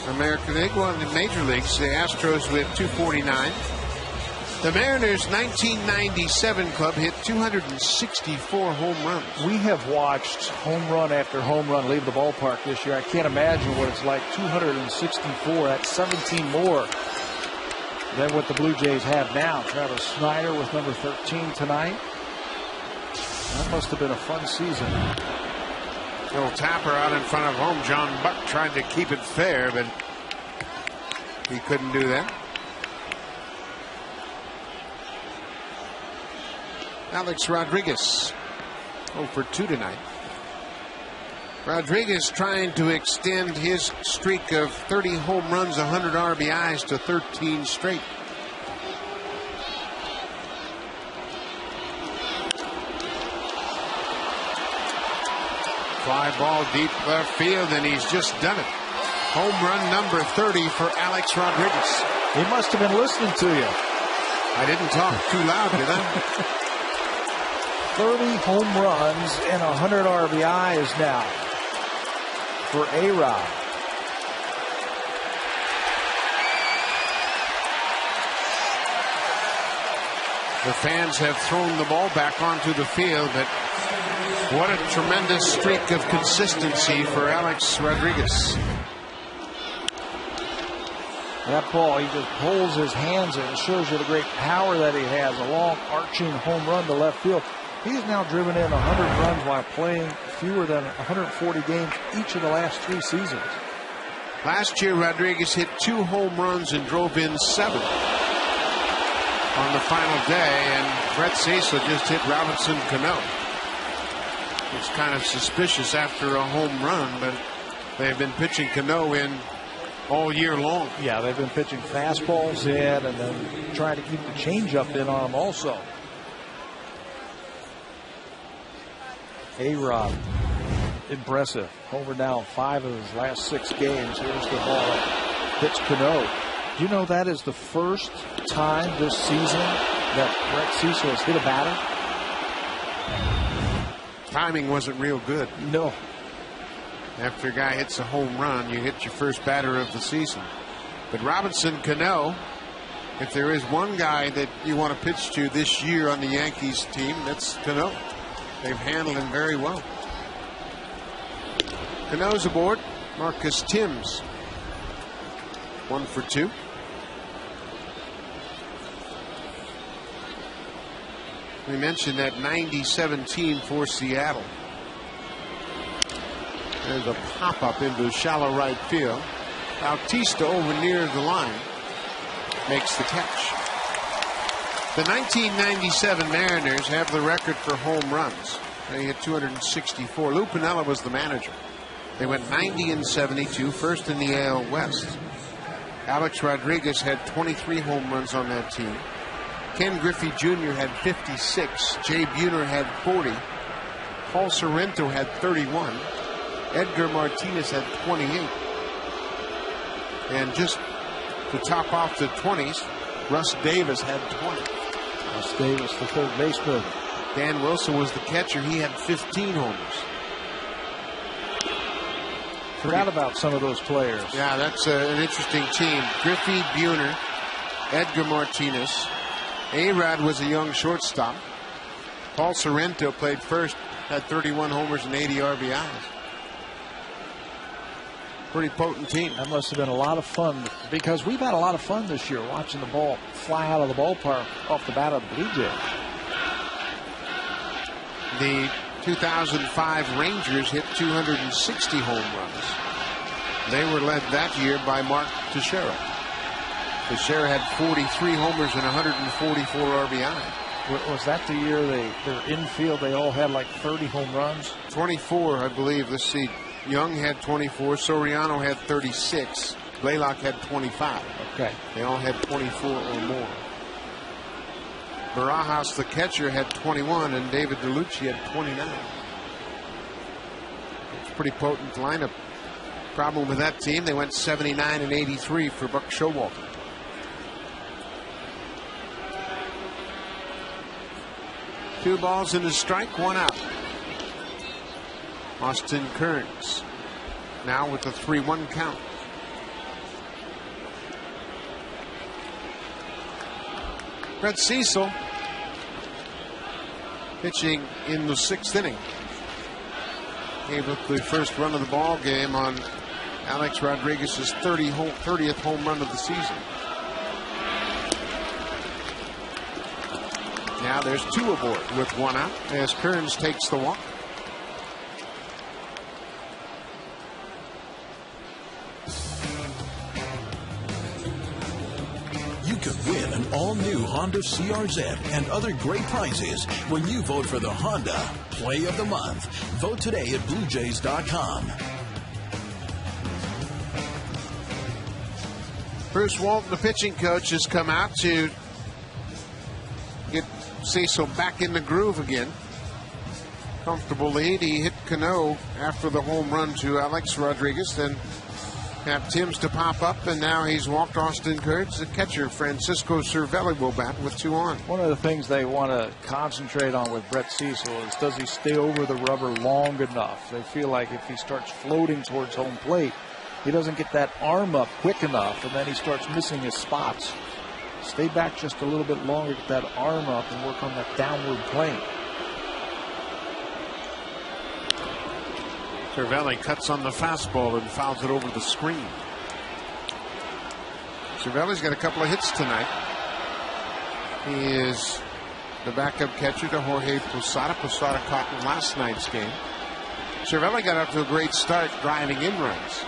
American League, well, in the major leagues, the Astros with 249. The Mariners' 1997 club hit 264 home runs. We have watched home run after home run leave the ballpark this year. I can't imagine what it's like. 264, that's 17 more than what the Blue Jays have now. Travis Snyder with number 13 tonight. That must have been a fun season. Little tapper out in front of home. John Buck tried to keep it fair, but he couldn't do that. Alex Rodriguez 0 for 2 tonight. Rodriguez trying to extend his streak of 30 home runs, 100 RBIs to 13 straight. Fly ball deep left field, and he's just done it. Home run number 30 for Alex Rodriguez. He must have been listening to you. I didn't talk too loud, did I? 30 home runs and 100 RBIs now for A-Rod. The fans have thrown the ball back onto the field, but what a tremendous streak of consistency for Alex Rodriguez. That ball, he just pulls his hands in. It shows you the great power that he has. A long arching home run to left field. He's now driven in 100 runs while playing fewer than 140 games each of the last 3 seasons. Last year, Rodriguez hit 2 home runs and drove in 7 on the final day, and Brett Cecil just hit Robinson Cano. It's kind of suspicious after a home run, but they've been pitching Cano in all year long. Yeah, they've been pitching fastballs in and then trying to keep the changeup in on them also. A-Rod, impressive. Homer now 5 of his last 6 games. Here's the ball. Hits Cano. Do you know that is the first time this season that Brett Cecil has hit a batter? Timing wasn't real good. No. After a guy hits a home run, you hit your first batter of the season. But Robinson Cano, if there is one guy that you want to pitch to this year on the Yankees team, that's Cano. They've handled him very well. Cano's aboard. Marcus Timms 1 for 2. We mentioned that 97 team for Seattle. There's a pop-up into shallow right field. Bautista over near the line makes the catch. The 1997 Mariners have the record for home runs. They hit 264. Lou Piniella was the manager. They went 90 and 72, first in the AL West. Alex Rodriguez had 23 home runs on that team. Ken Griffey Jr. had 56. Jay Buhner had 40. Paul Sorrento had 31. Edgar Martinez had 28. And just to top off the 20s, Russ Davis had 20. Russ Davis, the third baseman. Dan Wilson was the catcher. He had 15 homers. Forgot about some of those players. Yeah, that's an interesting team. Griffey, Buhner, Edgar Martinez. A-Rod was a young shortstop. Paul Sorrento played first, had 31 homers and 80 RBIs. Pretty potent team. That must have been a lot of fun, because we've had a lot of fun this year watching the ball fly out of the ballpark off the bat of the Blue Jays. The 2005 Rangers hit 260 home runs. They were led that year by Mark Teixeira. Teixeira had 43 homers and 144 RBI. Was that the year their infield, they all had like 30 home runs? 24, I believe. Let's see. Young had 24. Soriano had 36. Blaylock had 25. Okay. They all had 24 or more. Barajas, the catcher, had 21, and David DeLucci had 29. It's a pretty potent lineup. Problem with that team, they went 79 and 83 for Buck Showalter. Two balls and a strike, 1 out. Austin Kearns now with a 3-1 count. Brett Cecil pitching in the 6th inning. Gave up the first run of the ball game on Alex Rodriguez's 30th home run of the season. Now there's 2 aboard with 1 out as Kearns takes the walk. You could win an all-new Honda CRZ and other great prizes when you vote for the Honda Play of the Month. Vote today at BlueJays.com. Bruce Walton, the pitching coach, has come out to get Cecil back in the groove again. Comfortable lead. He hit Cano after the home run to Alex Rodriguez. Then have Timms to pop up, and now he's walked Austin Kearns. The catcher, Francisco Cervelli, will bat with 2 on. One of the things they want to concentrate on with Brett Cecil is, does he stay over the rubber long enough? They feel like if he starts floating towards home plate, he doesn't get that arm up quick enough, and then he starts missing his spots. Stay back just a little bit longer, get that arm up, and work on that downward plane. Cervelli cuts on the fastball and fouls it over the screen. Cervelli's got a couple of hits tonight. He is the backup catcher to Jorge Posada. Posada caught in last night's game. Cervelli got up to a great start driving in runs.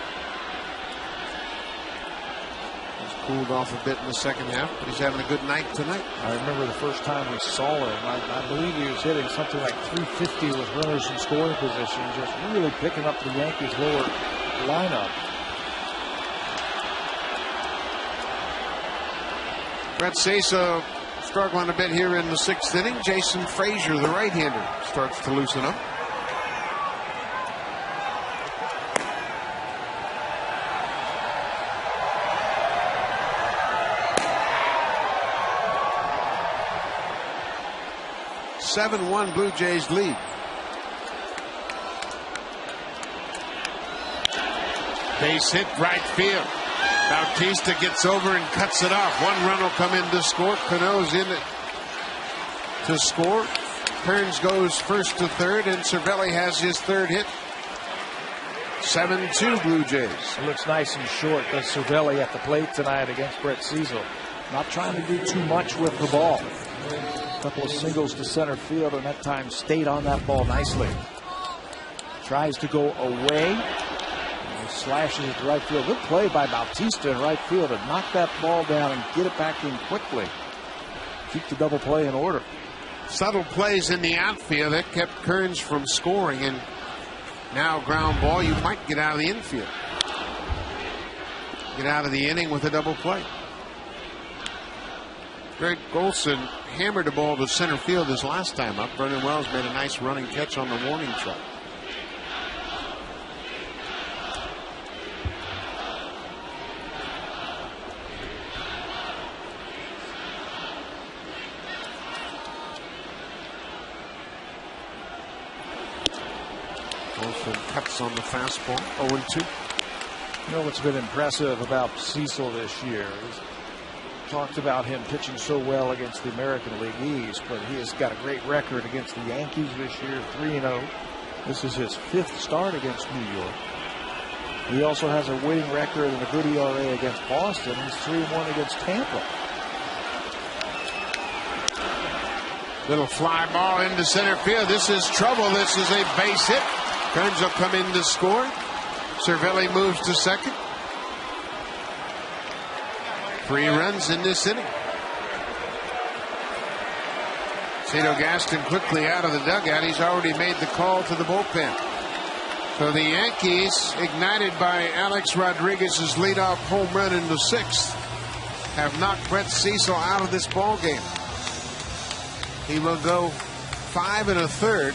Cooled off a bit in the second half, but he's having a good night tonight. I remember the first time we saw him, I believe he was hitting something like 350 with runners in scoring position, just really picking up the Yankees' lower lineup. Brett Cecil struggling a bit here in the 6th inning. Jason Frazier, the right-hander, starts to loosen up. (7-1) Blue Jays lead. Base hit right field. Bautista gets over and cuts it off. 1 run will come in to score. Cano's in it to score. Kearns goes first to third, and Cervelli has his 3rd hit. 7-2 Blue Jays. It looks nice and short. Does Cervelli at the plate tonight against Brett Cecil. Not trying to do too much with the ball. A couple of singles to center field, and that time stayed on that ball nicely. Tries to go away. He slashes it to right field. Good play by Bautista in right field to knock that ball down and get it back in quickly. Keep the double play in order. Subtle plays in the outfield that kept Kearns from scoring, and now ground ball. You might get out of the infield. Get out of the inning with a double play. Greg Golson hammered the ball to center field his last time up. Vernon Wells made a nice running catch on the warning track. Golson cuts on the fastball. 0-2. You know what's been impressive about Cecil this year is talked about him pitching so well against the American League East, but he has got a great record against the Yankees this year, 3-0. This is his 5th start against New York. He also has a winning record and a good ERA against Boston. He's 3-1 against Tampa. Little fly ball into center field. This is trouble. This is a base hit. Kearns will come in to score. Cervelli moves to second. 3 runs in this inning. Cito Gaston quickly out of the dugout. He's already made the call to the bullpen. So the Yankees, ignited by Alex Rodriguez's leadoff home run in the 6th, have knocked Brett Cecil out of this ball game. He will go 5 1/3.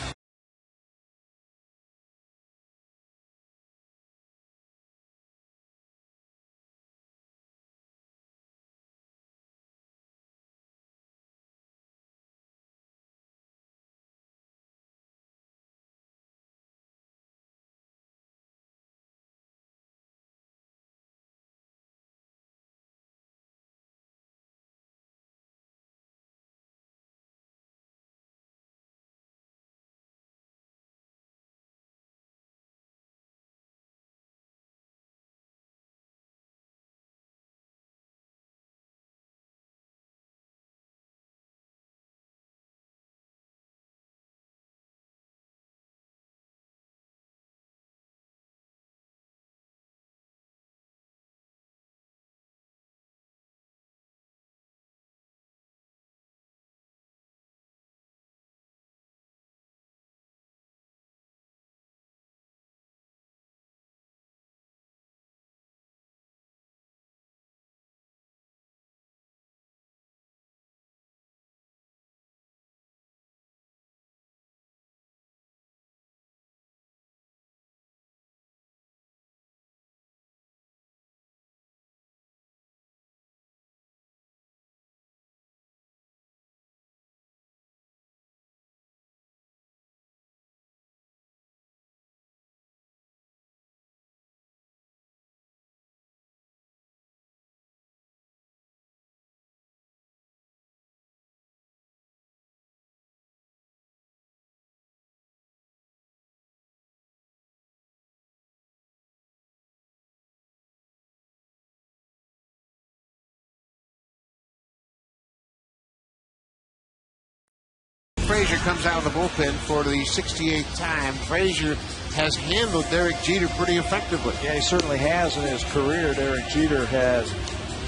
Frazier comes out of the bullpen for the 68th time. Frazier has handled Derek Jeter pretty effectively. Yeah, he certainly has in his career. Derek Jeter has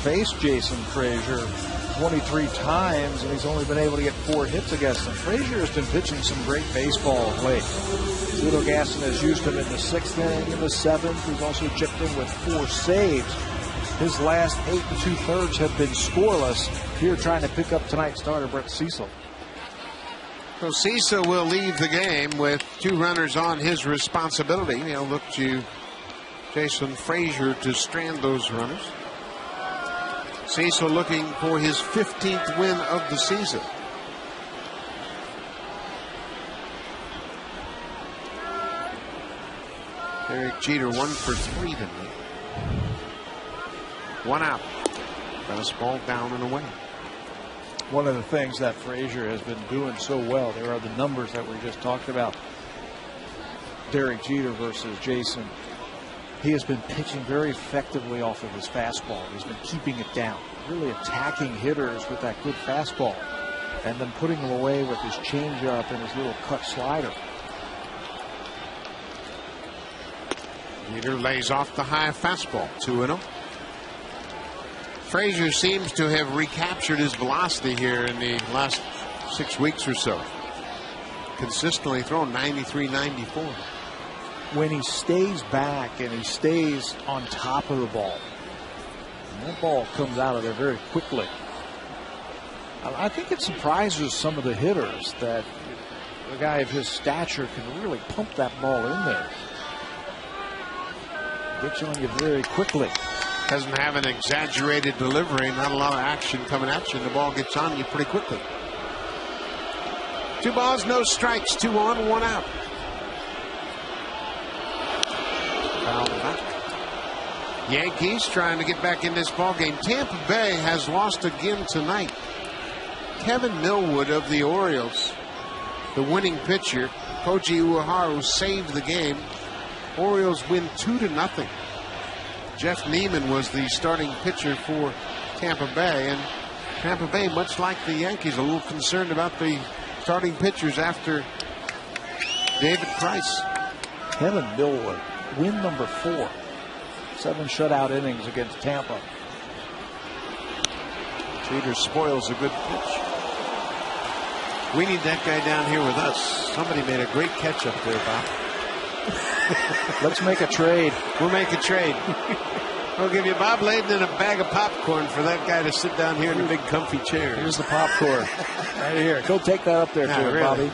faced Jason Frazier 23 times, and he's only been able to get 4 hits against him. Frazier has been pitching some great baseball of late. Zito Gaston has used him in the 6th inning, in the 7th. He's also chipped in with 4 saves. His last 8 2/3 have been scoreless. Here trying to pick up tonight's starter, Brett Cecil. So Cecil will leave the game with 2 runners on his responsibility. He'll look to Jason Frazier to strand those runners. Cecil looking for his 15th win of the season. Derek Jeter 1 for 3 tonight. 1 out. Fastball down and away. One of the things that Frazier has been doing so well, there are the numbers that we just talked about. Derek Jeter versus Jason. He has been pitching very effectively off of his fastball. He's been keeping it down, really attacking hitters with that good fastball, and then putting them away with his changeup and his little cut slider. Jeter lays off the high fastball, 2-0. Frazier seems to have recaptured his velocity here in the last 6 weeks or so. Consistently thrown 93, 94. When he stays back and he stays on top of the ball, and that ball comes out of there very quickly. I think it surprises some of the hitters that a guy of his stature can really pump that ball in there. Gets on you very quickly. Doesn't have an exaggerated delivery, not a lot of action coming at you, and the ball gets on you pretty quickly. 2 balls, no strikes, 2 on, 1 out. Foul back. Yankees trying to get back in this ball game. Tampa Bay has lost again tonight. Kevin Millwood of the Orioles, the winning pitcher, Koji Uehara, saved the game. Orioles win 2-0. Jeff Neiman was the starting pitcher for Tampa Bay, and Tampa Bay, much like the Yankees, a little concerned about the starting pitchers after David Price. Kevin Millwood, win number 4. 7 shutout innings against Tampa. Jeter spoils a good pitch. We need that guy down here with us. Somebody made a great catch up there, Bob. Let's make a trade. We'll make a trade. We'll give you Bob Layden and a bag of popcorn for that guy to sit down here in a big comfy chair. Here's the popcorn. Right here. Go take that up there to him, really. Bobby.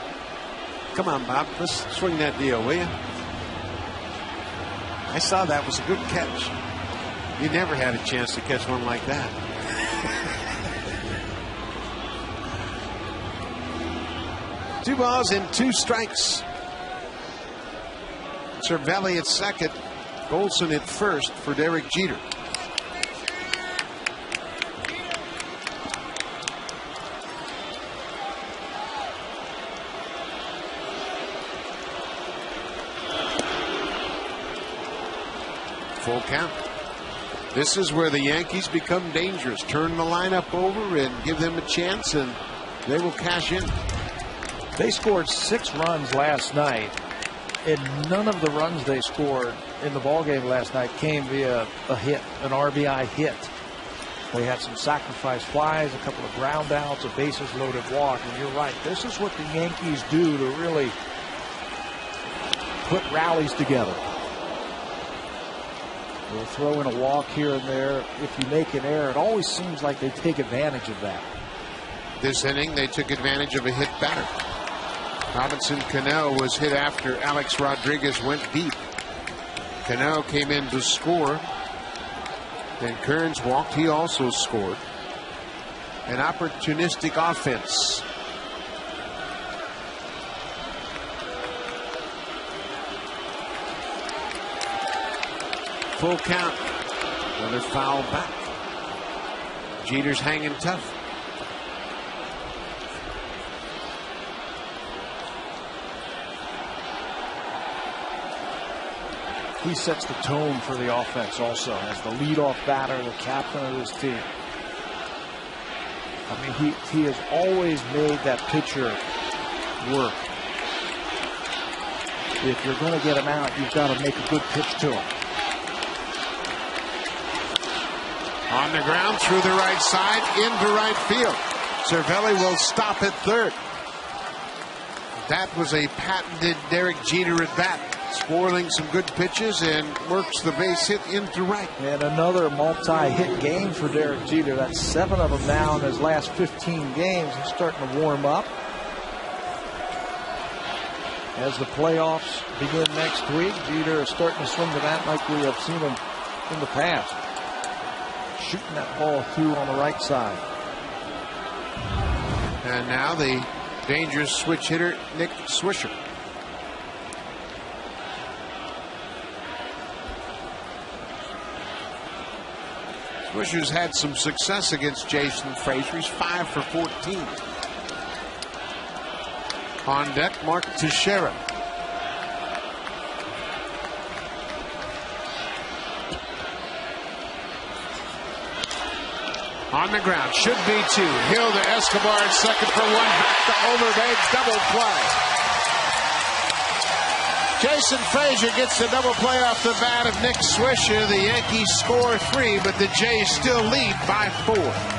Come on, Bob. Let's swing that deal, will you? I saw that was a good catch. You never had a chance to catch one like that. Two balls and 2 strikes. Cervelli at second, Golson at first for Derek Jeter. Full count. This is where the Yankees become dangerous. Turn the lineup over and give them a chance, and they will cash in. They scored 6 runs last night, and none of the runs they scored in the ballgame last night came via a hit, an RBI hit. They had some sacrifice flies, a couple of ground outs, a bases loaded walk, and you're right. This is what the Yankees do to really put rallies together. They'll throw in a walk here and there. If you make an error, it always seems like they take advantage of that. This inning, they took advantage of a hit batter. Robinson Cano was hit after Alex Rodriguez went deep. Cano came in to score. Then Kearns walked. He also scored. An opportunistic offense. Full count. Another foul back. Jeter's hanging tough. He sets the tone for the offense also as the leadoff batter, the captain of his team. I mean, he has always made that pitcher work. If you're going to get him out, you've got to make a good pitch to him. On the ground, through the right side, into right field. Cervelli will stop at third. That was a patented Derek Jeter at bat. Spoiling some good pitches and works the base hit into right. And another multi-hit game for Derek Jeter. That's 7 of them now in his last 15 games. He's starting to warm up. As the playoffs begin next week, Jeter is starting to swing the bat like we have seen him in the past. Shooting that ball through on the right side. And now the dangerous switch hitter, Nick Swisher. Swisher's had some success against Jason Frazier. He's 5 for 14. On deck, Mark Teixeira. On the ground, should be 2. Hill to Escobar at second for 1. Back to Overbay, double play. Jason Frazier gets the double play off the bat of Nick Swisher. The Yankees score 3, but the Jays still lead by 4.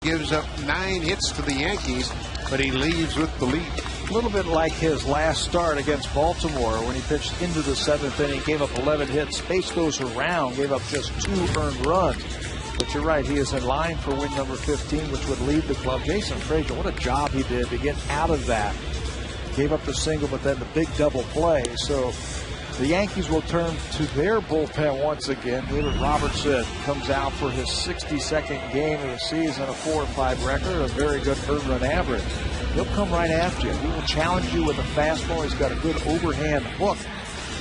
Gives up 9 hits to the Yankees, but he leaves with the lead. A little bit like his last start against Baltimore when he pitched into the 7th inning, gave up 11 hits, spaced those around, gave up just 2 earned runs. But you're right, he is in line for win number 15, which would lead the club. Jason Frazier, what a job he did to get out of that. Gave up the single, but then the big double play. So the Yankees will turn to their bullpen once again. David Robertson comes out for his 62nd game of the season, a 4-5 record, a very good earned run average. He'll come right after you. He will challenge you with a fastball. He's got a good overhand hook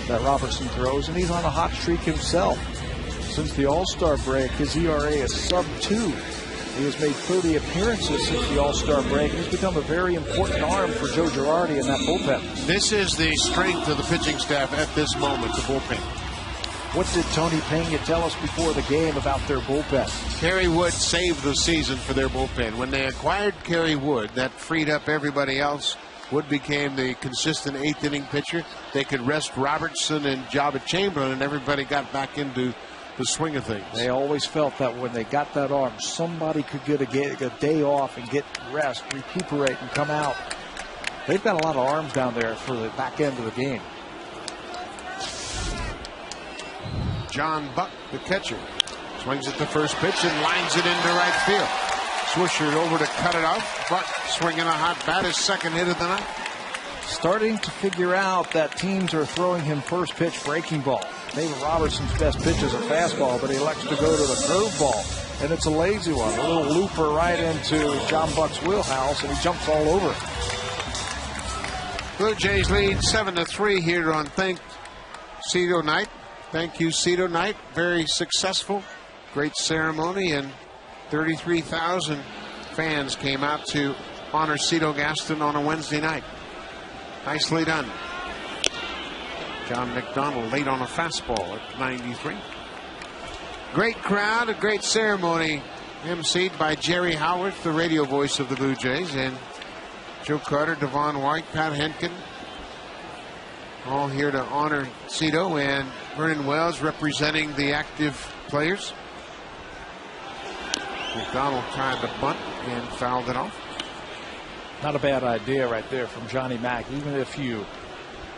that Robertson throws, and he's on a hot streak himself. Since the All-Star break, his ERA is sub-2. He has made 30 appearances since the All-Star break. He's become a very important arm for Joe Girardi in that bullpen. This is the strength of the pitching staff at this moment, the bullpen. What did Tony Pena tell us before the game about their bullpen? Kerry Wood saved the season for their bullpen. When they acquired Kerry Wood, that freed up everybody else. Wood became the consistent 8th inning pitcher. They could rest Robertson and Jabba Chamberlain, and everybody got back into the swing of things. They always felt that when they got that arm, somebody could get a day off and get rest, recuperate, and come out. They've got a lot of arms down there for the back end of the game. John Buck, the catcher, swings at the first pitch and lines it into right field. Swisher over to cut it off. Buck swinging a hot bat, his second hit of the night. Starting to figure out that teams are throwing him first pitch breaking ball. David Robertson's best pitch is a fastball, but he elects to go to the curveball, and it's a lazy one. A little looper right into John Buck's wheelhouse, and he jumps all over it. Blue Jays lead 7-3 here on Thank Cito Night. Thank you, Cito Night. Very successful. great ceremony, and 33,000 fans came out to honor Cito Gaston on a Wednesday night. Nicely done. John McDonald late on a fastball at 93. Great crowd, a great ceremony, emceed by Jerry Howarth, the radio voice of the Blue Jays, and Joe Carter, Devon White, Pat Henkin, all here to honor Cito, and Vernon Wells representing the active players. McDonald tried to bunt and fouled it off. Not a bad idea right there from Johnny Mack. Even if you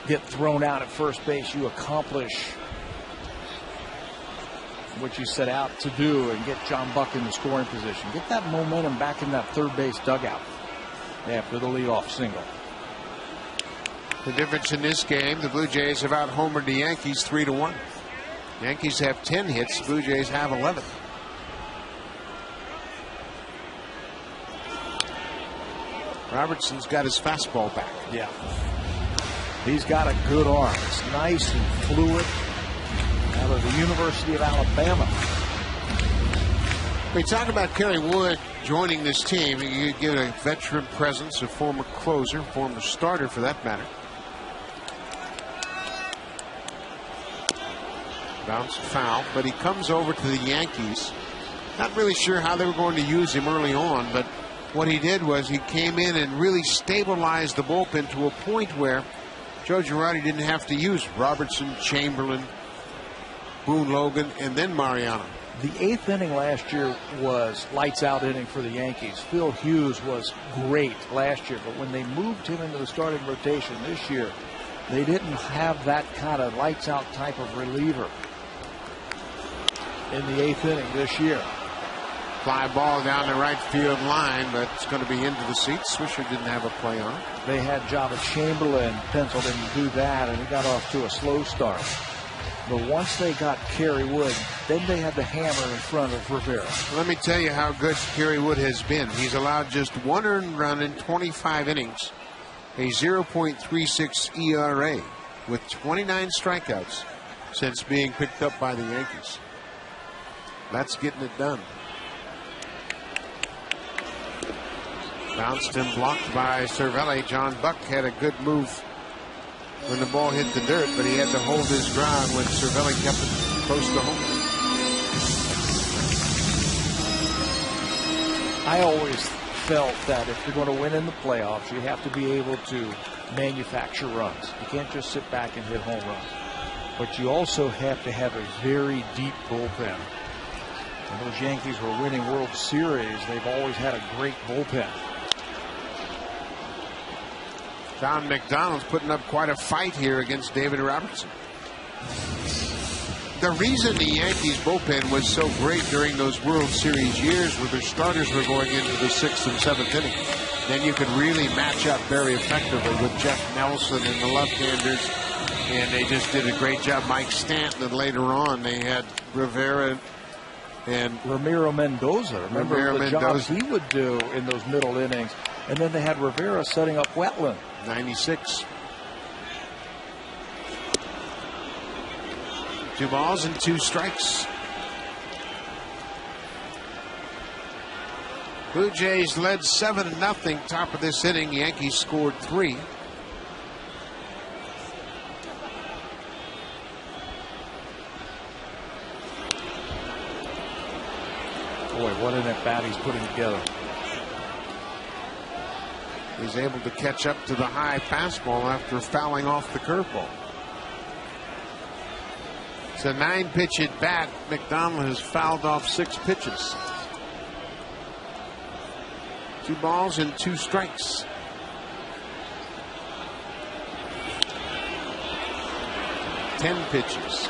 get thrown out at first base, you accomplish what you set out to do and get John Buck in the scoring position. Get that momentum back in that third base dugout after the leadoff single. The difference in this game, the Blue Jays have out-homered the Yankees 3-1. Yankees have 10 hits, Blue Jays have 11. Robertson's got his fastball back. Yeah. He's got a good arm. It's nice and fluid. Out of the University of Alabama. We talk about Kerry Wood joining this team. You get a veteran presence, a former closer, former starter for that matter. Bounced foul, but he comes over to the Yankees. Not really sure how they were going to use him early on, but what he did was he came in and really stabilized the bullpen to a point where Joe Girardi didn't have to use Robertson, Chamberlain, Boone Logan, and then Mariano. The 8th inning last year was lights out inning for the Yankees. Phil Hughes was great last year, but when they moved him into the starting rotation this year, they didn't have that kind of lights out type of reliever in the 8th inning this year. Fly ball down the right field line, but it's going to be into the seats. Swisher didn't have a play on it. They had Java Chamberlain penciled in to do that, and he got off to a slow start. But once they got Kerry Wood, then they had the hammer in front of Rivera. Let me tell you how good Kerry Wood has been. He's allowed just 1 earned run in 25 innings, a 0.36 ERA, with 29 strikeouts since being picked up by the Yankees. That's getting it done. Bounced and blocked by Cervelli. John Buck had a good move when the ball hit the dirt, but he had to hold his ground when Cervelli kept it close to home. I always felt that if you're going to win in the playoffs, you have to be able to manufacture runs. You can't just sit back and hit home runs. But you also have to have a very deep bullpen. When those Yankees were winning World Series, they've always had a great bullpen. John McDonald's putting up quite a fight here against David Robertson. The reason the Yankees bullpen was so great during those World Series years where their starters were going into the 6th and 7th inning. Then you could really match up very effectively with Jeff Nelson and the left-handers, and they just did a great job. Mike Stanton, and later on they had Rivera and Ramiro Mendoza. Remember the job he would do in those middle innings. And then they had Rivera setting up Wetland. 96. 2 balls and 2 strikes. Blue Jays led 7-0 top of this inning. Yankees scored 3. Boy, what an at-bat he's putting together. He's able to catch up to the high fastball after fouling off the curveball. It's a 9-pitch at bat. McDonald has fouled off 6 pitches. 2 balls and 2 strikes. Ten pitches.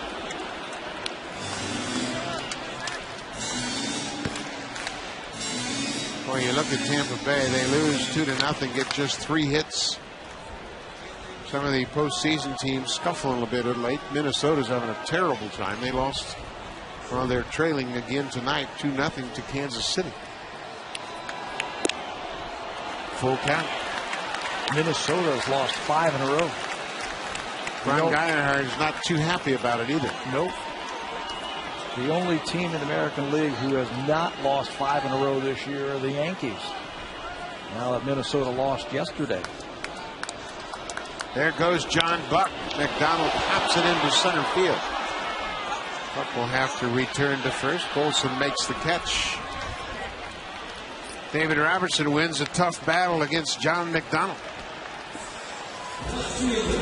Boy, you look at Tampa Bay, they lose 2-0, get just 3 hits. Some of the postseason teams scuffle a little bit late. Minnesota's having a terrible time. They lost, well, they're trailing again tonight, 2-0 to Kansas City. Full count. Minnesota has lost 5 in a row. Brian Geisenhardt is not too happy about it either. Nope. The only team in the American League who has not lost 5 in a row this year are the Yankees. Now that Minnesota lost yesterday. There goes John Buck. McDonald pops it into center field. Buck will have to return to first. Bolson makes the catch. David Robertson wins a tough battle against John McDonald.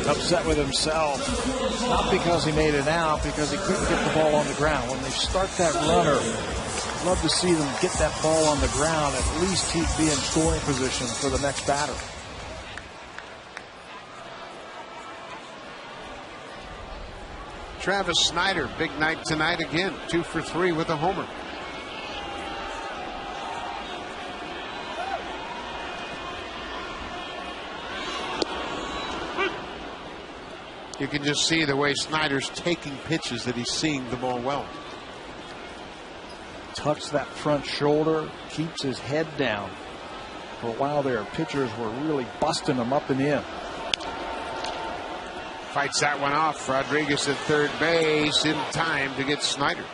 Upset with himself, not because he made it out, because he couldn't get the ball on the ground. When they start that runner, I'd love to see them get that ball on the ground. At least he'd be in scoring position for the next batter. Travis Snyder, big night tonight again. 2 for 3 with a homer. You can just see the way Snyder's taking pitches, that he's seeing the ball well. Tucks that front shoulder, keeps his head down. For a while there, pitchers were really busting him up and in. Fights that one off. Rodriguez at third base in time to get Snyder.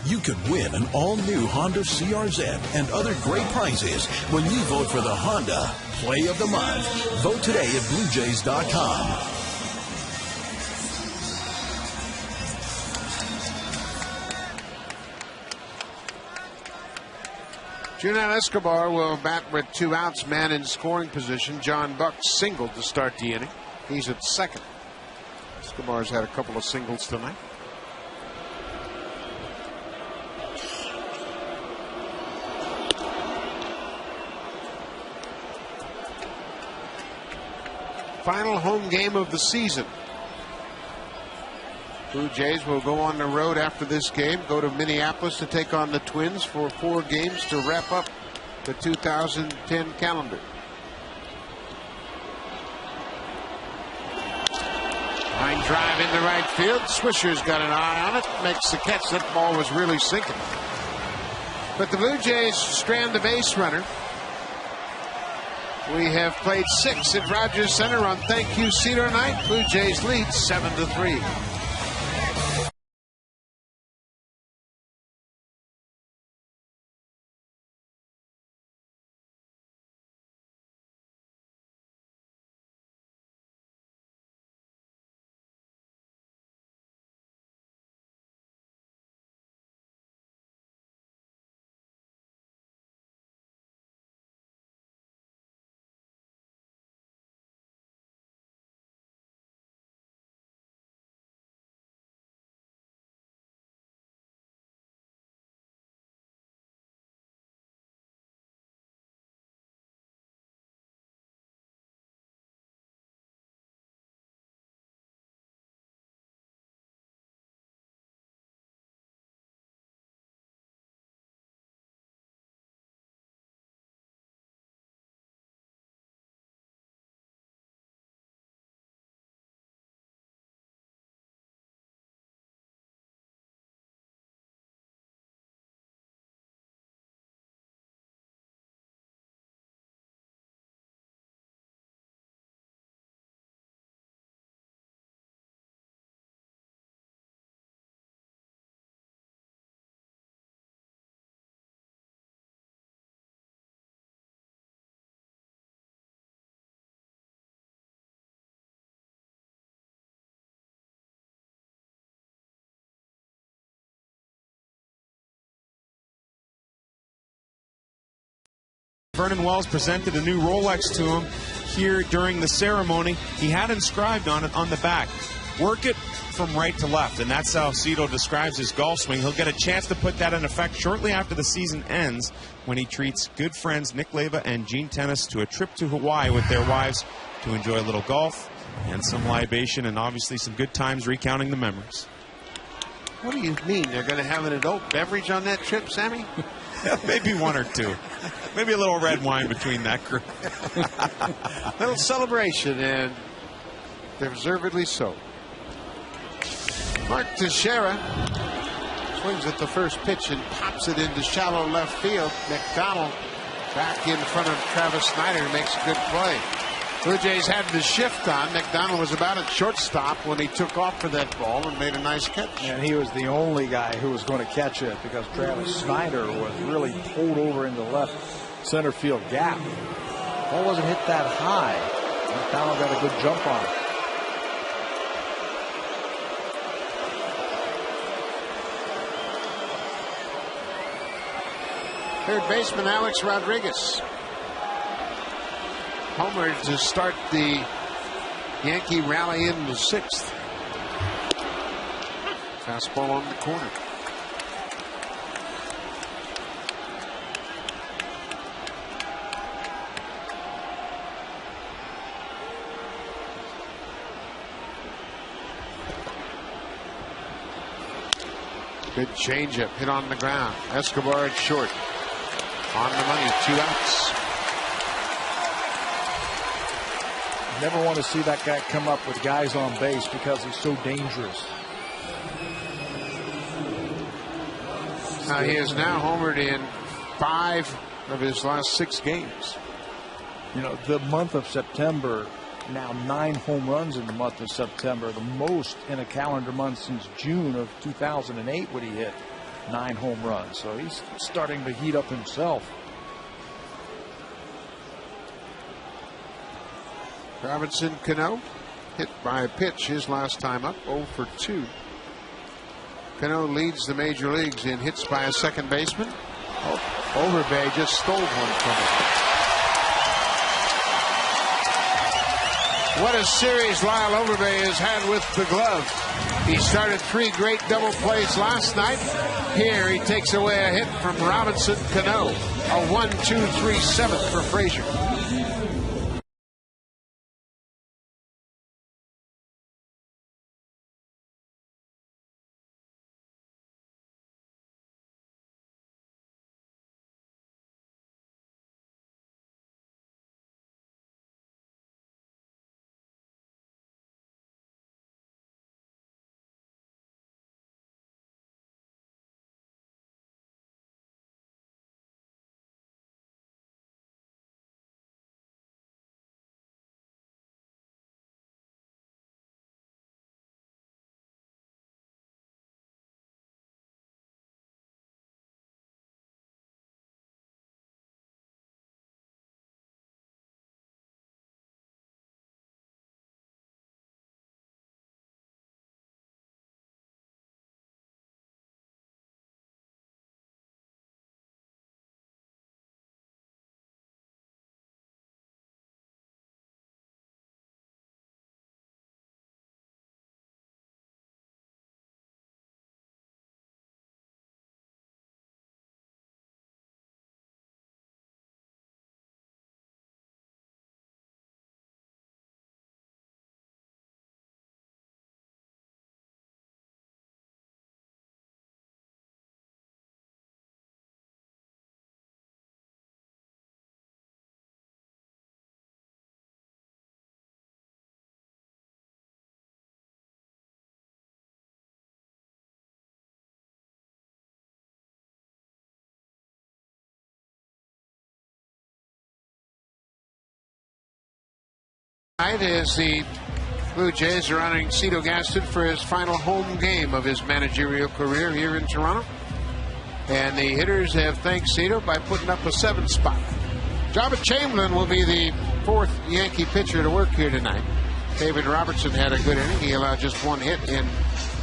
You could win an all-new Honda CRZ and other great prizes when you vote for the Honda Play of the Month. Vote today at BlueJays.com. Junel Escobar will bat with 2 outs, man in scoring position. John Buck singled to start the inning. He's at second. Escobar's had a couple of singles tonight. Final home game of the season. Blue Jays will go on the road after this game, go to Minneapolis to take on the Twins for 4 games to wrap up the 2010 calendar. Line drive into right field. Swisher's got an eye on it, makes the catch. That ball was really sinking. But the Blue Jays strand the base runner. We have played 6 at Rogers Center on Thank You Cedar Night. Blue Jays lead 7-3. Vernon Wells presented a new Rolex to him here during the ceremony. He had inscribed on it on the back, "Work it from right to left," and that's how Cito describes his golf swing. He'll get a chance to put that in effect shortly after the season ends, when he treats good friends Nick Leyva and Gene Tennis to a trip to Hawaii with their wives to enjoy a little golf and some libation, and obviously some good times recounting the memories. What do you mean? They're going to have an adult beverage on that trip, Sammy? Maybe 1 or 2. Maybe a little red wine between that group. Little celebration, and deservedly so. Mark Teixeira swings at the first pitch and pops it into shallow left field. McDonald back in front of Travis Snyder, makes a good play. Blue Jays had the shift on. McDonald was about at shortstop when he took off for that ball and made a nice catch. And he was the only guy who was going to catch it because Travis Snyder was really pulled over in the left center field gap. Ball wasn't hit that high. McDonald got a good jump on it. Third baseman Alex Rodriguez homer to start the Yankee rally in the sixth. Fastball on the corner. Good changeup hit on the ground. Escobar at short. On the money, 2 outs. Never want to see that guy come up with guys on base because he's so dangerous. He has now homered in 5 of his last 6 games. You know, the month of September, now 9 home runs in the month of September, the most in a calendar month since June of 2008 when he hit 9 home runs. So he's starting to heat up himself. Robinson Cano hit by a pitch his last time up, 0 for 2. Cano leads the major leagues in hits by a second baseman. Overbay just stole one from him. What a series Lyle Overbay has had with the glove. He started 3 great double plays last night. Here he takes away a hit from Robinson Cano. A 1-2-3-7 for Frazier. As the Blue Jays are honoring Cito Gaston for his final home game of his managerial career here in Toronto. And the hitters have thanked Cito by putting up a 7 spot. Jabba Chamberlain will be the 4th Yankee pitcher to work here tonight. David Robertson had a good inning. He allowed just 1 hit in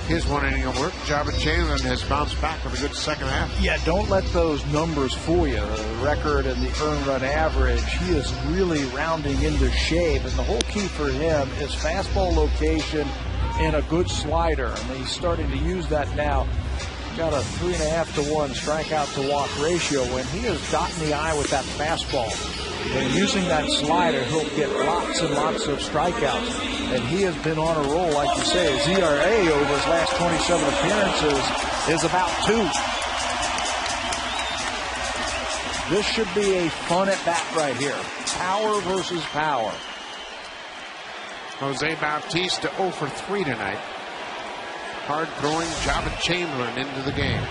his 1 inning of work. Jabba Chamberlain has bounced back with a good second half. Yeah, don't let those numbers fool you. The record and the earned run average, he is really rounding into shape. And the whole key for him is fastball location and a good slider. And he's starting to use that now. Got a 3.5 to 1 strikeout to walk ratio. When he has gotten the eye with that fastball and using that slider, he'll get lots and lots of strikeouts. And he has been on a roll, like you say. His ERA over his last 27 appearances is about 2. This should be a fun at bat right here. Power versus power. Jose Bautista 0 for 3 tonight. Hard throwing Jabba Chamberlain into the game.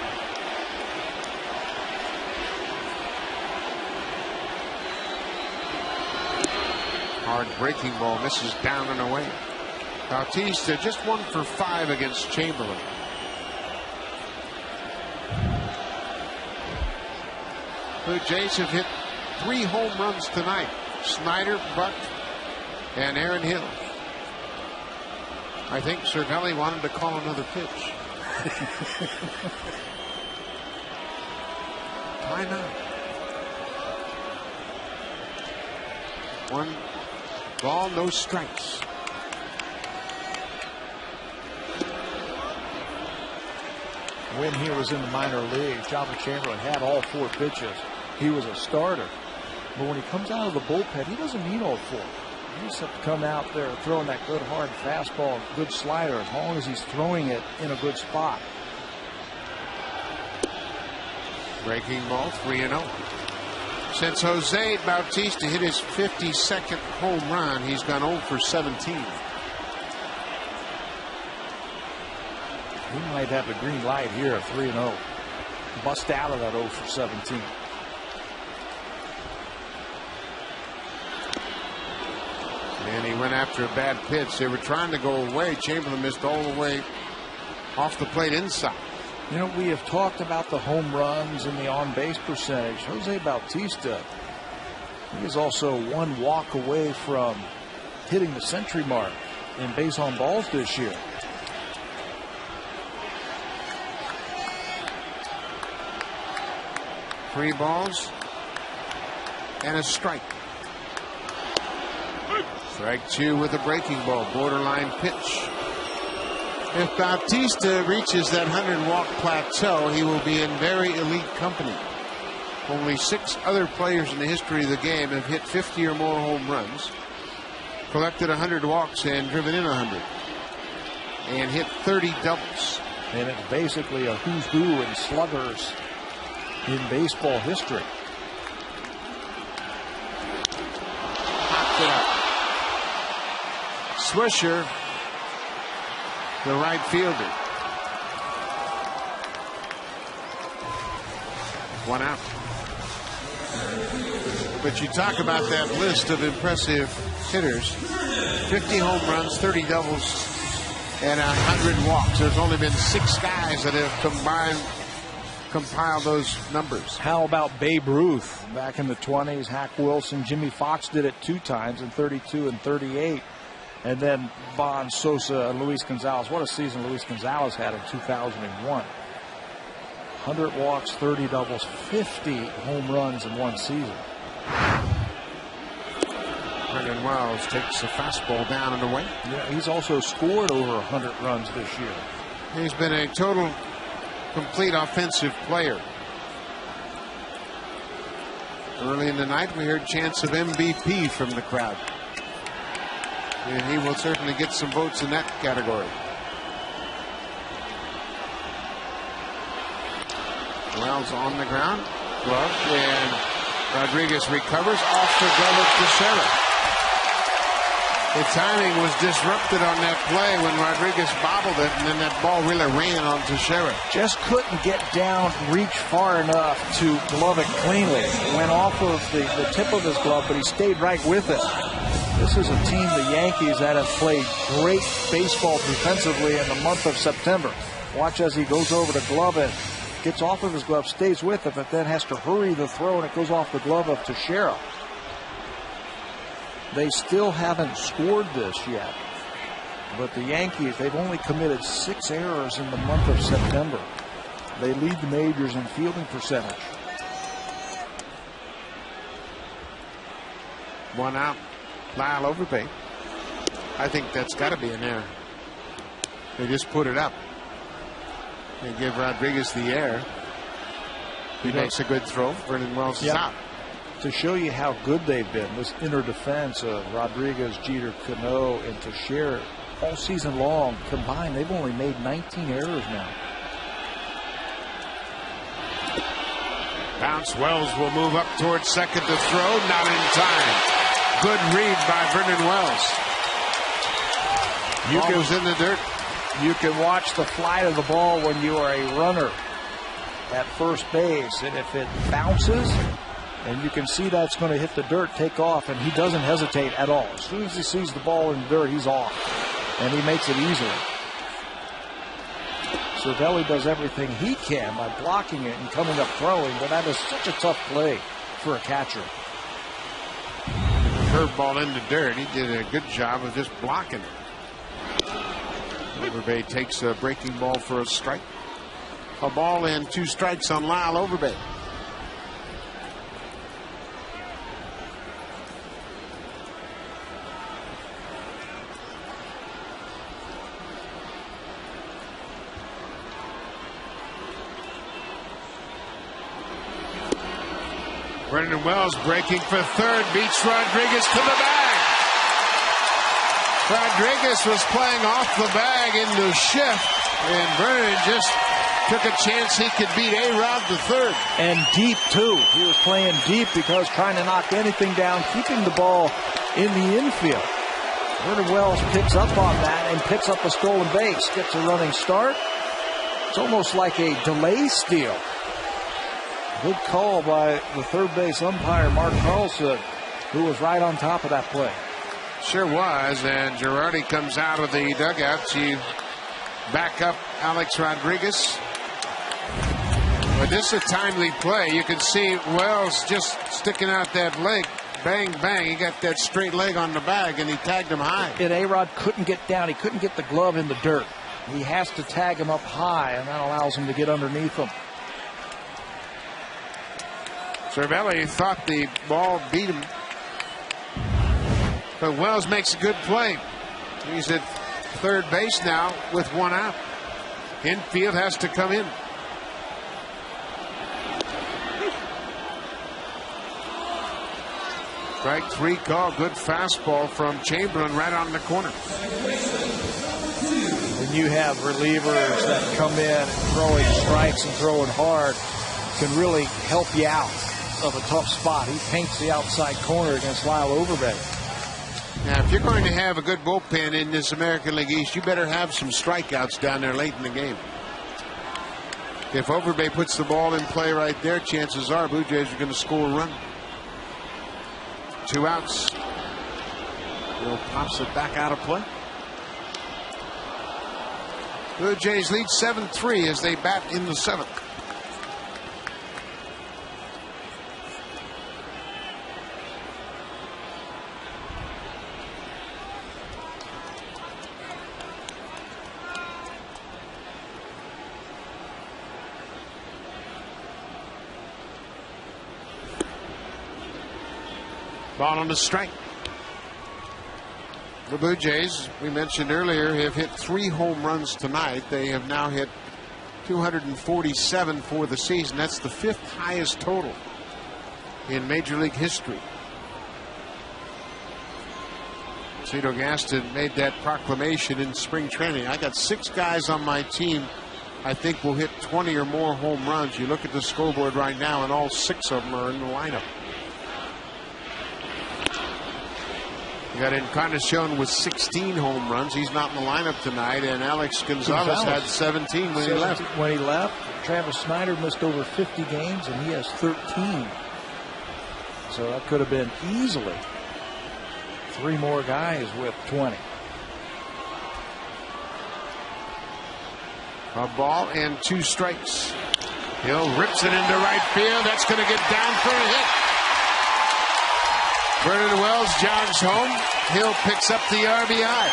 Hard breaking ball misses down and away. Bautista just 1 for 5 against Chamberlain. Blue Jays have hit 3 home runs tonight. Snyder, Buck, and Aaron Hill. I think Cervelli wanted to call another pitch. Timeout. 1 ball, no strikes. When he was in the minor leagues, Java Chamberlain had all 4 pitches. He was a starter. But when he comes out of the bullpen, he doesn't need all 4. He just has to come out there throwing that good hard fastball, good slider, as long as he's throwing it in a good spot. Breaking ball, 3-0. Since Jose Bautista hit his 52nd home run, he's gone 0 for 17. He might have the green light here, 3-0. Bust out of that 0 for 17. And he went after a bad pitch. They were trying to go away. Chamberlain missed all the way off the plate inside. You know, we have talked about the home runs and the on-base percentage. Jose Bautista, he is also 1 walk away from hitting the century mark in base on balls this year. Three balls and a strike. Strike 2 with a breaking ball, borderline pitch. If Bautista reaches that 100-walk plateau, he will be in very elite company. Only 6 other players in the history of the game have hit 50 or more home runs, collected 100 walks and driven in 100, and hit 30 doubles. And it's basically a who's who in sluggers in baseball history. Popped it up. Swisher, the right fielder. 1 out. But you talk about that list of impressive hitters. 50 home runs, 30 doubles, and 100 walks. There's only been 6 guys that have compiled those numbers. How about Babe Ruth back in the 20s? Hack Wilson, Jimmy Fox did it 2 times in 32 and 38. And then Bon Sosa and Luis Gonzalez. What a season Luis Gonzalez had in 2001. 100 walks, 30 doubles, 50 home runs in 1 season. Brendan Wells takes a fastball down and away. Yeah, he's also scored over 100 runs this year. He's been a total, complete offensive player. Early in the night, we heard chants of MVP from the crowd. And he will certainly get some votes in that category. Wells on the ground. Glove, and Rodriguez recovers off the glove of Teixeira. The timing was disrupted on that play when Rodriguez bobbled it, and then that ball really ran on Teixeira. Just couldn't get down, reach far enough to glove it cleanly. Went off of the tip of his glove, but he stayed right with it. This is a team, the Yankees, that have played great baseball defensively in the month of September. Watch as he goes over to glove it, gets off of his glove, stays with it, but then has to hurry the throw, and it goes off the glove of Teixeira. They still haven't scored this yet. But the Yankees, they've only committed 6 errors in the month of September. They lead the majors in fielding percentage. 1 out. Lyle Overpay. I think that's got to be an error. They just put it up. They give Rodriguez the air. He makes a good throw. Vernon Wells is out. To show you how good they've been, this inner defense of Rodriguez, Jeter, Cano, and Teixeira all season long combined, they've only made 19 errors now. Bounce. Wells will move up towards second to throw. Not in time. Good read by Vernon Wells. Ball was in the dirt. You can watch the flight of the ball when you are a runner at first base, and if it bounces, And you can see that's going to hit the dirt, take off, and he doesn't hesitate at all. As soon as he sees the ball in the dirt, he's off. And he makes it easily. Cervelli does everything he can by blocking it and coming up throwing, but that is such a tough play for a catcher. Curveball in the dirt. He did a good job of just blocking it. Overbay takes a breaking ball for a strike. A ball and 2 strikes on Lyle Overbay. Brendan Wells breaking for third, beats Rodriguez to the bag. Rodriguez was playing off the bag into shift, and Brendan just took a chance he could beat A-Rod the third. And deep, too. He was playing deep because trying to knock anything down, keeping the ball in the infield. Brendan Wells picks up on that and picks up a stolen base, gets a running start. It's almost like a delay steal. Good call by the third base umpire, Mark Carlson, who was right on top of that play. Sure was, and Girardi comes out of the dugout to back up Alex Rodriguez. But this is a timely play. You can see Wells just sticking out that leg. Bang, bang. He got that straight leg on the bag, and he tagged him high. And A-Rod couldn't get down. He couldn't get the glove in the dirt. He has to tag him up high, and that allows him to get underneath him. Cervelli thought the ball beat him. But Wells makes a good play. He's at third base now with 1 out. Infield has to come in. Strike 3 call. Good fastball from Chamberlain right on the corner. When you have relievers that come in and throwing strikes and throwing hard, can really help you out of a tough spot. He paints the outside corner against Lyle Overbay. Now, if you're going to have a good bullpen in this American League East, you better have some strikeouts down there late in the game. If Overbay puts the ball in play right there, chances are Blue Jays are going to score a run. 2 outs. Will pops it back out of play. Blue Jays lead 7-3 as they bat in the 7th. Ball on the strike. The Blue Jays, we mentioned earlier, have hit 3 home runs tonight. They have now hit 247 for the season. That's the 5th highest total in Major League history. Cito Gaston made that proclamation in spring training. I got 6 guys on my team I think will hit 20 or more home runs. You look at the scoreboard right now, and all 6 of them are in the lineup. You got Encarnacion with 16 home runs. He's not in the lineup tonight. And Alex Gonzalez had 17 when he left. When he left, Travis Snyder missed over 50 games, and he has 13. So that could have been easily 3 more guys with 20. A ball and 2 strikes. Hill rips it into right field. That's going to get down for a hit. Brendan Wells jogs home. Hill picks up the RBI.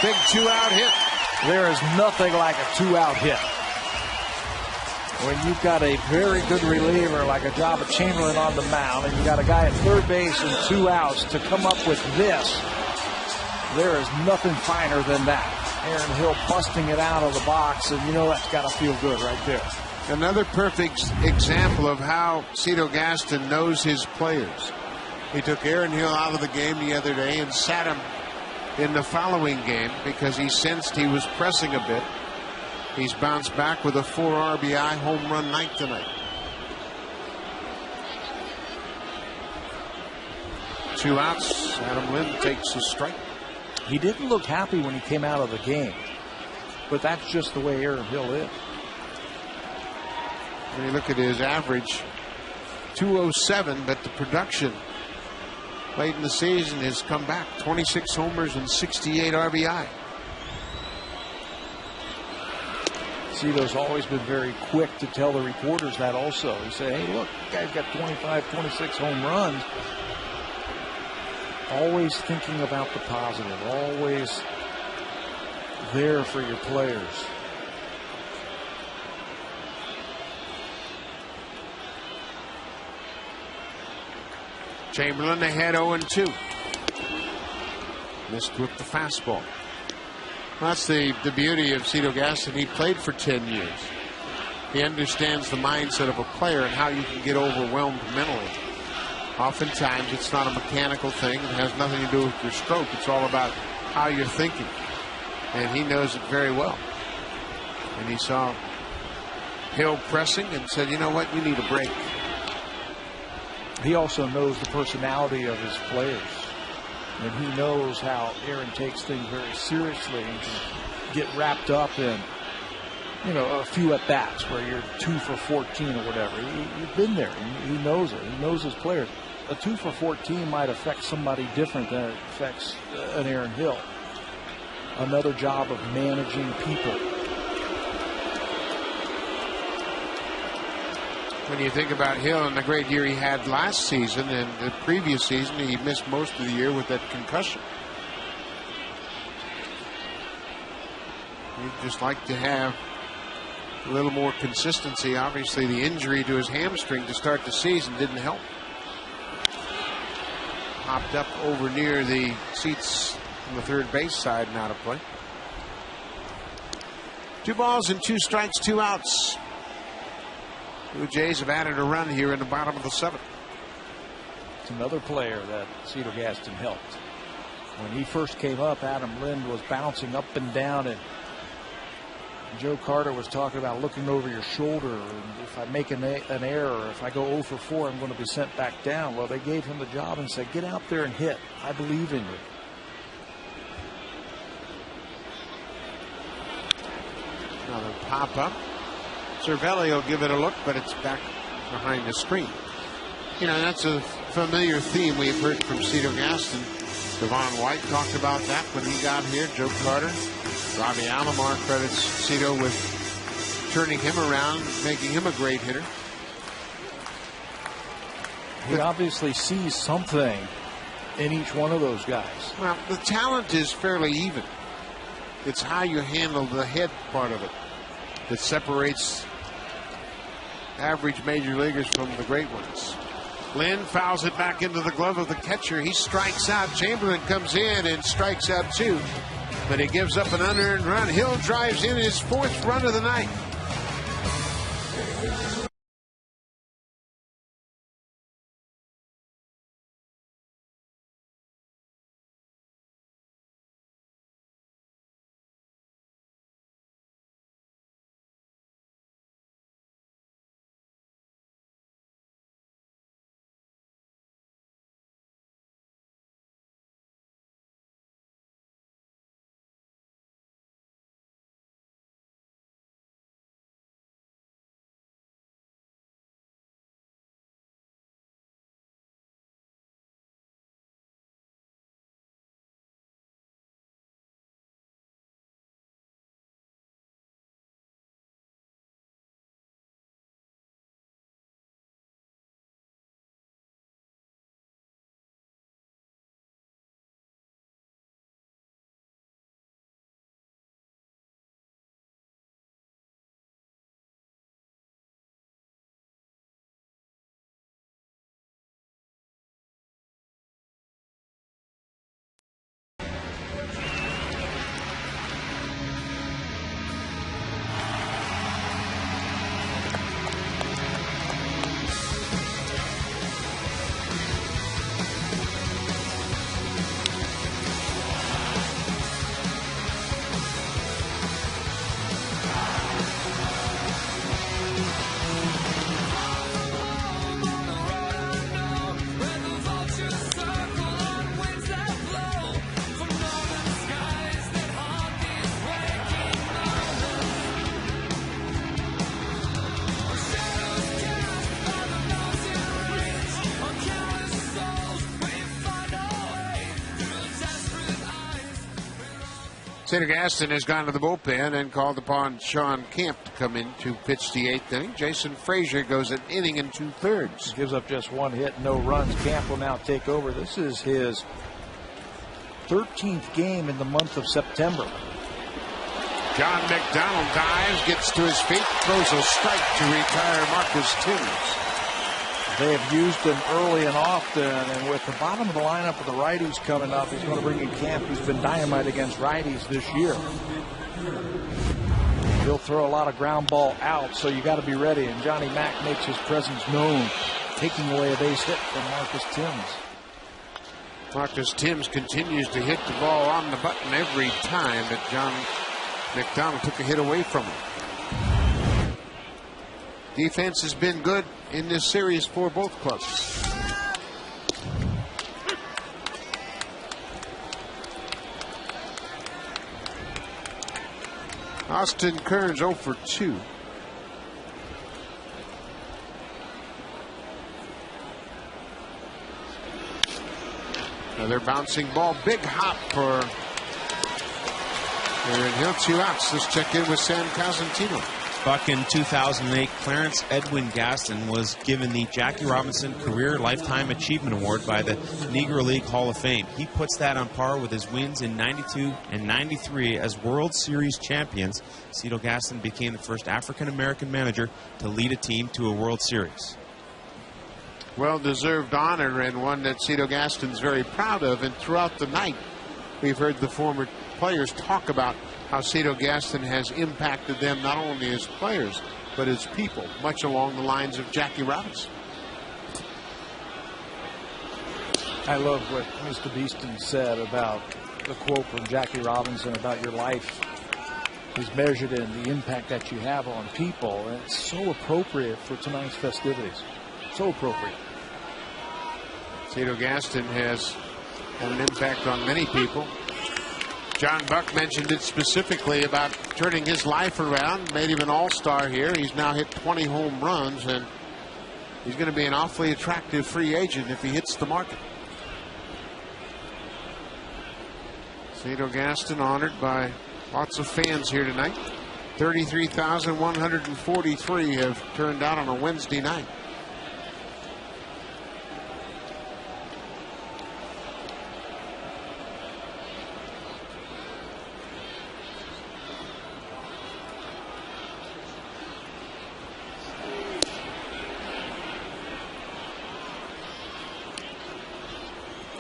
Big 2-out hit. There is nothing like a 2-out hit. When you've got a very good reliever like a Jabba Chamberlain on the mound, and you got a guy at third base and 2 outs to come up with this, there is nothing finer than that. Aaron Hill busting it out of the box, and you know that's got to feel good right there. Another perfect example of how Cito Gaston knows his players. He took Aaron Hill out of the game the other day and sat him in the following game because he sensed he was pressing a bit. He's bounced back with a 4 RBI home run night tonight. 2 outs. Adam Lind takes a strike. He didn't look happy when he came out of the game, but that's just the way Aaron Hill is. When you look at his average, .207, but the production late in the season has come back. 26 homers and 68 RBI. Cito's always been very quick to tell the reporters that also. He said, hey, look, the guy's got 25, 26 home runs. Always thinking about the positive, always there for your players. Chamberlain ahead 0-2. Missed with the fastball. That's the beauty of Cito Gaston. He played for 10 years. He understands the mindset of a player and how you can get overwhelmed mentally. Oftentimes it's not a mechanical thing. It has nothing to do with your stroke. It's all about how you're thinking. And he knows it very well. And he saw Hill pressing and said, you know what, you need a break. He also knows the personality of his players. And he knows how Aaron takes things very seriously and can get wrapped up in, you know, a few at-bats where you're 2 for 14 or whatever. He's been there. He knows it. He knows his players. A 2 for 14 might affect somebody different than it affects an Aaron Hill. Another job of managing people. When you think about Hill and the great year he had last season and the previous season, he missed most of the year with that concussion. He'd just like to have a little more consistency. Obviously, the injury to his hamstring to start the season didn't help. Hopped up over near the seats on the third base side and out of play. 2 balls and 2 strikes, 2 outs. Blue Jays have added a run here in the bottom of the 7th. It's another player that Cito Gaston helped. When he first came up, Adam Lind was bouncing up and down, and Joe Carter was talking about looking over your shoulder, and if I make an error, if I go 0 for 4, I'm going to be sent back down. Well, they gave him the job and said, get out there and hit. I believe in you. Another pop-up. Cervelli will give it a look, but it's back behind the screen. You know, that's a familiar theme we've heard from Cito Gaston. Devon White talked about that when he got here. Joe Carter. Robbie Alomar credits Cito with turning him around, making him a great hitter. He obviously sees something in each one of those guys. Well, the talent is fairly even. It's how you handle the head part of it that separates average major leaguers from the great ones. Lynn fouls it back into the glove of the catcher. He strikes out. Chamberlain comes in and strikes out 2. But he gives up an unearned run. Hill drives in his 4th run of the night. Cedar Gaston has gone to the bullpen and called upon Sean Kemp to come in to pitch the 8th inning. Jason Frazier goes an inning and 2/3. Gives up just 1 hit, no runs. Camp will now take over. This is his 13th game in the month of September. John McDonald dives, gets to his feet, throws a strike to retire Marcus Timms. They have used him early and often, and with the bottom of the lineup with the righties coming up, he's going to bring in Camp, who's been dynamite against righties this year. He'll throw a lot of ground ball out, so you got to be ready, and Johnny Mack makes his presence known, taking away a base hit from Marcus Timms. Marcus Timms continues to hit the ball on the button every time, but John McDonald took a hit away from him. Defense has been good in this series for both clubs. Austin Kearns 0 for 2. Another bouncing ball. Big hop for Aaron Hill. 2 outs. Let's check in with Sam Cosentino. Buck, in 2008, Clarence Edwin Gaston was given the Jackie Robinson Career Lifetime Achievement Award by the Negro League Hall of Fame. He puts that on par with his wins in '92 and '93 as World Series champions. Cito Gaston became the first African-American manager to lead a team to a World Series. Well-deserved honor, and one that Cito Gaston's very proud of. And throughout the night, we've heard the former players talk about how Cito Gaston has impacted them not only as players, but as people, much along the lines of Jackie Robinson. I love what Mr. Beeston said about the quote from Jackie Robinson about your life is measured in the impact that you have on people. And it's so appropriate for tonight's festivities. So appropriate. Cito Gaston has had an impact on many people. John Buck mentioned it specifically about turning his life around, made him an all-star here. He's now hit 20 home runs, and he's going to be an awfully attractive free agent if he hits the market. Cito Gaston honored by lots of fans here tonight. 33,143 have turned out on a Wednesday night.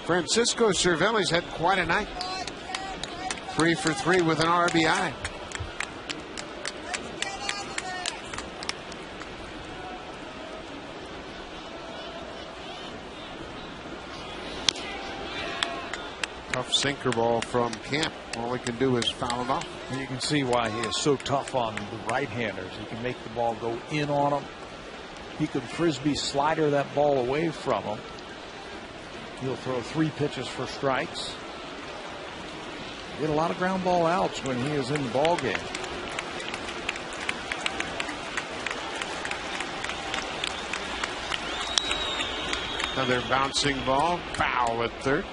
Francisco Cervelli's had quite a night. 3 for 3 with an RBI. Tough sinker ball from Kemp. All he can do is foul it off. And you can see why he is so tough on the right-handers. He can make the ball go in on them. He could frisbee slider that ball away from him. He'll throw 3 pitches for strikes. Get a lot of ground ball outs when he is in the ball game. Another bouncing ball, foul at third.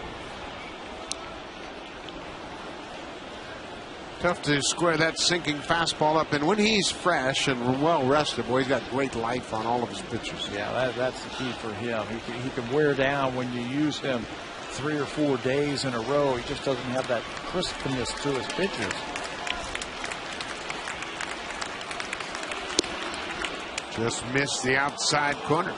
Tough to square that sinking fastball up, and when he's fresh and well rested, boy, he's got great life on all of his pitches. Yeah, that's the key for him. He can wear down when you use him 3 or 4 days in a row. He just doesn't have that crispness to his pitches. Just missed the outside corner.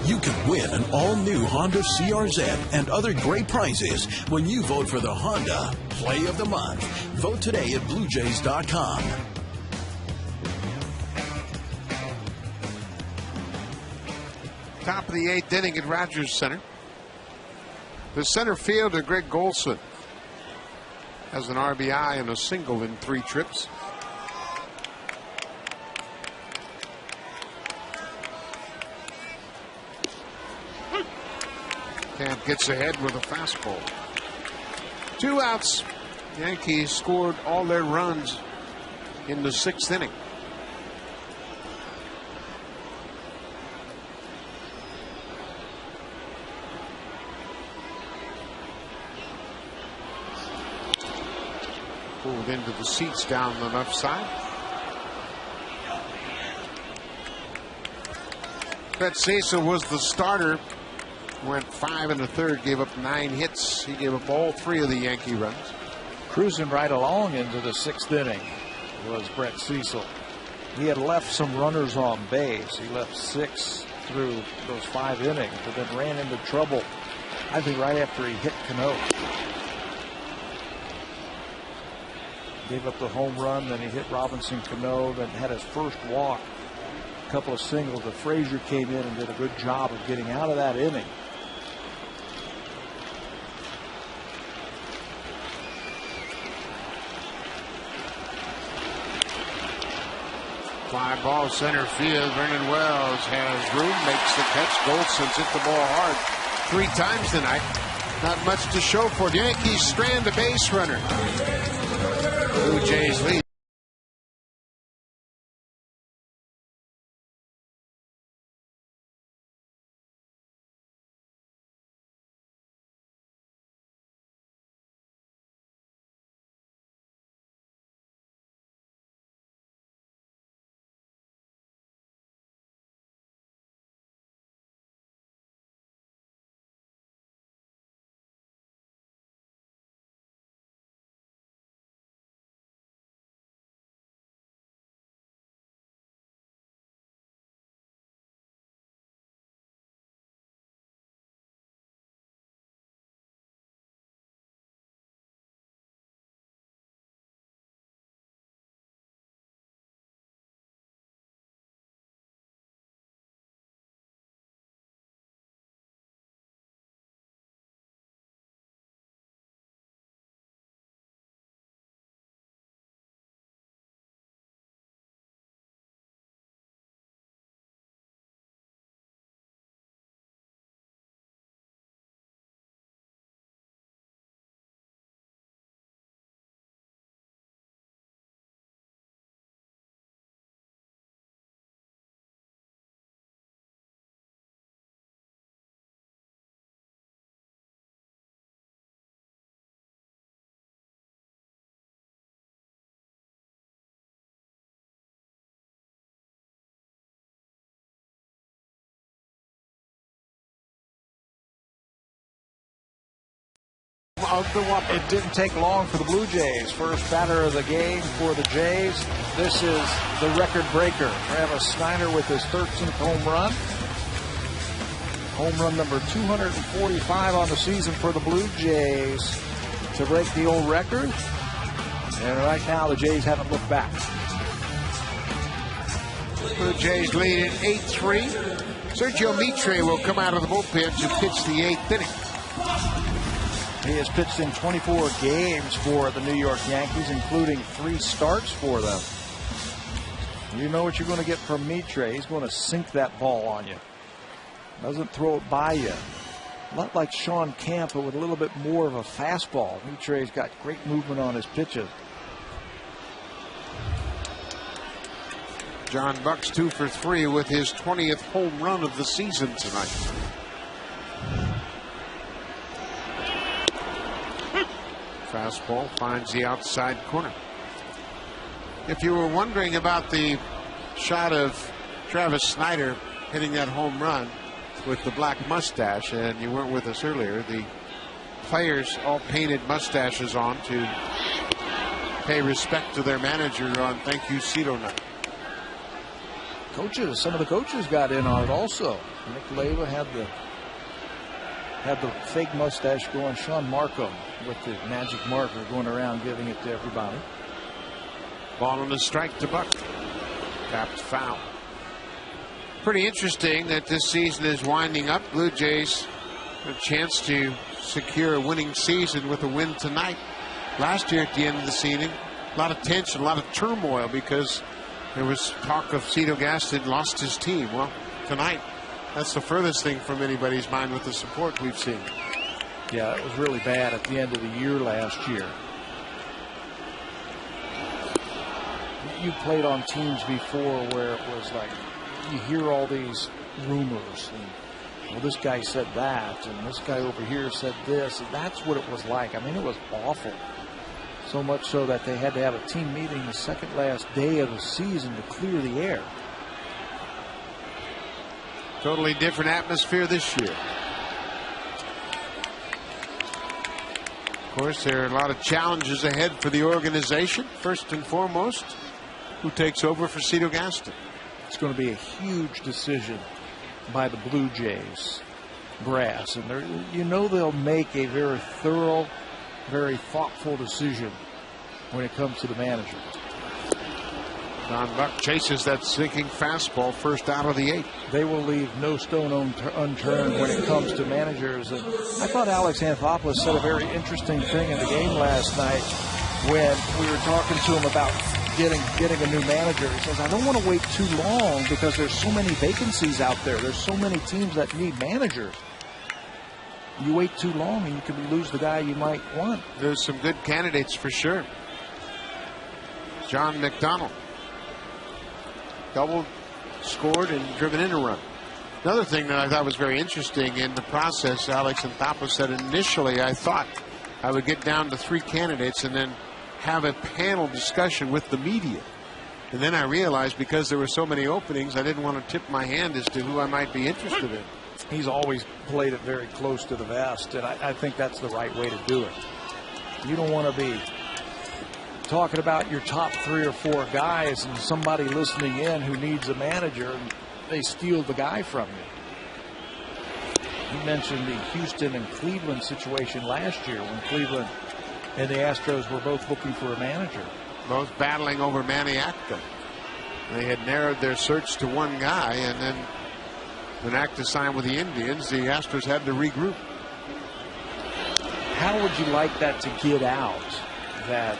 You can win an all-new Honda CRZ and other great prizes when you vote for the Honda Play of the Month. Vote today at BlueJays.com. Top of the 8th inning at Rogers Center. The center fielder, Greg Golson, has an RBI and a single in 3 trips. Camp gets ahead with a fastball. 2 outs. Yankees scored all their runs in the 6th inning. pulled into the seats down the left side. Brett Cecil was the starter. Went 5 1/3, gave up 9 hits. He gave up all 3 of the Yankee runs. Cruising right along into the 6th inning was Brett Cecil. He had left some runners on base. He left 6 through those 5 innings, but then ran into trouble, I think, right after he hit Cano. Gave up the home run, then he hit Robinson Cano, then had his first walk, a couple of singles. But Frazier came in and did a good job of getting out of that inning. Fly ball center field. Vernon Wells has room, makes the catch. Goldson's hit the ball hard 3 times tonight. Not much to show for it. Yankees strand a base runner. Blue Jays lead. Of the Whopper. It didn't take long for the Blue Jays. First batter of the game for the Jays. This is the record breaker. Travis Snyder with his 13th home run. Home run number 245 on the season for the Blue Jays to break the old record. And right now the Jays haven't looked back. Blue Jays lead at 8-3. Sergio Mitre will come out of the bullpen to pitch the 8th inning. He has pitched in 24 games for the New York Yankees, including 3 starts for them. You know what you're going to get from Mitre. He's going to sink that ball on you. Doesn't throw it by you. A lot like Sean Camp, but with a little bit more of a fastball. Mitre's got great movement on his pitches. John Buck's 2 for 3 with his 20th home run of the season tonight. Fastball finds the outside corner. If you were wondering about the shot of Travis Snyder hitting that home run with the black mustache, and you weren't with us earlier, the players all painted mustaches on to pay respect to their manager on Thank You Cito night. Coaches, some of the coaches got in on it also. Nick Leva had the fake mustache going. Sean Markham with the magic marker going around giving it to everybody. Ball on the strike to Buck. Tapped foul. Pretty interesting that this season is winding up. Blue Jays a chance to secure a winning season with a win tonight. Last year at the end of the season, a lot of tension, a lot of turmoil because there was talk of Cito Gaston lost his team. Well, tonight, that's the furthest thing from anybody's mind with the support we've seen. Yeah, it was really bad at the end of the year last year. You played on teams before where it was like you hear all these rumors and, well, this guy said that and this guy over here said this, and that's what it was like. I mean, it was awful. So much so that they had to have a team meeting the second last day of the season to clear the air. Totally different atmosphere this year. Of course, there are a lot of challenges ahead for the organization. First and foremost, who takes over for Cito Gaston? It's going to be a huge decision by the Blue Jays brass, and they'll make a very thorough, very thoughtful decision when it comes to the manager. Don Buck chases that sinking fastball first out of the 8th. They will leave no stone unturned when it comes to managers. And I thought Alex Anthopoulos said a very interesting thing in the game last night when we were talking to him about getting a new manager. He says, I don't want to wait too long because there's so many vacancies out there. There's so many teams that need managers. You wait too long and you could lose the guy you might want. There's some good candidates for sure. John McDonald. Doubled, scored, and driven in a run. Another thing that I thought was very interesting in the process, Alex Anthopoulos said initially I thought I would get down to 3 candidates and then have a panel discussion with the media. And then I realized because there were so many openings, I didn't want to tip my hand as to who I might be interested in. He's always played it very close to the vest, and I think that's the right way to do it. You don't want to be talking about your top 3 or 4 guys and somebody listening in who needs a manager and they steal the guy from you. You mentioned the Houston and Cleveland situation last year when Cleveland and the Astros were both looking for a manager. Both battling over Manny Acta. They had narrowed their search to one guy, and then when Acta signed with the Indians, the Astros had to regroup. How would you like that to get out? That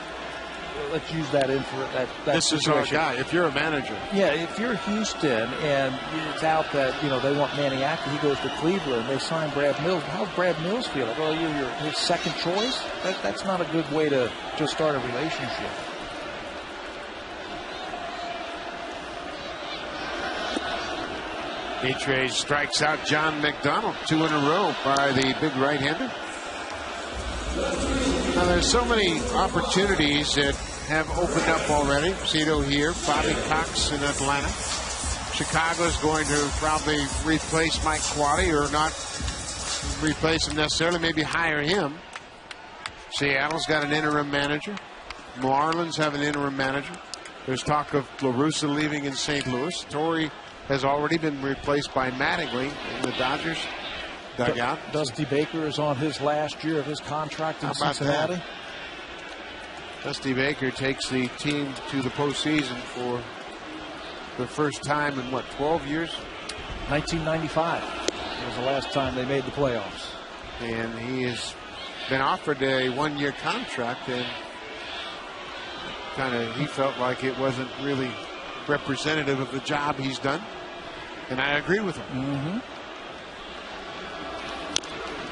let's use that in for that this situation. Is our guy. If you're a manager, yeah. If you're Houston and it's out that they want Manny Acta, he goes to Cleveland. They sign Brad Mills. How's Brad Mills feel? Well, you're his second choice. That's not a good way to start a relationship. Mitre strikes out John McDonald 2 in a row by the big right-hander. Now there's so many opportunities that have opened up already. Cito here, Bobby Cox in Atlanta. Chicago's going to probably replace Mike Qualley, or not replace him necessarily, maybe hire him. Seattle's got an interim manager. Marlins have an interim manager. There's talk of La Russa leaving in St. Louis. Torrey has already been replaced by Mattingly in the Dodgers dugout. Dusty Baker is on his last year of his contract in Cincinnati. That? Dusty Baker takes the team to the postseason for the first time in 12 years? 1995 was the last time they made the playoffs. And he has been offered a one-year contract, and he felt like it wasn't really representative of the job he's done. And I agree with him. Mm-hmm.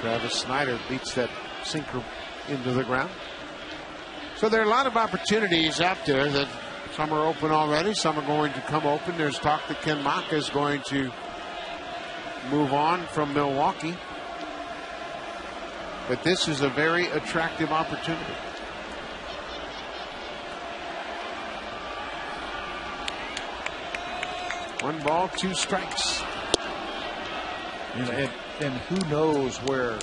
Travis Snyder beats that sinker into the ground. So there are a lot of opportunities out there that some are open already, some are going to come open. There's talk that Ken Maka is going to move on from Milwaukee. But this is a very attractive opportunity. One ball, 2 strikes. And who knows where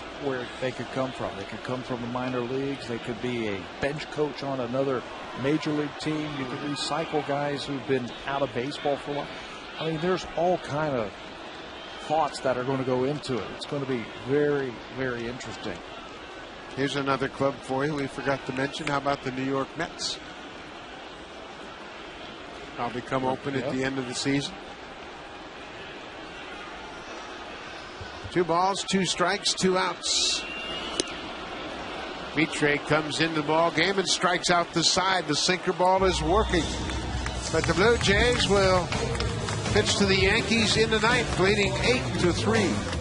they could come from. They could come from the minor leagues. They could be a bench coach on another major league team. You could recycle guys who've been out of baseball for a while. I mean, there's all kind of thoughts that are going to go into it. It's going to be very, very interesting. Here's another club for you we forgot to mention. How about the New York Mets? Probably come open at the end of the season. 2 balls, 2 strikes, 2 outs. Mitre comes into the ball game and strikes out the side. The sinker ball is working. But the Blue Jays will pitch to the Yankees in the ninth, leading 8-3.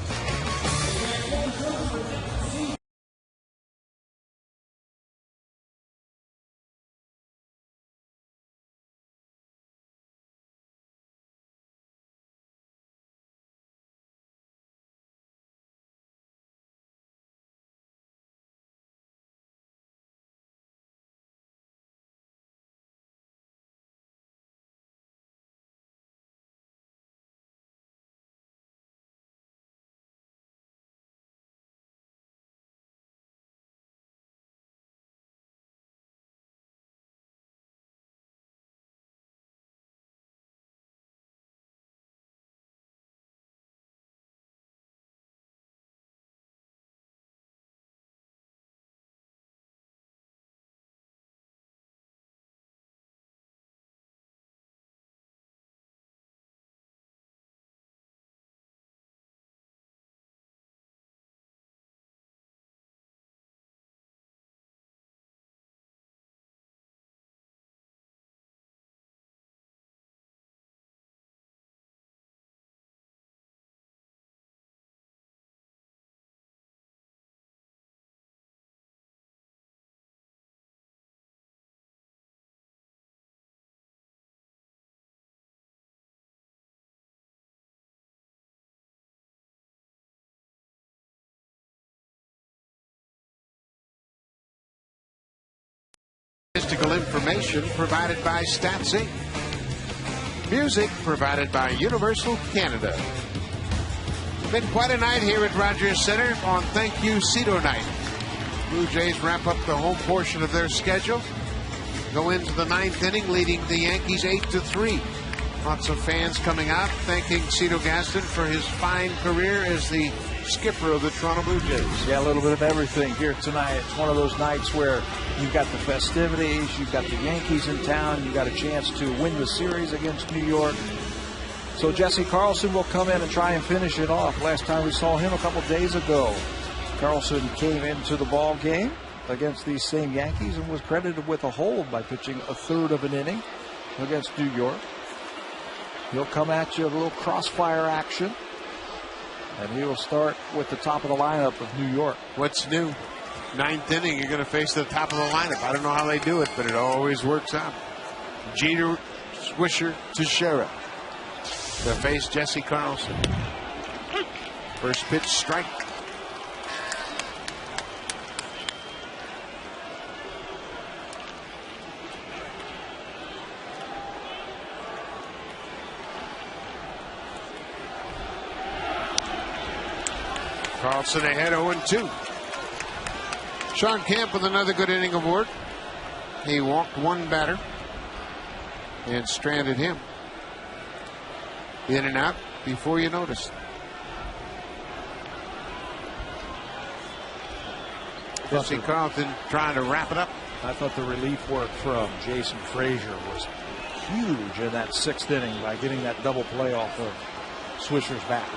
statistical information provided by StatsInc. Music provided by Universal Canada. Been quite a night here at Rogers Center on Thank You Cito Night. Blue Jays wrap up the home portion of their schedule. Go into the ninth inning, leading the Yankees 8-3. Lots of fans coming out, thanking Cito Gaston for his fine career as the skipper of the Toronto Blue Jays. Yeah, a little bit of everything here tonight. It's one of those nights where you've got the festivities, you've got the Yankees in town, you've got a chance to win the series against New York. So Jesse Carlson will come in and try and finish it off. Last time we saw him a couple days ago, Carlson came into the ball game against these same Yankees and was credited with a hold by pitching a third of an inning against New York. He'll come at you a little crossfire action, and he will start with the top of the lineup of New York. What's new? Ninth inning, you're going to face the top of the lineup. I don't know how they do it, but it always works out. Jeter, Swisher, Teixeira to face Jesse Carlson. First pitch, strike. Carlson ahead 0-2. Sean Kemp with another good inning of work. He walked one batter and stranded him. In and out before you noticed. Jesse Carlson trying to wrap it up. I thought the relief work from Jason Frazier was huge in that sixth inning by getting that double play off of Swisher's bat.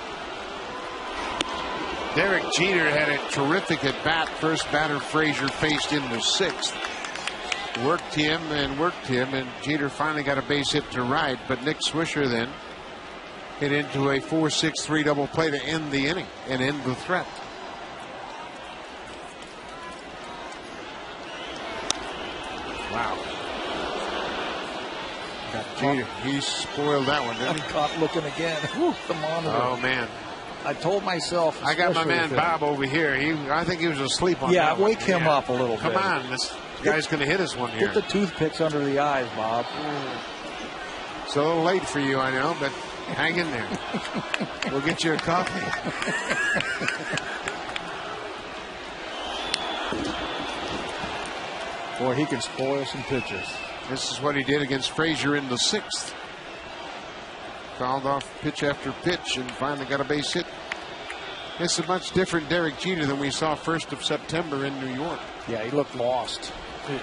Derek Jeter had a terrific at bat. First batter Frazier faced in the sixth. Worked him, and Jeter finally got a base hit to right. But Nick Swisher then hit into a 4-6-3 double play to end the inning and end the threat. Wow. Jeter, he spoiled that one, didn't he? Caught looking again. Whew, the monitor. Oh, man. I told myself. I got my man Bob over here. I think he was asleep on that. Yeah, wake him up a little bit. Come on, this guy's going to hit us one here. Get the toothpicks under the eyes, Bob. It's a little late for you, I know, but hang in there. We'll get you a coffee. Boy, he can spoil some pitches. This is what he did against Frazier in the sixth. Fouled off pitch after pitch and finally got a base hit. It's a much different Derek Jeter than we saw 1st of September in New York. Yeah, he looked lost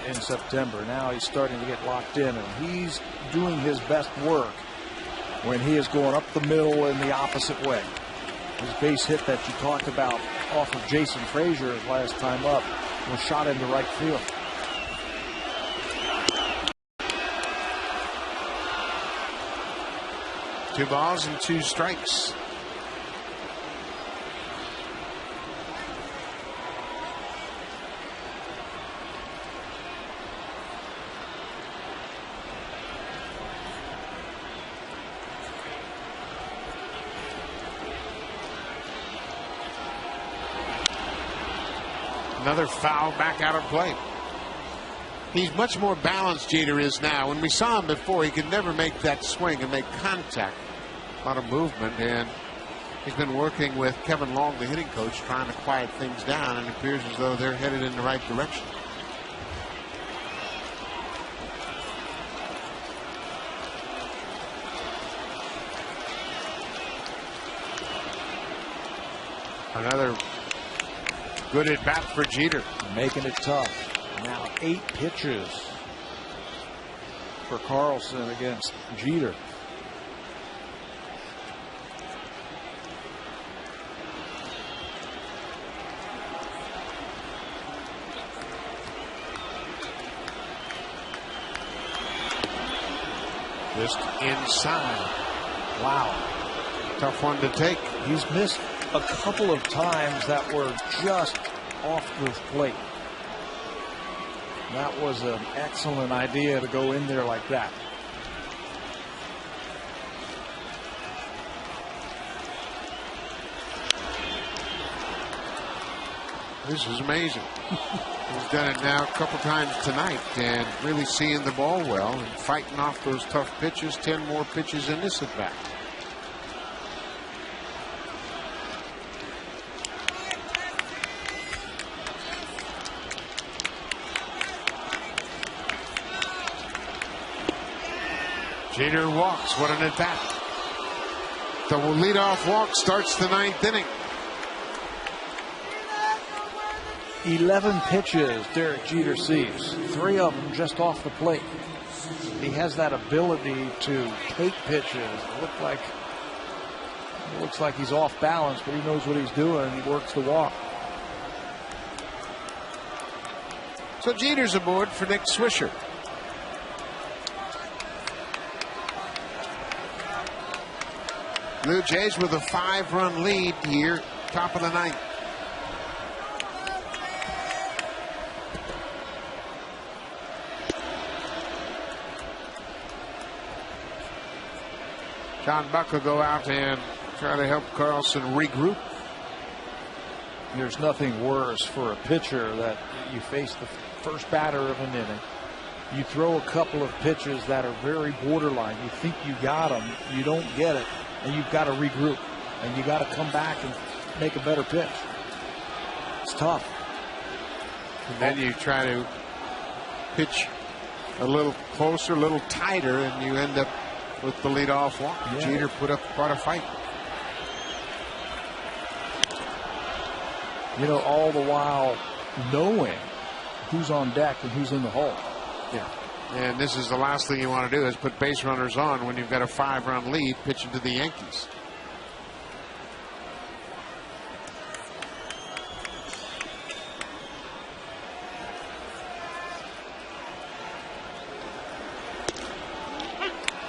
in September. Now he's starting to get locked in, and he's doing his best work when he is going up the middle in the opposite way. His base hit that you talked about off of Jason Frazier his last time up was shot into right field. Two balls and two strikes. Another foul back out of play. He's much more balanced, Jeter is now. When we saw him before, he could never make that swing and make contact. A lot of movement, and he's been working with Kevin Long, the hitting coach, trying to quiet things down, and it appears as though they're headed in the right direction. Another good at bat for Jeter. Making it tough. Now 8 pitches for Carlson against Jeter. Just inside. Wow. Tough one to take. He's missed a couple of times that were just off the plate. That was an excellent idea to go in there like that. This is amazing. He's done it now a couple times tonight and really seeing the ball well and fighting off those tough pitches. 10 more pitches in this at bat. Jeter walks. What an at bat. The leadoff walk starts the 9th inning. 11 pitches Derek Jeter sees, 3 of them just off the plate. He has that ability to take pitches. It looks like he's off balance, but he knows what he's doing. He works the walk. So Jeter's aboard for Nick Swisher. Blue Jays with a 5-run lead here, top of the 9th. John Buck will go out and try to help Carlson regroup. There's nothing worse for a pitcher that you face the first batter of an inning. You throw a couple of pitches that are very borderline. You think you got them, you don't get it, and you've got to regroup. And you got to come back and make a better pitch. It's tough. And then you try to pitch a little closer, a little tighter, and you end up with the leadoff walk. Yeah. Jeter put up quite a fight. You know, all the while knowing who's on deck and who's in the hole. Yeah. And this is the last thing you want to do is put base runners on when you've got a 5-run lead pitching to the Yankees.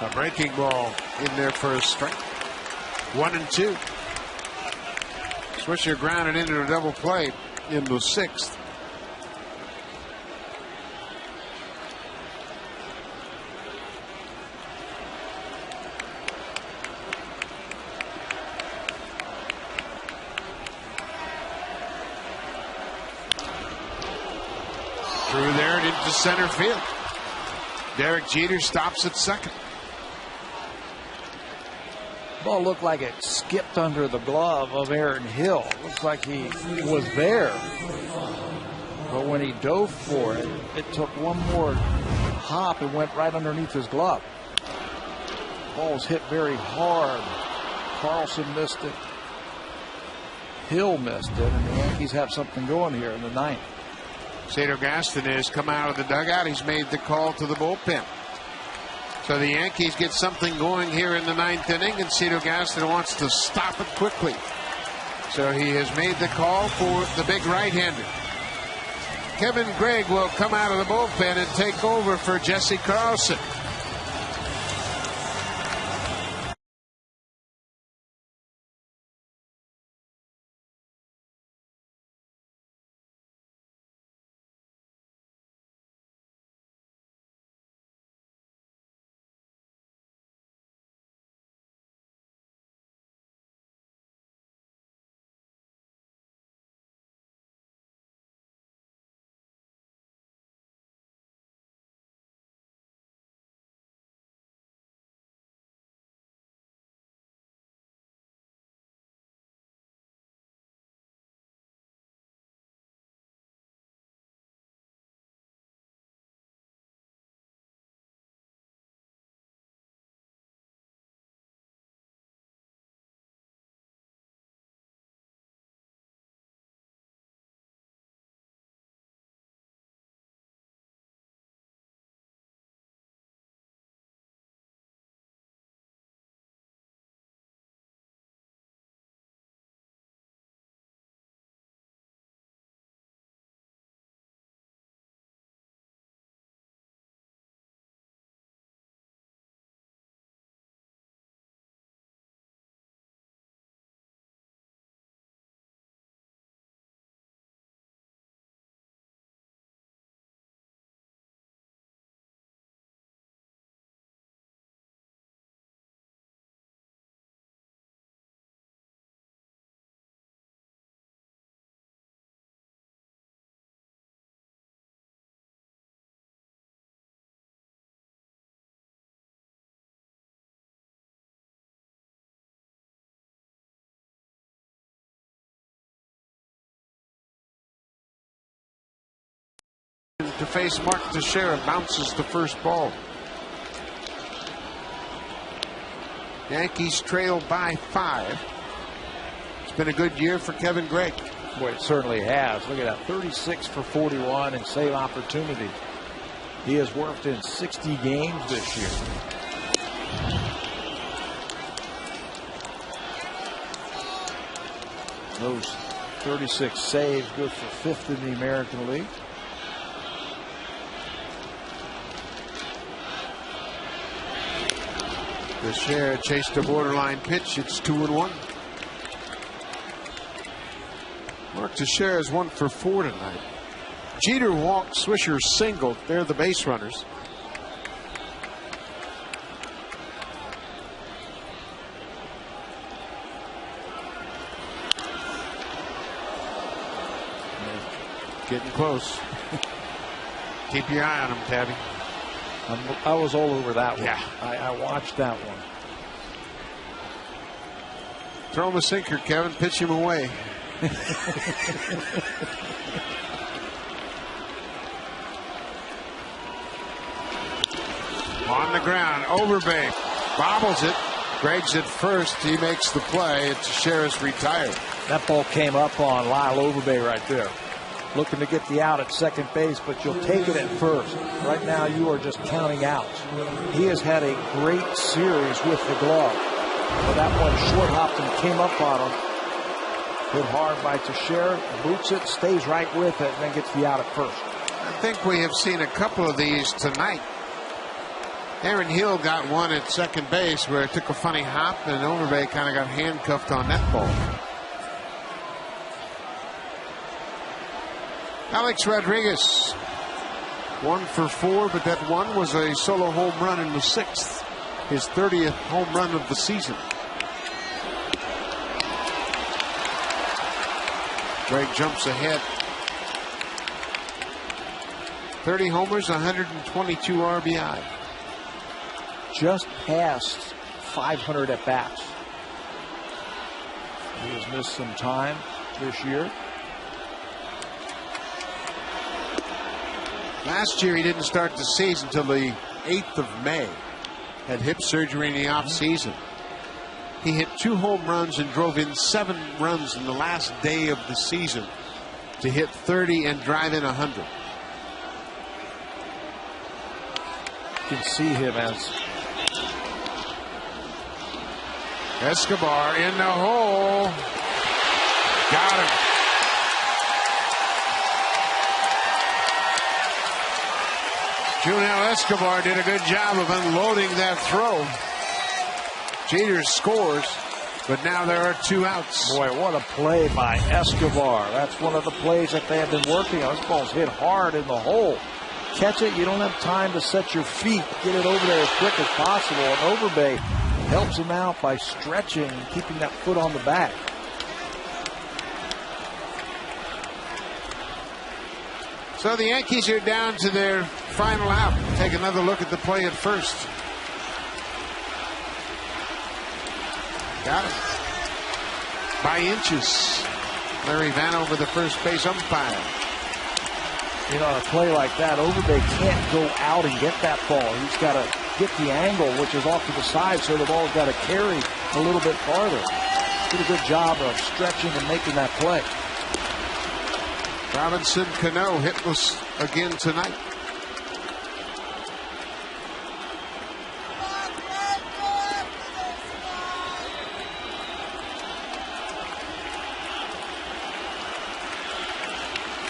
A breaking ball in there for a strike. 1-2. Swisher grounded into a double play in the 6th. Through there and into center field. Derek Jeter stops at second. Ball looked like it skipped under the glove of Aaron Hill. Looks like he was there. But when he dove for it, it took one more hop and went right underneath his glove. Ball was hit very hard. Carlson missed it. Hill missed it. And the Yankees have something going here in the 9th. Cedar Gaston has come out of the dugout. He's made the call to the bullpen. So the Yankees get something going here in the 9th inning, and Cedar Gaston wants to stop it quickly. So he has made the call for the big right-hander. Kevin Gregg will come out of the bullpen and take over for Jesse Carlson. to face Mark Teixeira. Bounces the first ball. Yankees trail by 5. It's been a good year for Kevin Gregg. Boy, it certainly has. Look at that, 36 for 41 in save opportunity. He has worked in 60 games this year. Those 36 saves, good for 5th in the American League. Teixeira chased a borderline pitch. It's 2-1. Mark Teixeira is 1 for 4 tonight. Jeter walked, Swisher singled. They're the base runners. Getting close. Keep your eye on him, Tabby. I was all over that one. Yeah. I watched that one. Throw him a sinker, Kevin. Pitch him away. On the ground, Overbay bobbles it. Gregg's at first. He makes the play. Teixeira's retired. That ball came up on Lyle Overbay right there. Looking to get the out at second base, but you'll take it at first. Right now, you are just counting outs. He has had a great series with the glove. But that one short hopped and came up on him. Hit hard by Teixeira, boots it, stays right with it, and then gets the out at first. I think we have seen a couple of these tonight. Aaron Hill got one at second base where it took a funny hop, and Overbay kind of got handcuffed on that ball. Alex Rodriguez, 1 for 4, but that one was a solo home run in the 6th. His 30th home run of the season. Gregg jumps ahead. 30 homers, 122 RBI. Just past 500 at bats. He has missed some time this year. Last year he didn't start the season until the 8th of May. Had hip surgery in the offseason. He hit 2 home runs and drove in 7 runs in the last day of the season to hit 30 and drive in 100. You can see him as Escobar in the hole. Got him. Junel Escobar did a good job of unloading that throw. Jeter scores, but now there are 2 outs. Boy, what a play by Escobar. That's one of the plays that they have been working on. This ball's hit hard in the hole. Catch it, you don't have time to set your feet. Get it over there as quick as possible. And Overbay helps him out by stretching and keeping that foot on the back. So the Yankees are down to their final out. Take another look at the play at first. Got it. By inches. Larry Vanover, the first base umpire. You know, on a play like that, Overbay can't go out and get that ball. He's got to get the angle, which is off to the side, so the ball's got to carry a little bit farther. Did a good job of stretching and making that play. Robinson Cano hitless again tonight.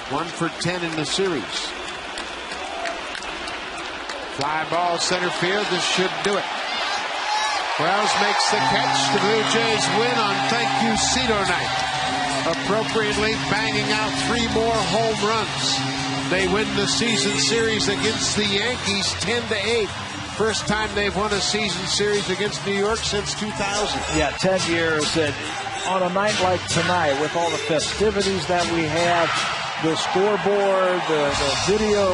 One for 10 in the series. Fly ball center field. This should do it. Wells makes the catch. The Blue Jays win on Thank You Cito night. Appropriately banging out 3 more home runs. They win the season series against the Yankees 10-8. First time they've won a season series against New York since 2000. Yeah, 10 years. And on a night like tonight, with all the festivities that we have, the scoreboard, the video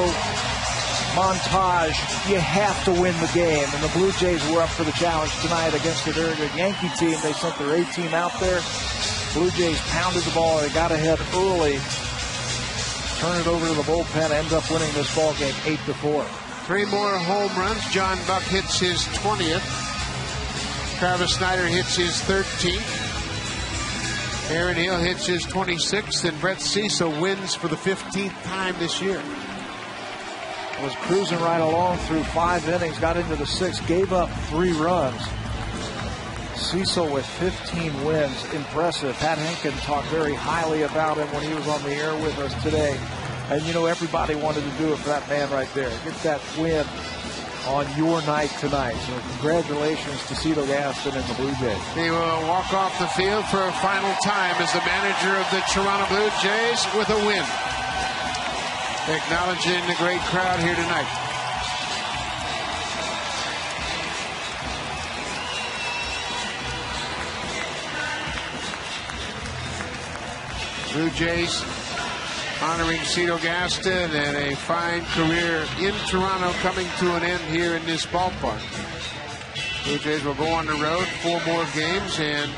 montage, you have to win the game. And the Blue Jays were up for the challenge tonight against a very good Yankee team. They sent their A team out there. Blue Jays pounded the ball. They got ahead early. turn it over to the bullpen, ends up winning this ball game 8-4. 3 more home runs. John Buck hits his 20th. Travis Snyder hits his 13th. Aaron Hill hits his 26th, and Brett Cecil wins for the 15th time this year. Was cruising right along through 5 innings, got into the 6th, gave up 3 runs. Cecil with 15 wins, impressive. Pat Henkin talked very highly about him when he was on the air with us today. And you know, everybody wanted to do it for that man right there. Get that win on your night tonight. So congratulations to Cito Gaston and the Blue Jays. He will walk off the field for a final time as the manager of the Toronto Blue Jays with a win. Acknowledging the great crowd here tonight. Blue Jays honoring Cito Gaston and a fine career in Toronto coming to an end here in this ballpark. Blue Jays will go on the road 4 more games, and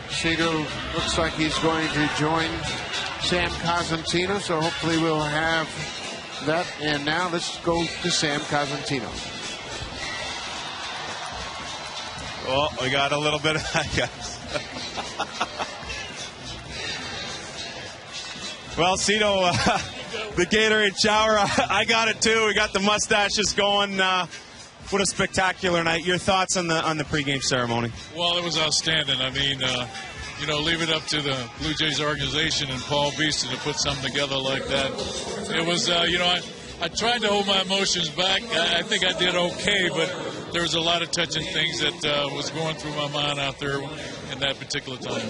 Cito looks like he's going to join Sam Cosentino, so hopefully we'll have that. And now let's go to Sam Cosentino. Well, we got a little bit of that, guys. Well, Cito, the Gatorade shower, I got it too. We got the mustaches going. What a spectacular night. Your thoughts on the pregame ceremony? Well, it was outstanding. I mean, you know, leave it up to the Blue Jays organization and Paul Beeston to put something together like that. It was, you know, I tried to hold my emotions back. I think I did okay, but there was a lot of touching things that was going through my mind out there in that particular time.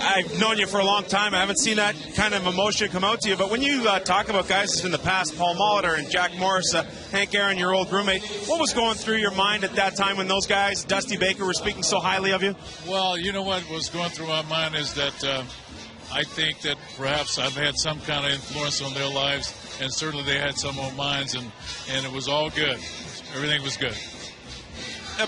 I've known you for a long time. I haven't seen that kind of emotion come out to you. But when you talk about guys in the past, Paul Molitor and Jack Morris, Hank Aaron, your old roommate, what was going through your mind at that time when those guys, Dusty Baker, were speaking so highly of you? Well, you know what was going through my mind is that I think that perhaps I've had some kind of influence on their lives, and certainly they had some on mine, and it was all good. Everything was good.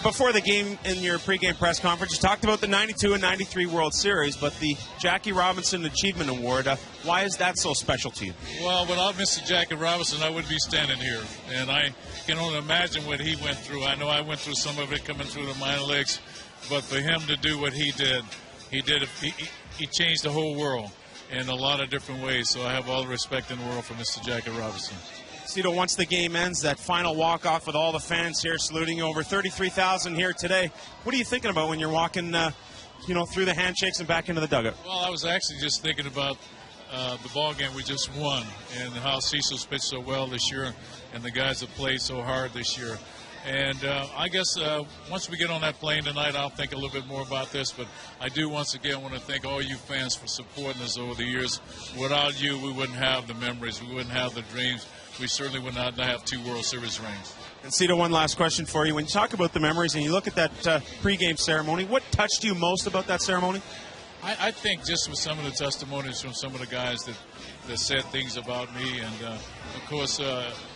Before the game, in your pregame press conference, you talked about the 92 and 93 World Series, but the Jackie Robinson Achievement Award, why is that so special to you? Well, without Mr. Jackie Robinson, I wouldn't be standing here, and I can only imagine what he went through. I know I went through some of it coming through the minor leagues, but for him to do what he did, he changed the whole world in a lot of different ways, so I have all the respect in the world for Mr. Jackie Robinson. Cito, once the game ends, that final walk-off with all the fans here saluting you, over 33,000 here today. What are you thinking about when you're walking, through the handshakes and back into the dugout? Well, I was actually just thinking about the ball game we just won and how Cecil's pitched so well this year and the guys have played so hard this year. And I guess once we get on that plane tonight, I'll think a little bit more about this. But I do once again want to thank all you fans for supporting us over the years. Without you, we wouldn't have the memories. We wouldn't have the dreams. We certainly would not have 2 World Series rings. And Cito, one last question for you. When you talk about the memories and you look at that pregame ceremony, what touched you most about that ceremony? I think just with some of the testimonies from some of the guys that said things about me, and of course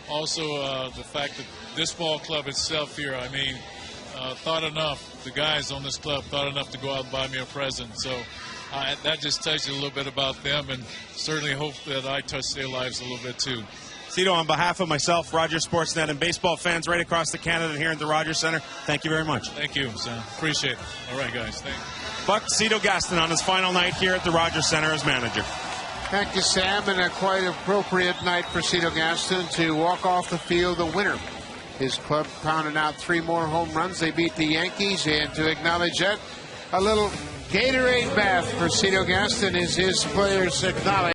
also the fact that this ball club itself here, I mean, thought enough, the guys on this club thought enough to go out and buy me a present. So that just tells you a little bit about them, and certainly hope that I touch their lives a little bit too. Cito, on behalf of myself, Rogers Sportsnet, and baseball fans right across the Canada here at the Rogers Center, thank you very much. Thank you, Sam. Appreciate it. All right, guys. Thank you. Buck Cito Gaston on his final night here at the Rogers Center as manager. Thank you, Sam, and a quite appropriate night for Cito Gaston to walk off the field the winner. His club pounding out 3 more home runs. They beat the Yankees, and to acknowledge that, a little Gatorade bath for Cito Gaston is his players acknowledged.